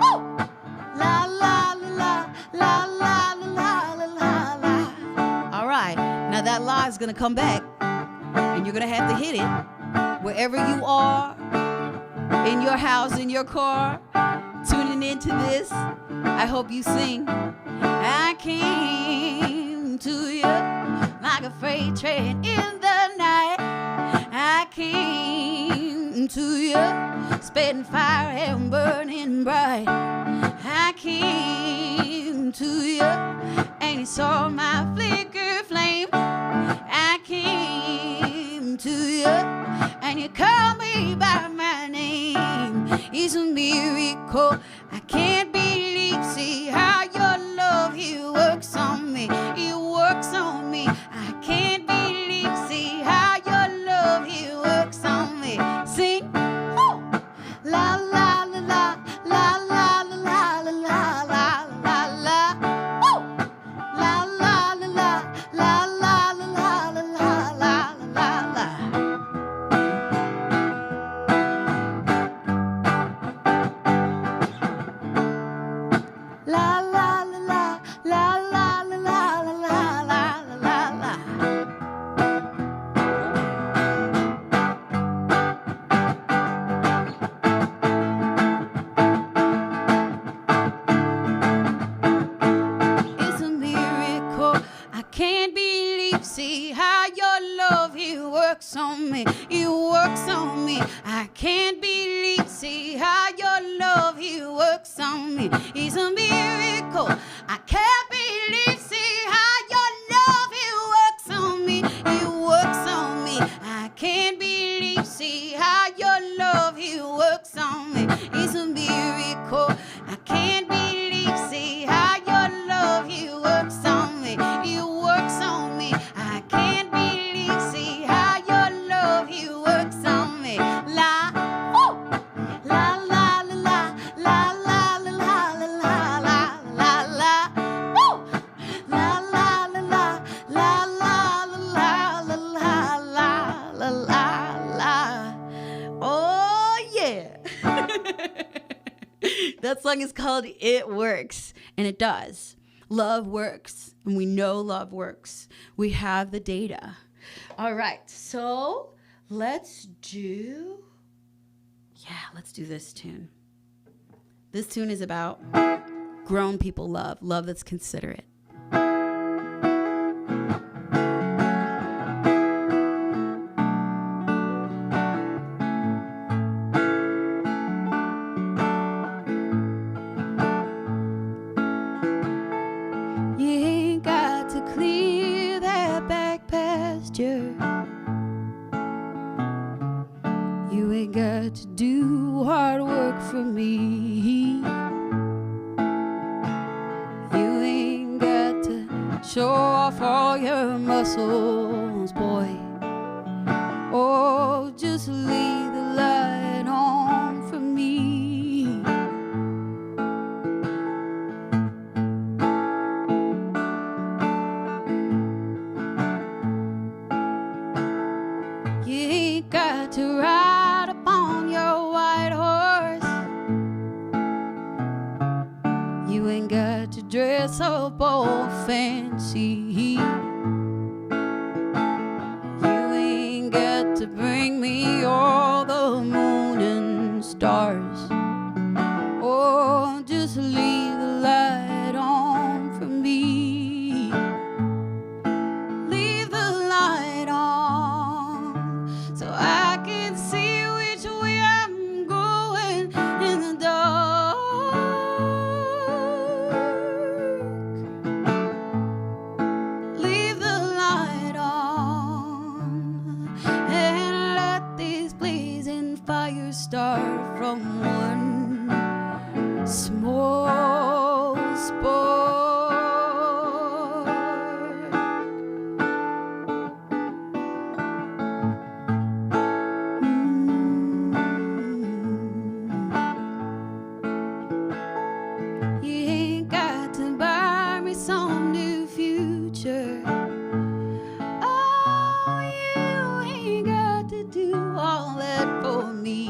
Woo! La, la, la, la, la, la, la, la, la, la. All right, now that la is gonna come back, and you're gonna have to hit it wherever you are, in your house, in your car, tuning into this. I hope you sing. I came to you like a freight train in the night. I came to you, spitting fire and burning bright. I came to you, and you saw my flicker flame. I came to you, and you called me by my name. It's a miracle. I can't believe, see how your love, it works on me. It works on me. I can't believe, see how your love, it works on me. Sing, woo! La la la la la la la la la la la la la. Woo! La la la la la la la la la la la la. La la la la la la la la la la la la. It's a miracle. I can't believe, see how your love, it works on me. It works on me. I can't believe, see how your love, it works on me. It's a miracle. I can't believe, see how your love, it works on me. It works on me. I can't believe, see how your love, it works on me. It's a miracle. I can't believe, see how your love, it works on me. It works on me. I can't believe, see how your love, it works on me. La, woo! La la la la la la la la la la la la. Woo! La la la la la la la la la la la la. Oh yeah. That song is called It Works, and it does. Love works, and we know love works. We have the data. All right, so let's do this tune. This tune is about grown people love that's considerate. You ain't got to clear that back pasture. got to do hard work for me. You ain't got to show off all your muscles, boy. Oh, just leave the light on for me. You ain't got to ride upon your white horse. You ain't got to dress up all fancy. You ain't got to bring me all the moon and stars. Oh, just leave the light on for me. Leave the light on so I can see which way I'm going in the dark. Leave the light on and let these blazing fires start from one small spark. You ain't got to buy me some new future. Oh, you ain't got to do all that for me.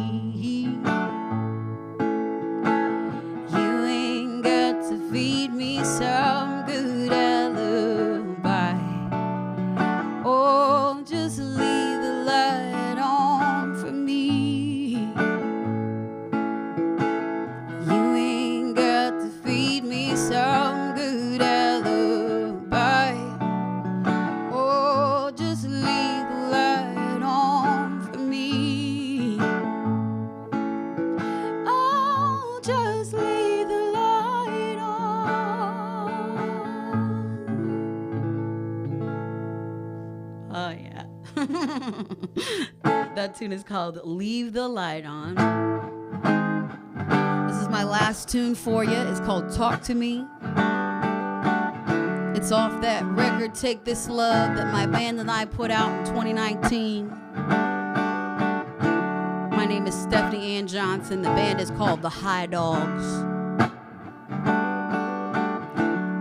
You ain't got to feed me some good alibi. Oh, just leave the light on for me. You ain't got to feed me some good alibi. Oh, just leave the light on for me. Oh, just leave the light on. Oh, yeah. That tune is called Leave the Light On. This is my last tune for you. It's called Talk to Me. It's off that record Take This Love that my band and I put out in 2019. My name is Stephanie Ann Johnson. The band is called The High Dogs.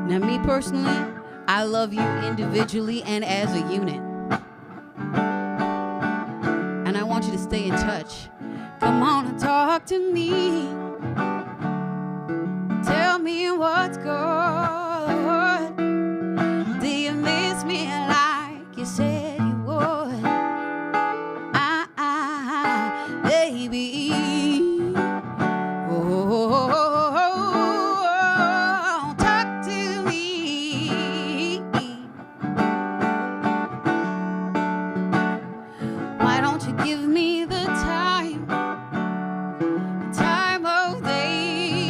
Now, me personally, I love you individually and as a unit. And I want you to stay in touch. Come on and talk to me. Tell me what's good. Do you miss me like you said you would? Baby. Oh, talk to me. Why don't you give me the time of day?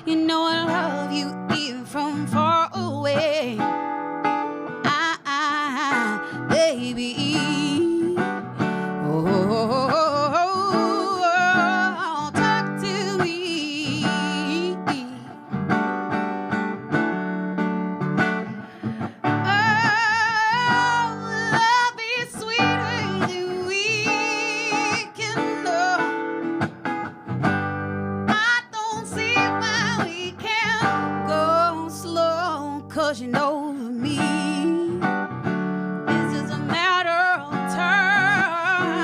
You know I love you even from far away. Baby. Oh, talk to me. Oh, love is sweeter than we can know. I don't see why we can't go slow, 'cause you know me. This is a matter of time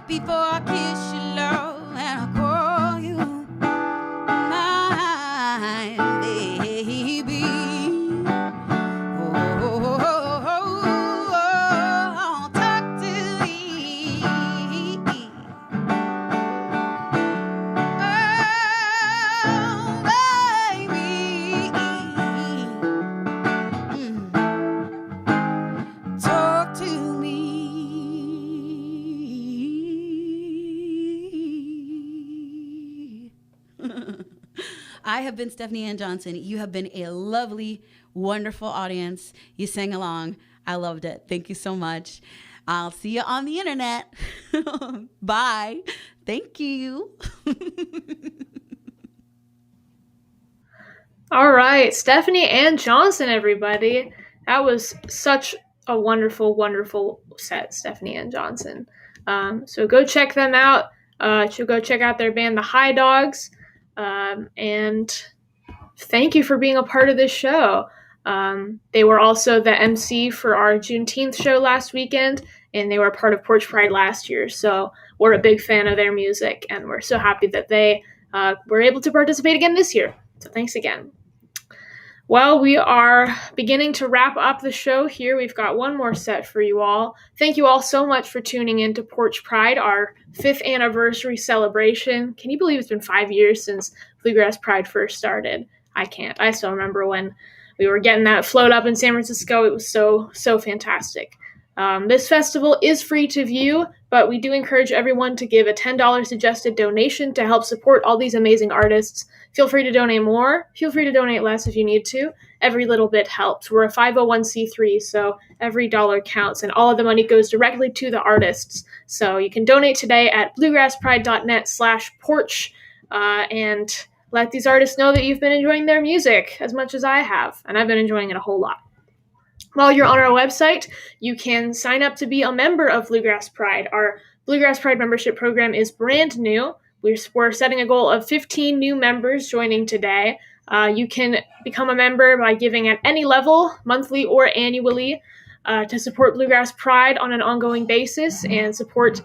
before I kiss your love and I call you mine, baby. Oh, talk to me. Oh, baby. Talk to me. I have been Stephanie Ann Johnson. You have been a lovely, wonderful audience. You sang along. I loved it. Thank you so much. I'll see you on the internet. Bye. Thank you. All right, Stephanie Ann Johnson, everybody. That was such a wonderful, wonderful set, Stephanie Ann Johnson. So go check them out. Go check out their band, the High Dogs. And thank you for being a part of this show. They were also the MC for our Juneteenth show last weekend, and they were part of Porch Pride last year. So we're a big fan of their music, and we're so happy that they were able to participate again this year. So thanks again. Well, we are beginning to wrap up the show here. We've got one more set for you all. Thank you all so much for tuning in to Porch Pride, our 5th anniversary celebration. Can you believe it's been 5 years since Bluegrass Pride first started? I can't. I still remember when we were getting that float up in San Francisco. It was so fantastic. This festival is free to view, but we do encourage everyone to give a $10 suggested donation to help support all these amazing artists. Feel free to donate more. Feel free to donate less if you need to. Every little bit helps. We're a 501c3, so every dollar counts, and all of the money goes directly to the artists. So you can donate today at bluegrasspride.net/porch and let these artists know that you've been enjoying their music as much as I have, and I've been enjoying it a whole lot. While you're on our website, you can sign up to be a member of Bluegrass Pride. Our Bluegrass Pride membership program is brand new. We're setting a goal of 15 new members joining today. You can become a member by giving at any level, monthly or annually, to support Bluegrass Pride on an ongoing basis and support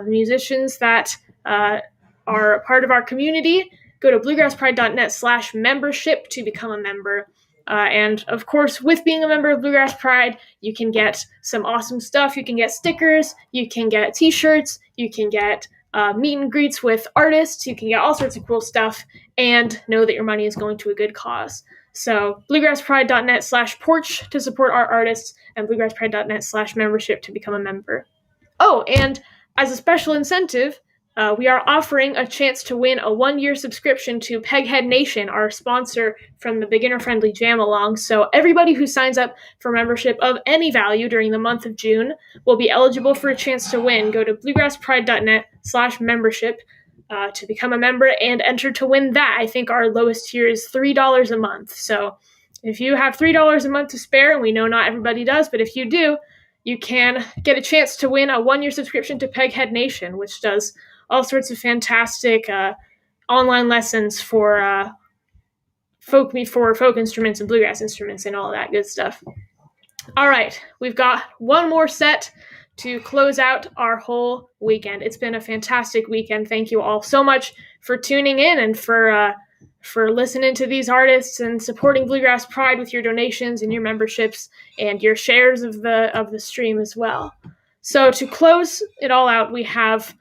musicians that are a part of our community. Go to bluegrasspride.net/membership to become a member. And of course, with being a member of Bluegrass Pride, you can get some awesome stuff. You can get stickers, you can get t-shirts, you can get meet and greets with artists, you can get all sorts of cool stuff, and know that your money is going to a good cause. So bluegrasspride.net/porch to support our artists, and bluegrasspride.net/membership to become a member. Oh, and as a special incentive, we are offering a chance to win a 1-year subscription to Peghead Nation, our sponsor from the Beginner Friendly Jam Along. So everybody who signs up for membership of any value during the month of June will be eligible for a chance to win. Go to bluegrasspride.net/membership to become a member and enter to win that. I think our lowest tier is $3 a month. So if you have $3 a month to spare, and we know not everybody does, but if you do, you can get a chance to win a 1-year subscription to Peghead Nation, which does all sorts of fantastic online lessons for folk instruments and bluegrass instruments and all that good stuff. All right, we've got one more set to close out our whole weekend. It's been a fantastic weekend. Thank you all so much for tuning in and for listening to these artists and supporting Bluegrass Pride with your donations and your memberships and your shares of the stream as well. So to close it all out, we have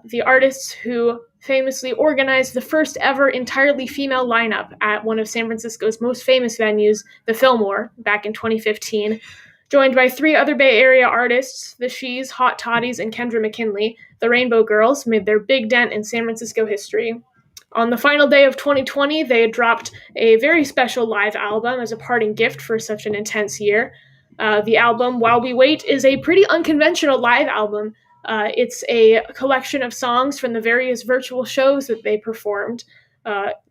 the artists who famously organized the first ever entirely female lineup at one of San Francisco's most famous venues, the Fillmore, back in 2015, joined by 3 other Bay Area artists, the Shees, Hot Toddies, and Kendra McKinley. The Rainbow Girls made their big dent in San Francisco history. On the final day of 2020, they had dropped a very special live album as a parting gift for such an intense year. The album, While We Wait, is a pretty unconventional live album. It's a collection of songs from the various virtual shows that they performed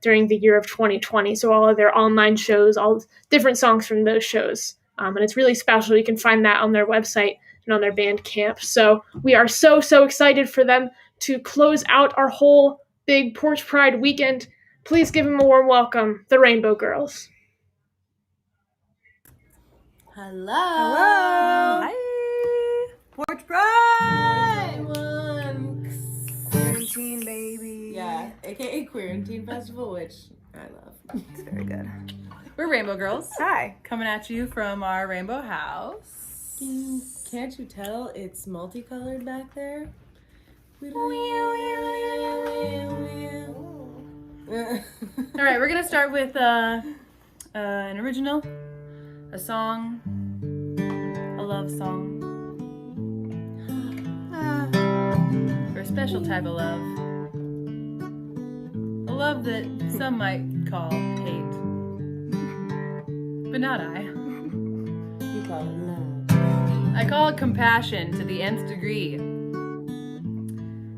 during the year of 2020. So all of their online shows, all different songs from those shows. And it's really special. You can find that on their website and on their Bandcamp. So we are so excited for them to close out our whole big Porch Pride weekend. Please give them a warm welcome, the Rainbow Girls. Hello. Hi. Porch Pride. Everyone. Quarantine, baby. Yeah, aka Quarantine Festival, which I love. It's very good. We're Rainbow Girls. Hi. Coming at you from our Rainbow House. Can't you tell it's multicolored back there? All right, we're gonna start with an original, a song, a love song, for a special type of love, a love that some might call hate, but not I. You call it love. I call it compassion to the nth degree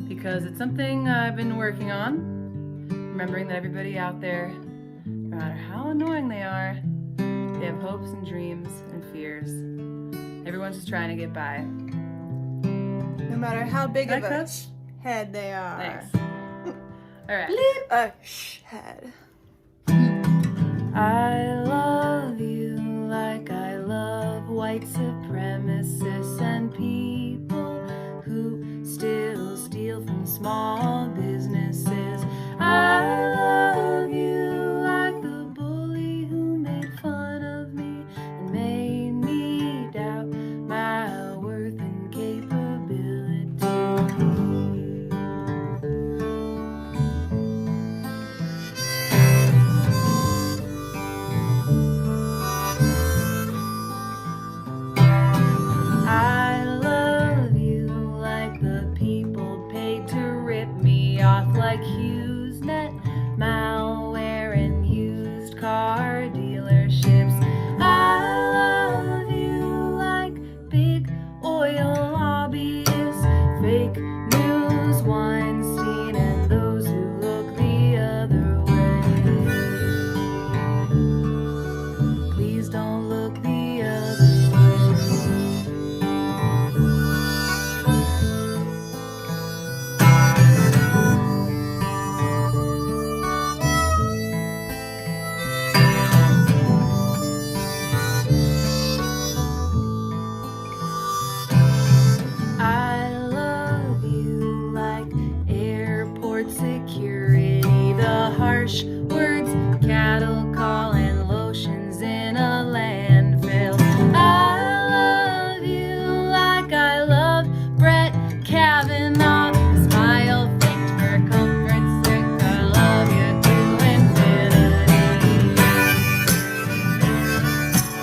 because it's something I've been working on. Remembering that everybody out there, no matter how annoying they are, they have hopes and dreams and fears. Everyone's just trying to get by. No matter how big of a head they are. Thanks. All right. Bleep a head. I love you like I love white supremacists and people who still steal from small businesses. I love you like the bully who made fun of me and made me doubt my worth and capability. I love you like the people paid to rip me off like HughesNet, malware and used car dealerships. I love you like big oil lobbyists, fake news, Weinstein, and those who look the other way. Please don't look the other way. I love you like airport security, the harsh words, cattle call, and lotions in a landfill. I love you like I love Brett Kavanaugh, the smile faked for comfort's sake. I love you to infinity.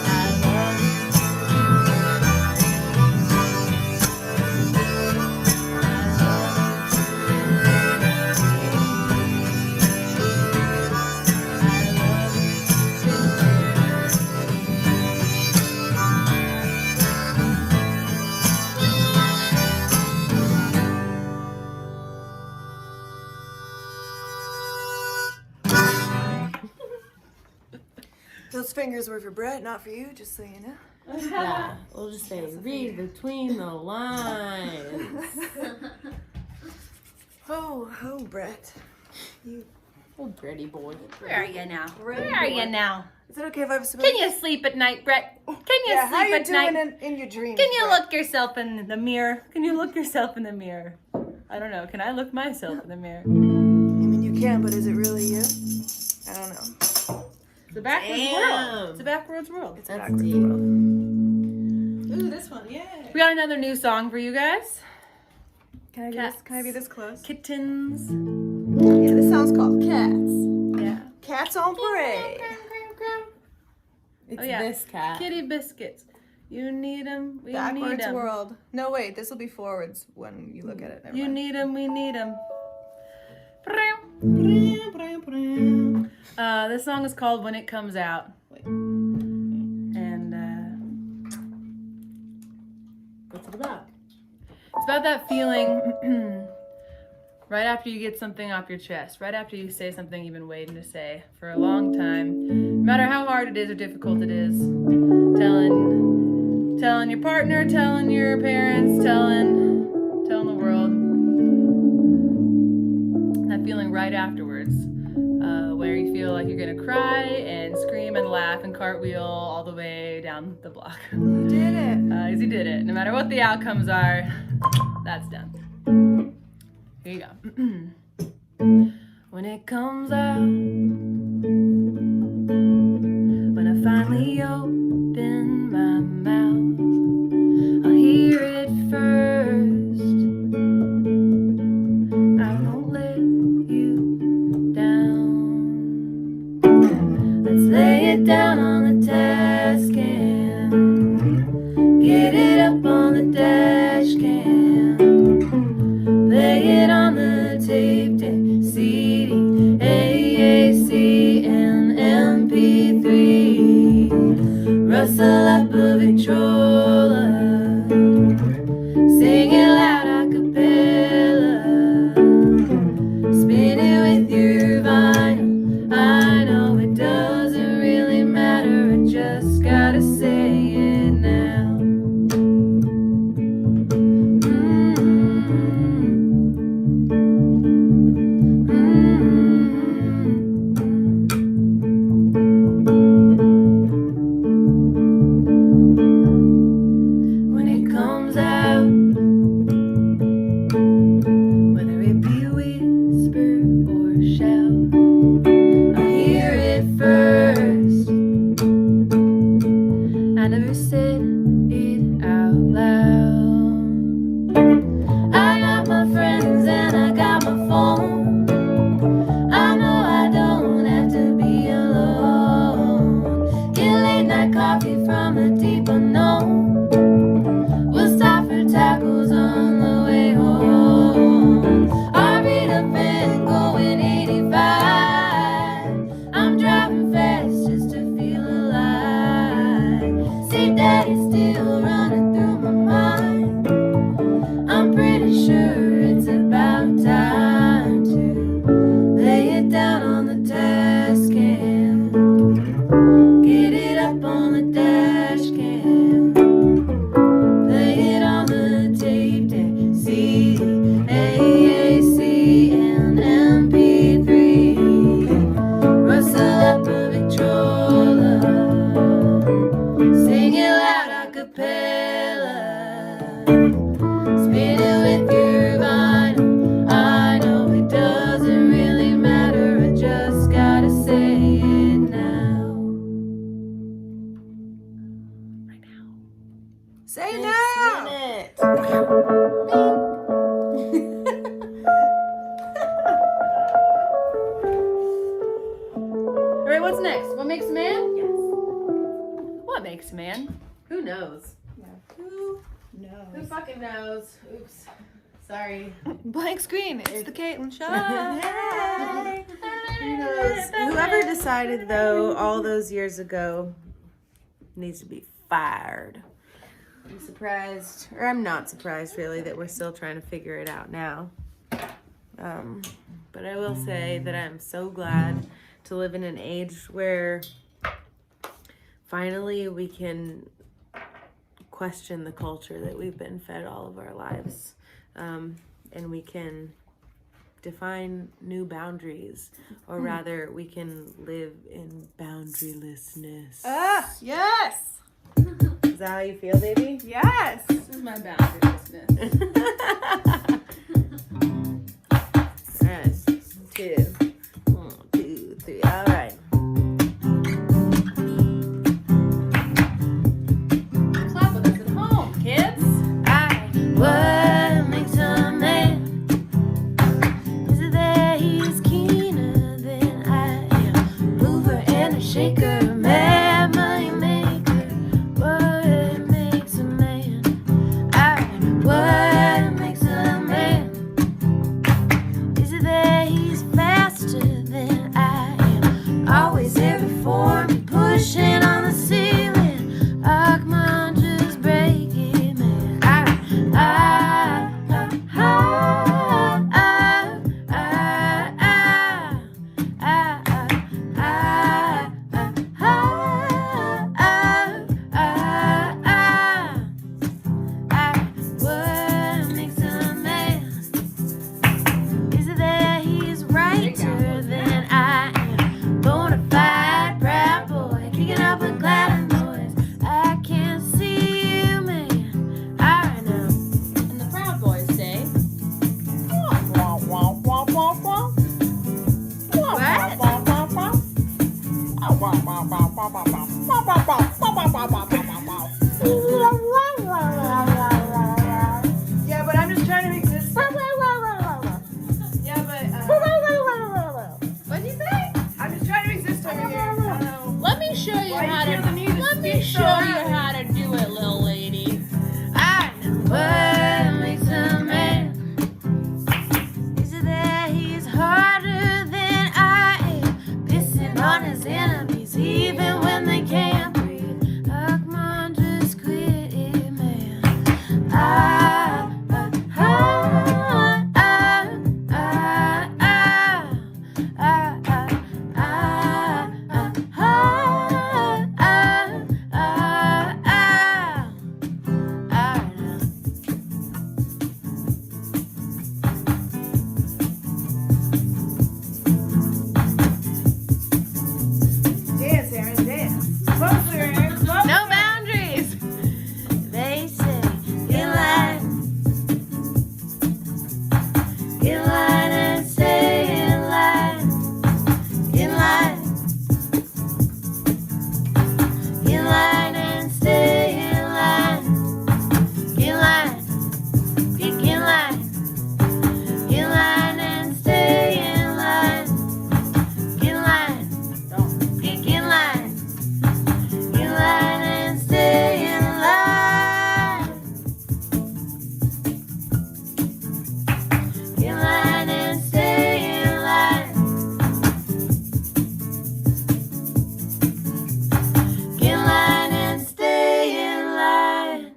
I love you. Those fingers were for Brett, not for you, just so you know. Yeah, we'll just say read between the lines. Oh, Brett. Oh, Bretty boy. Where are you now? Brett Where are boy. you now? Is it okay if I have some? Can you sleep at night, Brett? Can you Yeah, how sleep you at doing night? in your dreams? Can you Brett? look yourself in the mirror? Can you look yourself in the mirror? I don't know. Can I look myself in the mirror? I mean, you can, but is it really you? I don't know. It's a backwards world. It's a backwards world. It's a backwards world. Ooh, this one, yeah. We got another new song for you guys. Can I be this close? Kittens. Yeah, this song's called Cats. Yeah. Cats on Parade. It's this cat. Kitty biscuits. You need them. We need Backwards them. world. No, wait, this will be forwards when you look at it. Never You mind. need them. We need them. This song is called When It Comes Out. And what's it about? It's about that feeling right after you get something off your chest, right after you say something you've been waiting to say for a long time. No matter how hard it is or difficult it is, telling your partner, telling your parents, telling the world. That feeling right afterwards, where you feel like you're gonna cry and scream and laugh and cartwheel all the way down the block. You did it. Because you did it. No matter what the outcomes are, that's done. Here you go. When it comes out, when I finally open my mouth, I'll hear it first. I won't let you down. Let's lay it down on the desk and get it up on the dash cam. Play it on the tape deck, CD, AAC, and MP3. Rustle up a Victrola Spin it with your vinyl. I know it doesn't really matter. I just gotta say it now. Right now. Say it now. All right, what's next? What makes a man? Yes. What makes a man? Who knows? Who Who fucking knows? Oops. Sorry. Blank screen. It's the Caitlin Show. Who knows? Whoever decided, though, all those years ago needs to be fired. I'm surprised, or I'm not surprised, really, that we're still trying to figure it out now. But I will say that I'm so glad to live in an age where finally we can question the culture that we've been fed all of our lives. And we can define new boundaries, or rather we can live in boundarylessness. Ah, yes. Is that how you feel, baby? Yes. This is my boundarylessness. Alright, 2. 1, 2, 3. Alright. Clap with us at home, kids. What makes a man? Is it that he's keener than I am? Mover and a shaker, mad money maker. What makes a man? What makes a man? Is it that he's faster than I am? Always every for me, pushing on the ceiling. Oh, come on, just break it, man. What makes a man? Is it that he's righter than I am? Bonafide proud boy, kicking up a cloud of noise. I can't see you, man. I know. And the Proud Boys say, Yeah, but I'm just trying to make this. Yeah, but. what'd you say? I'm just trying to exist over here. I don't know. Let me show you Why how do you feel the need to Let me speak show so you loud? how to do it, little lady. I know what makes a man. Is it that he's harder than I am? Pissing on his enemies even when they can't breathe. Oh, come on, just quit it, man. Dance, Aaron, dance. Closer, Aaron, closer. No boundaries. They say, get in line. Get in line and stay in line. Get in line. Get in line and stay in line. Get in line. Get in line. Get in line and stay in line. Get in line. Get in line. Get in line and stay in line. Get in line and stay in line. Get in line and stay in line.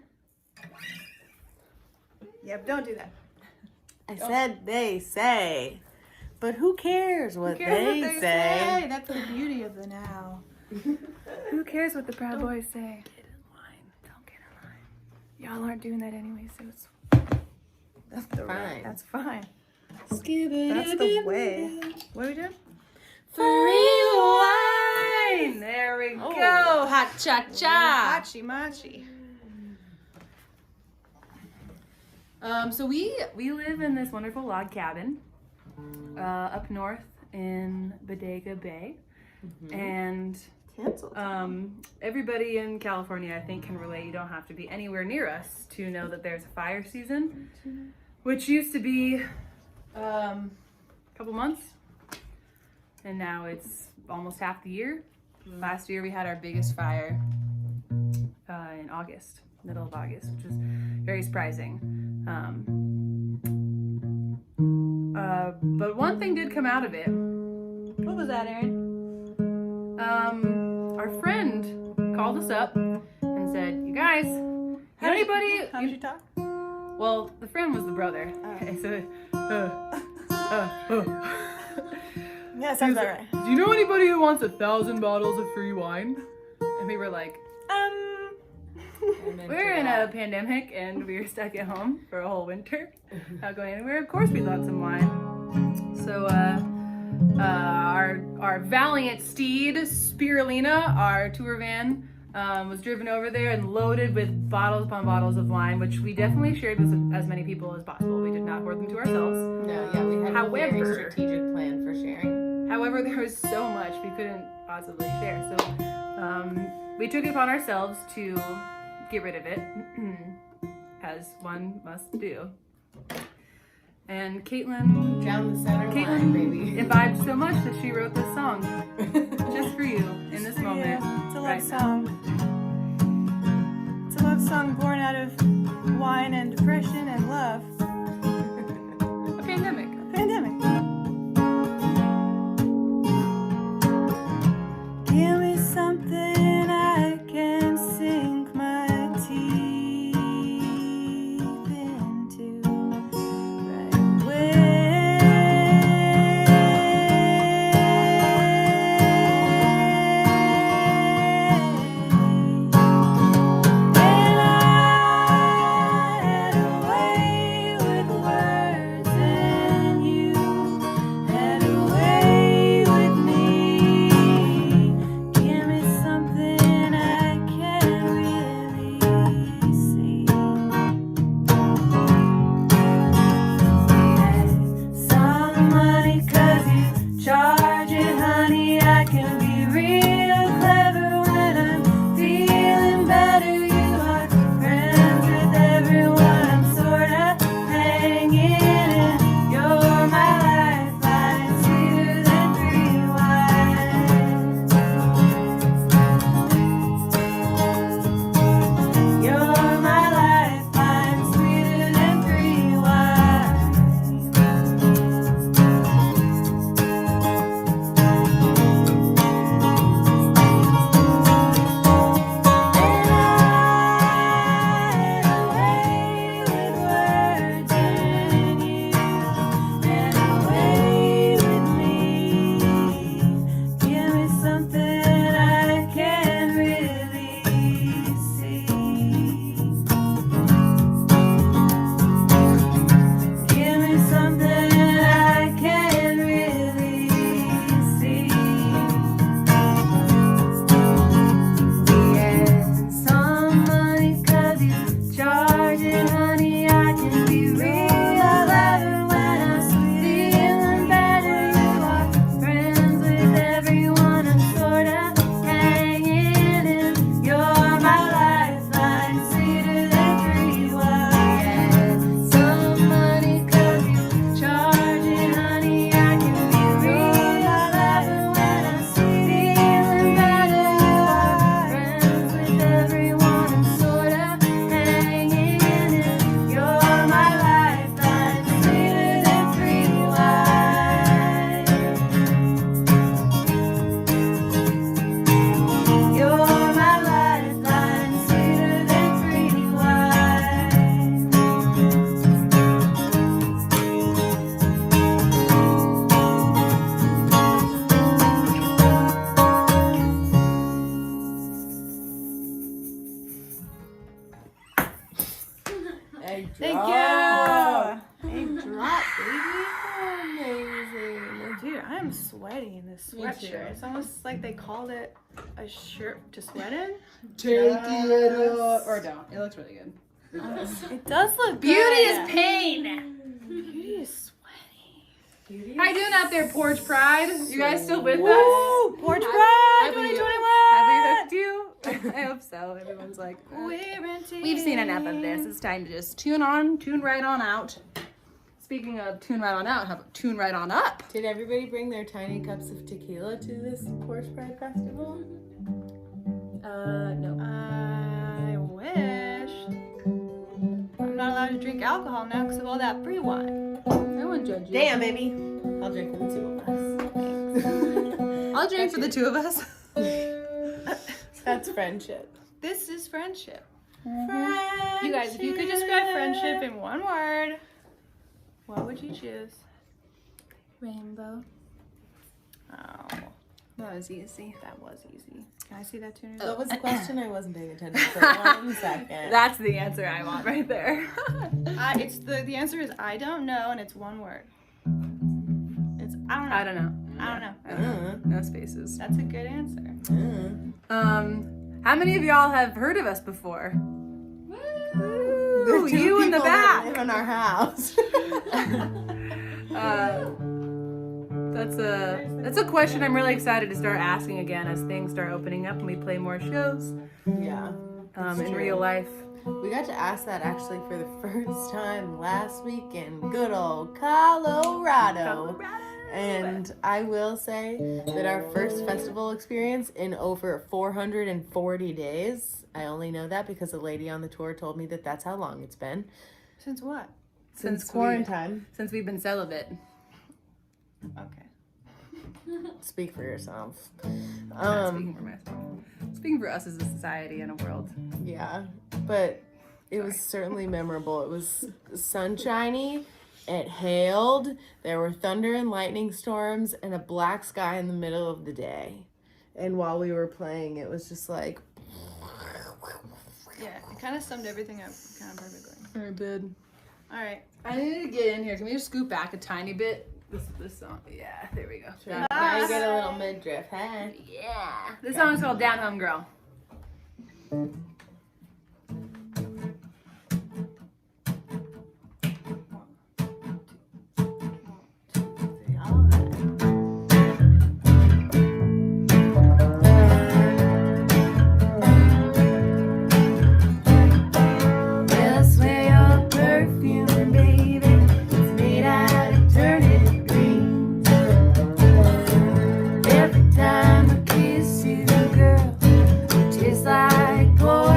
Yep, don't do that. I said they say. But who cares what Who cares they what they say? That's the beauty of the now. Who cares what the Proud Boys say? Get in line. Don't get in line. Y'all aren't doing that anyway, so it's That's fine. that's fine. That's That's the way. What are we doing? Rewind. There we Oh. go. Hot cha cha. Hachi machi. So we live in this wonderful log cabin up north in Bodega Bay, and everybody in California, I think, can relate. You don't have to be anywhere near us to know that there's a fire season, which used to be a couple months, and now it's almost half the year. Last year we had our biggest fire in August, middle of August, which was very surprising. But one thing did come out of it. What was that, Aaron? Our friend called us up and said, "You guys, anybody?" How did you talk? Well, the friend was the brother. Okay, so, Yeah, sounds about right. do you know anybody who wants 1,000 bottles of free wine? And we were like, we're in a pandemic and we were stuck at home for a whole winter, not going anywhere. Of course, we thought some wine. So, our valiant steed, Spirulina, our tour van, was driven over there and loaded with bottles upon bottles of wine, which we definitely shared with as many people as possible. We did not hoard them to ourselves. No, yeah, we had a very strategic plan for sharing. However, there was so much we couldn't possibly share. So we took it upon ourselves to get rid of it, as one must do. And Caitlin Down the center line, baby. imbibed so much that she wrote this song just for you in this moment. It's a love song. It's a love song born out of wine and depression and love. A pandemic. Pandemic. Give me something I can sink my teeth into right away. And I had a way with words, and you had a way with me. Give me something I can really see. Some money 'cause you charge it, honey. I can be real clever when I'm feeling better. You are friends with everyone. I'm sorta hanging in. You're my lifeline, sweeter than free wine. You're my lifeline, sweeter than free wine. And I had a way with words, and you had a way with me. Give me something I can really see. Give me something I can really see. Yeah, some money 'cause you charge it, honey. I can be real clever when I'm feeling better. You are friends with everyone. I'm sorta hanging in. You're my lifeline, sweeter than free wine. Some money 'cause you charge it, honey. I can be real clever when I'm feeling better. You are friends with everyone. I'm sorta hanging in. You're my lifeline, sweeter than free wine. You're my lifeline, sweeter than free wine. Egg Thank drop. you. Egg drop, baby. Amazing. Dude, I am sweaty in this Me too. sweatshirt. It's almost like they called it a shirt to sweat in. Take it up. Or don't. It looks really good. It does look Beauty is pain. Beauty is sweaty. How you doing out there, Porch Pride? You guys still with us? Porch Pride 2021. Have we hooked you? I hope so. Everyone's like, we've seen enough of this. It's time to just tune right on out. Speaking of tune right on out, how about tune right on up? Did everybody bring their tiny cups of tequila to this Porch Pride Festival? No. I wish. I'm not allowed to drink alcohol now because of all that free wine. I won't judge you. Damn, baby. I'll drink for the two of us. I'll drink for the two of us. That's friendship. This is friendship. You guys, if you could describe friendship in one word, what would you choose? Rainbow. Oh, that was easy. That was easy. Can I see that tune? What was the question? I wasn't paying attention for 1 second. That's the answer I want right there. It's the answer is I don't know, and it's one word. It's I don't know. No spaces. That's a good answer. How many of y'all have heard of us before? Woo! You in the back. Live in our house. That's a question I'm really excited to start asking again as things start opening up and we play more shows. Yeah. In real life. We got to ask that actually for the first time last week in good old Colorado. And I will say that our first festival experience in over 440 days, I only know that because a lady on the tour told me that that's how long it's been. Since what? Since quarantine. Since we've been celibate. Okay. Speak for yourself. Speaking for myself. Speaking for us as a society and a world. Yeah, but it was certainly memorable. It was sunshiny. It hailed. There were thunder and lightning storms and a black sky in the middle of the day. And while we were playing, it was just like... Yeah, it kind of summed everything up kind of perfectly. Very good. All right, I need to get in here. Can we just scoot back a tiny bit? This song. Yeah, there we go. Sure. Now you get a little midriff, huh? Yeah. This song is called Down Home Girl. Like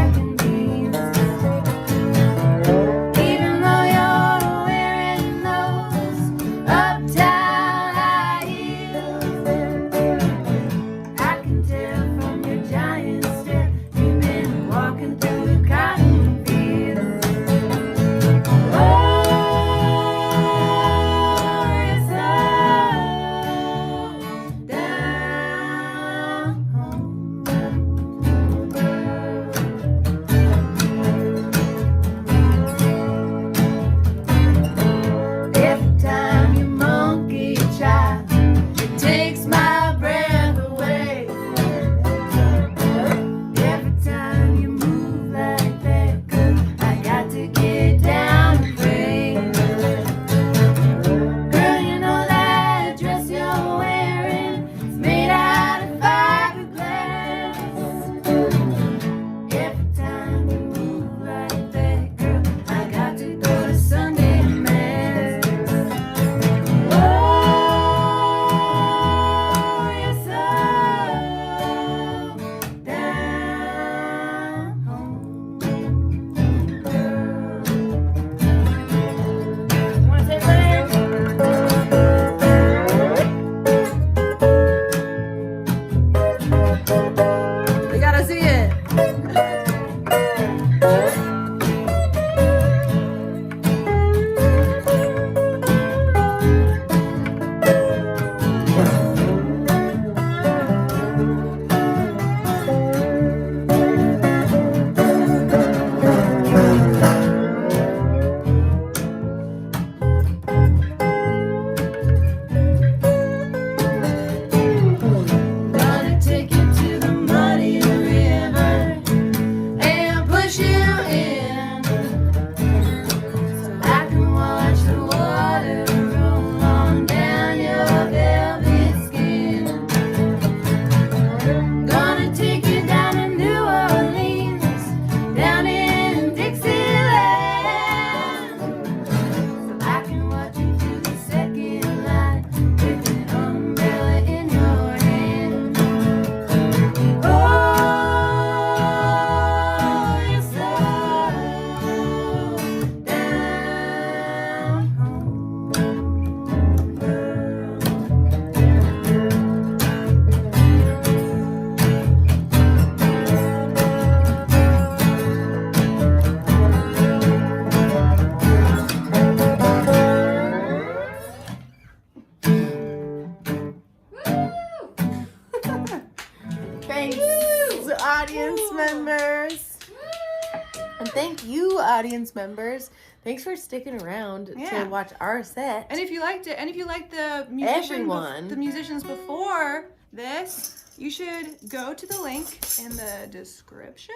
audience members. Thanks for sticking around to watch our set. And if you liked it, and if you liked the musicians before this, you should go to the link in the description.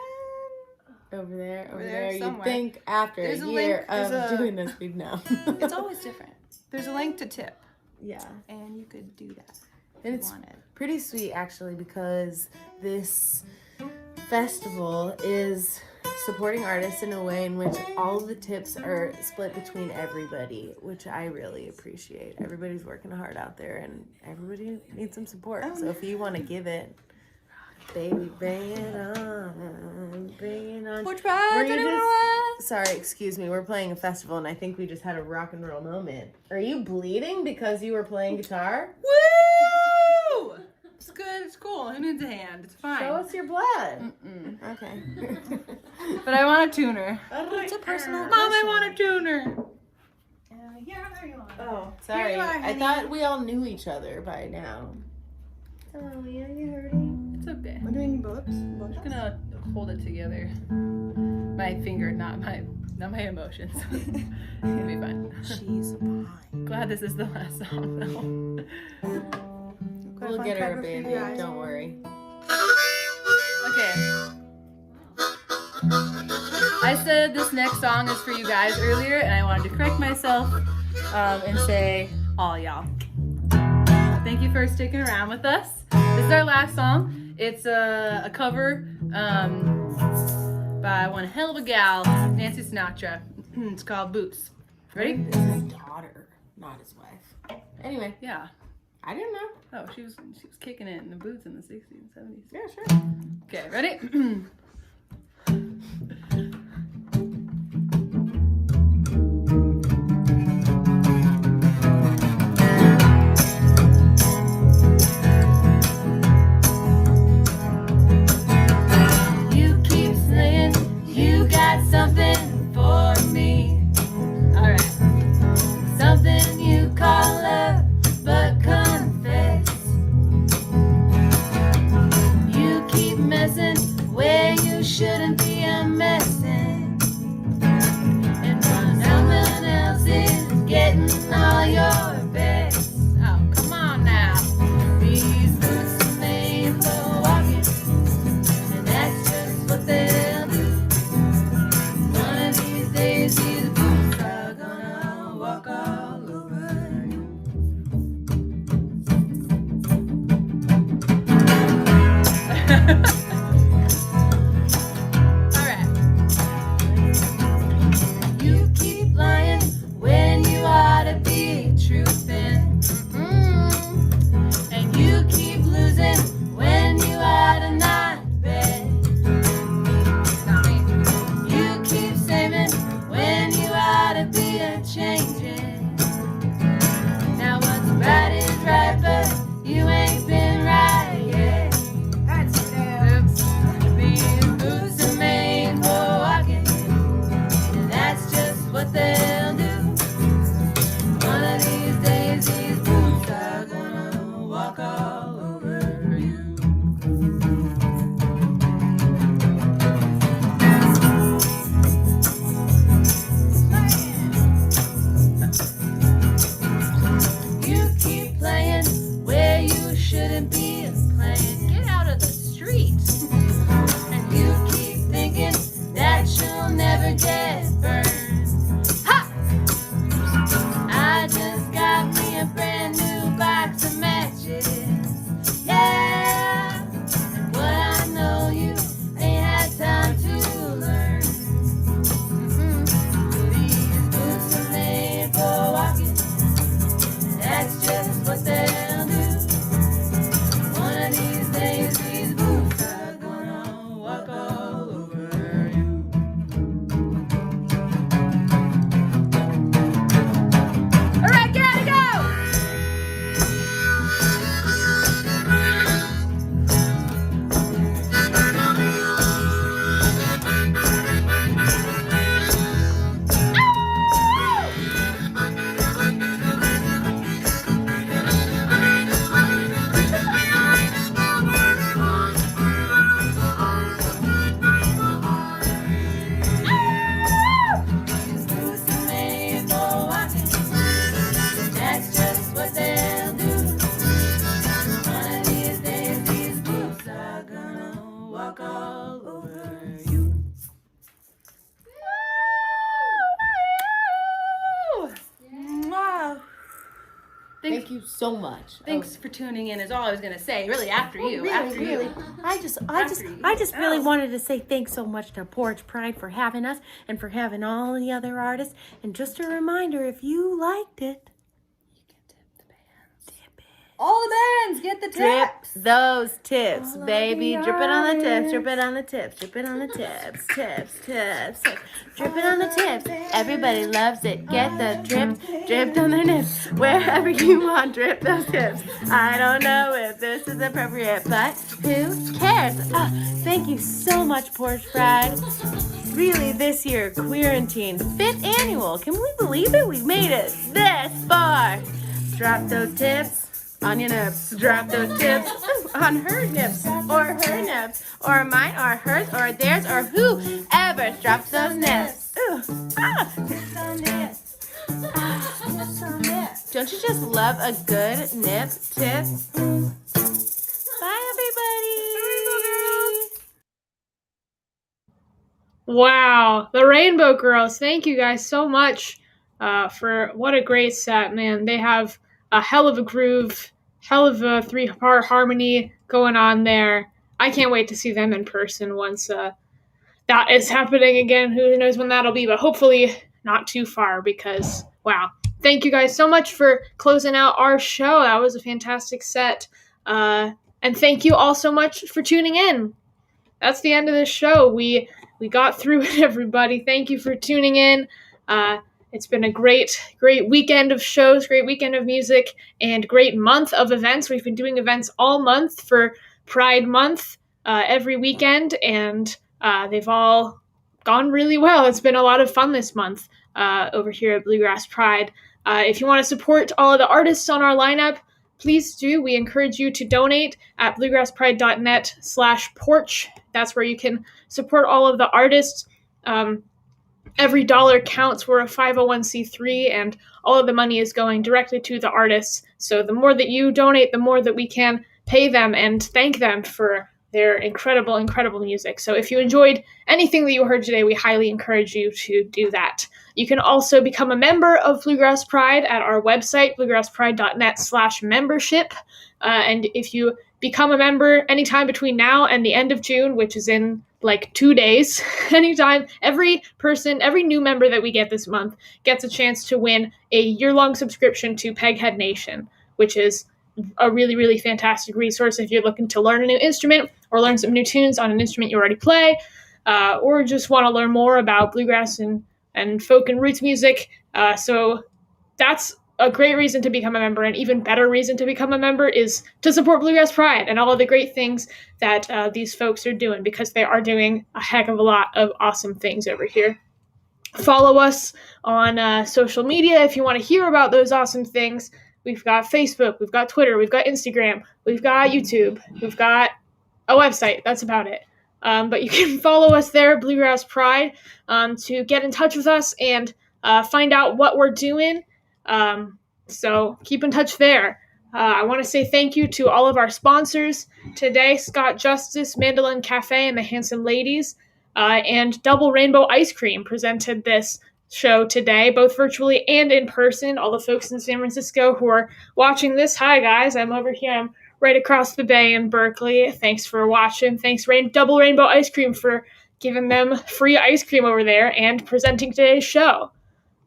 Over there. Somewhere. You'd think after a year of doing this, we'd know. It's always different. There's a link to tip. Yeah. And you could do that. And it's pretty sweet, actually, because this festival is supporting artists in a way in which all of the tips are split between everybody, which I really appreciate. Everybody's working hard out there, and everybody needs some support. So if you want to give it, baby, bring it on. Bring it on. Porch Pride, sorry, excuse me. We're playing a festival, and I think we just had a rock and roll moment. Are you bleeding because you were playing guitar? Woo! It's good. It's cool. Who needs a hand? It's fine. Show us your blood. Okay. But I want a tuner. It's a personal Mom, I want a tuner. Yeah, there you are. Oh, sorry. I thought we all knew each other by now. Hello, Leah. You hurting? It's okay. We're doing books. I'm just gonna hold it together. My finger, not my emotions. It's gonna be fine. She's fine. Glad this is the last song though. We'll get her a Band-Aid, don't worry. Okay. I said this next song is for you guys earlier, and I wanted to correct myself and say all y'all. Thank you for sticking around with us. This is our last song. It's a cover by one hell of a gal, Nancy Sinatra. It's called Boots. Ready? It's his daughter, not his wife. Anyway. Yeah. I didn't know. Oh, she was kicking it in the boots in the 60s and 70s. Yeah, sure. Okay, ready? You keep saying you got something for me. All right. Something you call love. But confess, you keep messing where you shouldn't be a messing, and someone else is getting all your best. Oh, come on now. These boots are made for walking, and that's just what they'll do. One of these days, these boots are gonna walk all over you. Alright. You keep lying when you ought to be truthing. And you keep losing when you ought to not bet. You keep saving when you ought to be a changing. Now what's right is right, but you ain't been right yet. These boots are made for walking, and that's just what they'll do. One of these days, these boots are gonna walk all over you. You keep playing where you shouldn't be playing. Get out of the street. And you keep thinking that you'll never get burned. Ha! Thank you so much. Thanks for tuning in is all I was going to say. Really, after you. Really. I just really wanted to say thanks so much to Porch Pride for having us and for having all the other artists. And just a reminder, if you liked it, you can tip the bands. Tip it. All the bands, get the tips. Drip those tips, baby. Drip it on the tips. Drip it on the tips. Drip it on the tips. Tips. Drip it on the tips. Everybody loves it. Get the drips dripped on their nips. Wherever you want, drip those tips. I don't know if this is appropriate, but who cares? Thank you so much, Porch Pride. Really, this year, Queer and Teen 5th annual. Can we believe it? We've made it this far. Drop those tips on your nips. Drop those tips on her nips, or her nips, or mine, or hers, or theirs, or whoever drops those nips. Ooh. Don't you just love a good nip tip? Bye, everybody. Wow, the Rainbow Girls. Thank you guys so much for what a great set, man. They have a hell of a groove, hell of a 3-part harmony going on there. I can't wait to see them in person once that is happening again. Who knows when that'll be, but hopefully not too far because, wow. Thank you guys so much for closing out our show. That was a fantastic set. And thank you all so much for tuning in. That's the end of this show. We got through it, everybody. Thank you for tuning in. It's been a great weekend of shows, great weekend of music, and great month of events. We've been doing events all month for Pride Month every weekend, and they've all gone really well. It's been a lot of fun this month over here at Bluegrass Pride. If you want to support all of the artists on our lineup, please do. We encourage you to donate at bluegrasspride.net/porch. That's where you can support all of the artists. Every dollar counts. We're a 501c3, and all of the money is going directly to the artists. So the more that you donate, the more that we can pay them and thank them for their incredible, incredible music. So if you enjoyed anything that you heard today, we highly encourage you to do that. You can also become a member of Bluegrass Pride at our website, bluegrasspride.net/membership. And if you become a member anytime between now and the end of June, which is in like 2 days, anytime, every new member that we get this month gets a chance to win a year-long subscription to Peghead Nation, which is a really, really fantastic resource if you're looking to learn a new instrument or learn some new tunes on an instrument you already play, or just want to learn more about bluegrass and folk and roots music. So that's a great reason to become a member. An even better reason to become a member is to support Bluegrass Pride and all of the great things that these folks are doing, because they are doing a heck of a lot of awesome things over here. Follow us on social media if you want to hear about those awesome things. We've got Facebook, we've got Twitter, we've got Instagram, we've got YouTube, we've got a website. That's about it. But you can follow us there, Bluegrass Pride, to get in touch with us and find out what we're doing. So keep in touch there. I want to say thank you to all of our sponsors today, Scott Justice, Mandolin Cafe, and the Handsome Ladies, and Double Rainbow Ice Cream presented this show today, both virtually and in person. All the folks in San Francisco who are watching this, hi guys, I'm over here. I'm right across the bay in Berkeley. Thanks for watching. Thanks, Double Rainbow Ice Cream, for giving them free ice cream over there and presenting today's show.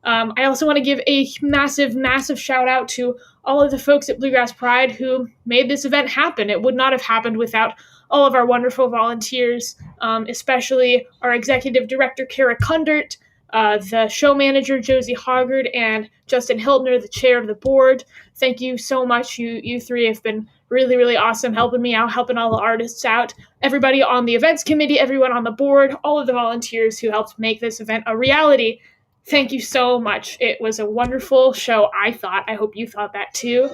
I also want to give a massive, massive shout out to all of the folks at Bluegrass Pride who made this event happen. It would not have happened without all of our wonderful volunteers, especially our executive director, Kara Kundert, the show manager, Josie Hoggard, and Justin Hiltner, the chair of the board. Thank you so much. You three have been really, really awesome, helping me out, helping all the artists out, everybody on the events committee, everyone on the board, all of the volunteers who helped make this event a reality. Thank you so much. It was a wonderful show, I thought. I hope you thought that too.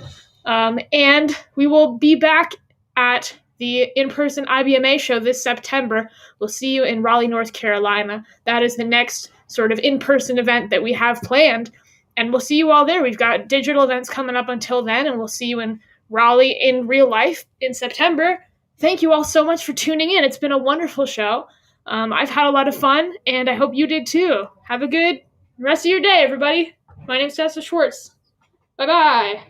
And we will be back at the in-person IBMA show this September. We'll see you in Raleigh, North Carolina. That is the next sort of in-person event that we have planned. And we'll see you all there. We've got digital events coming up until then, and we'll see you in Raleigh in real life in September. Thank you all so much for tuning in. It's been a wonderful show. I've had a lot of fun, and I hope you did too. Have a good rest of your day, everybody. My name's Tessa Schwartz. Bye-bye.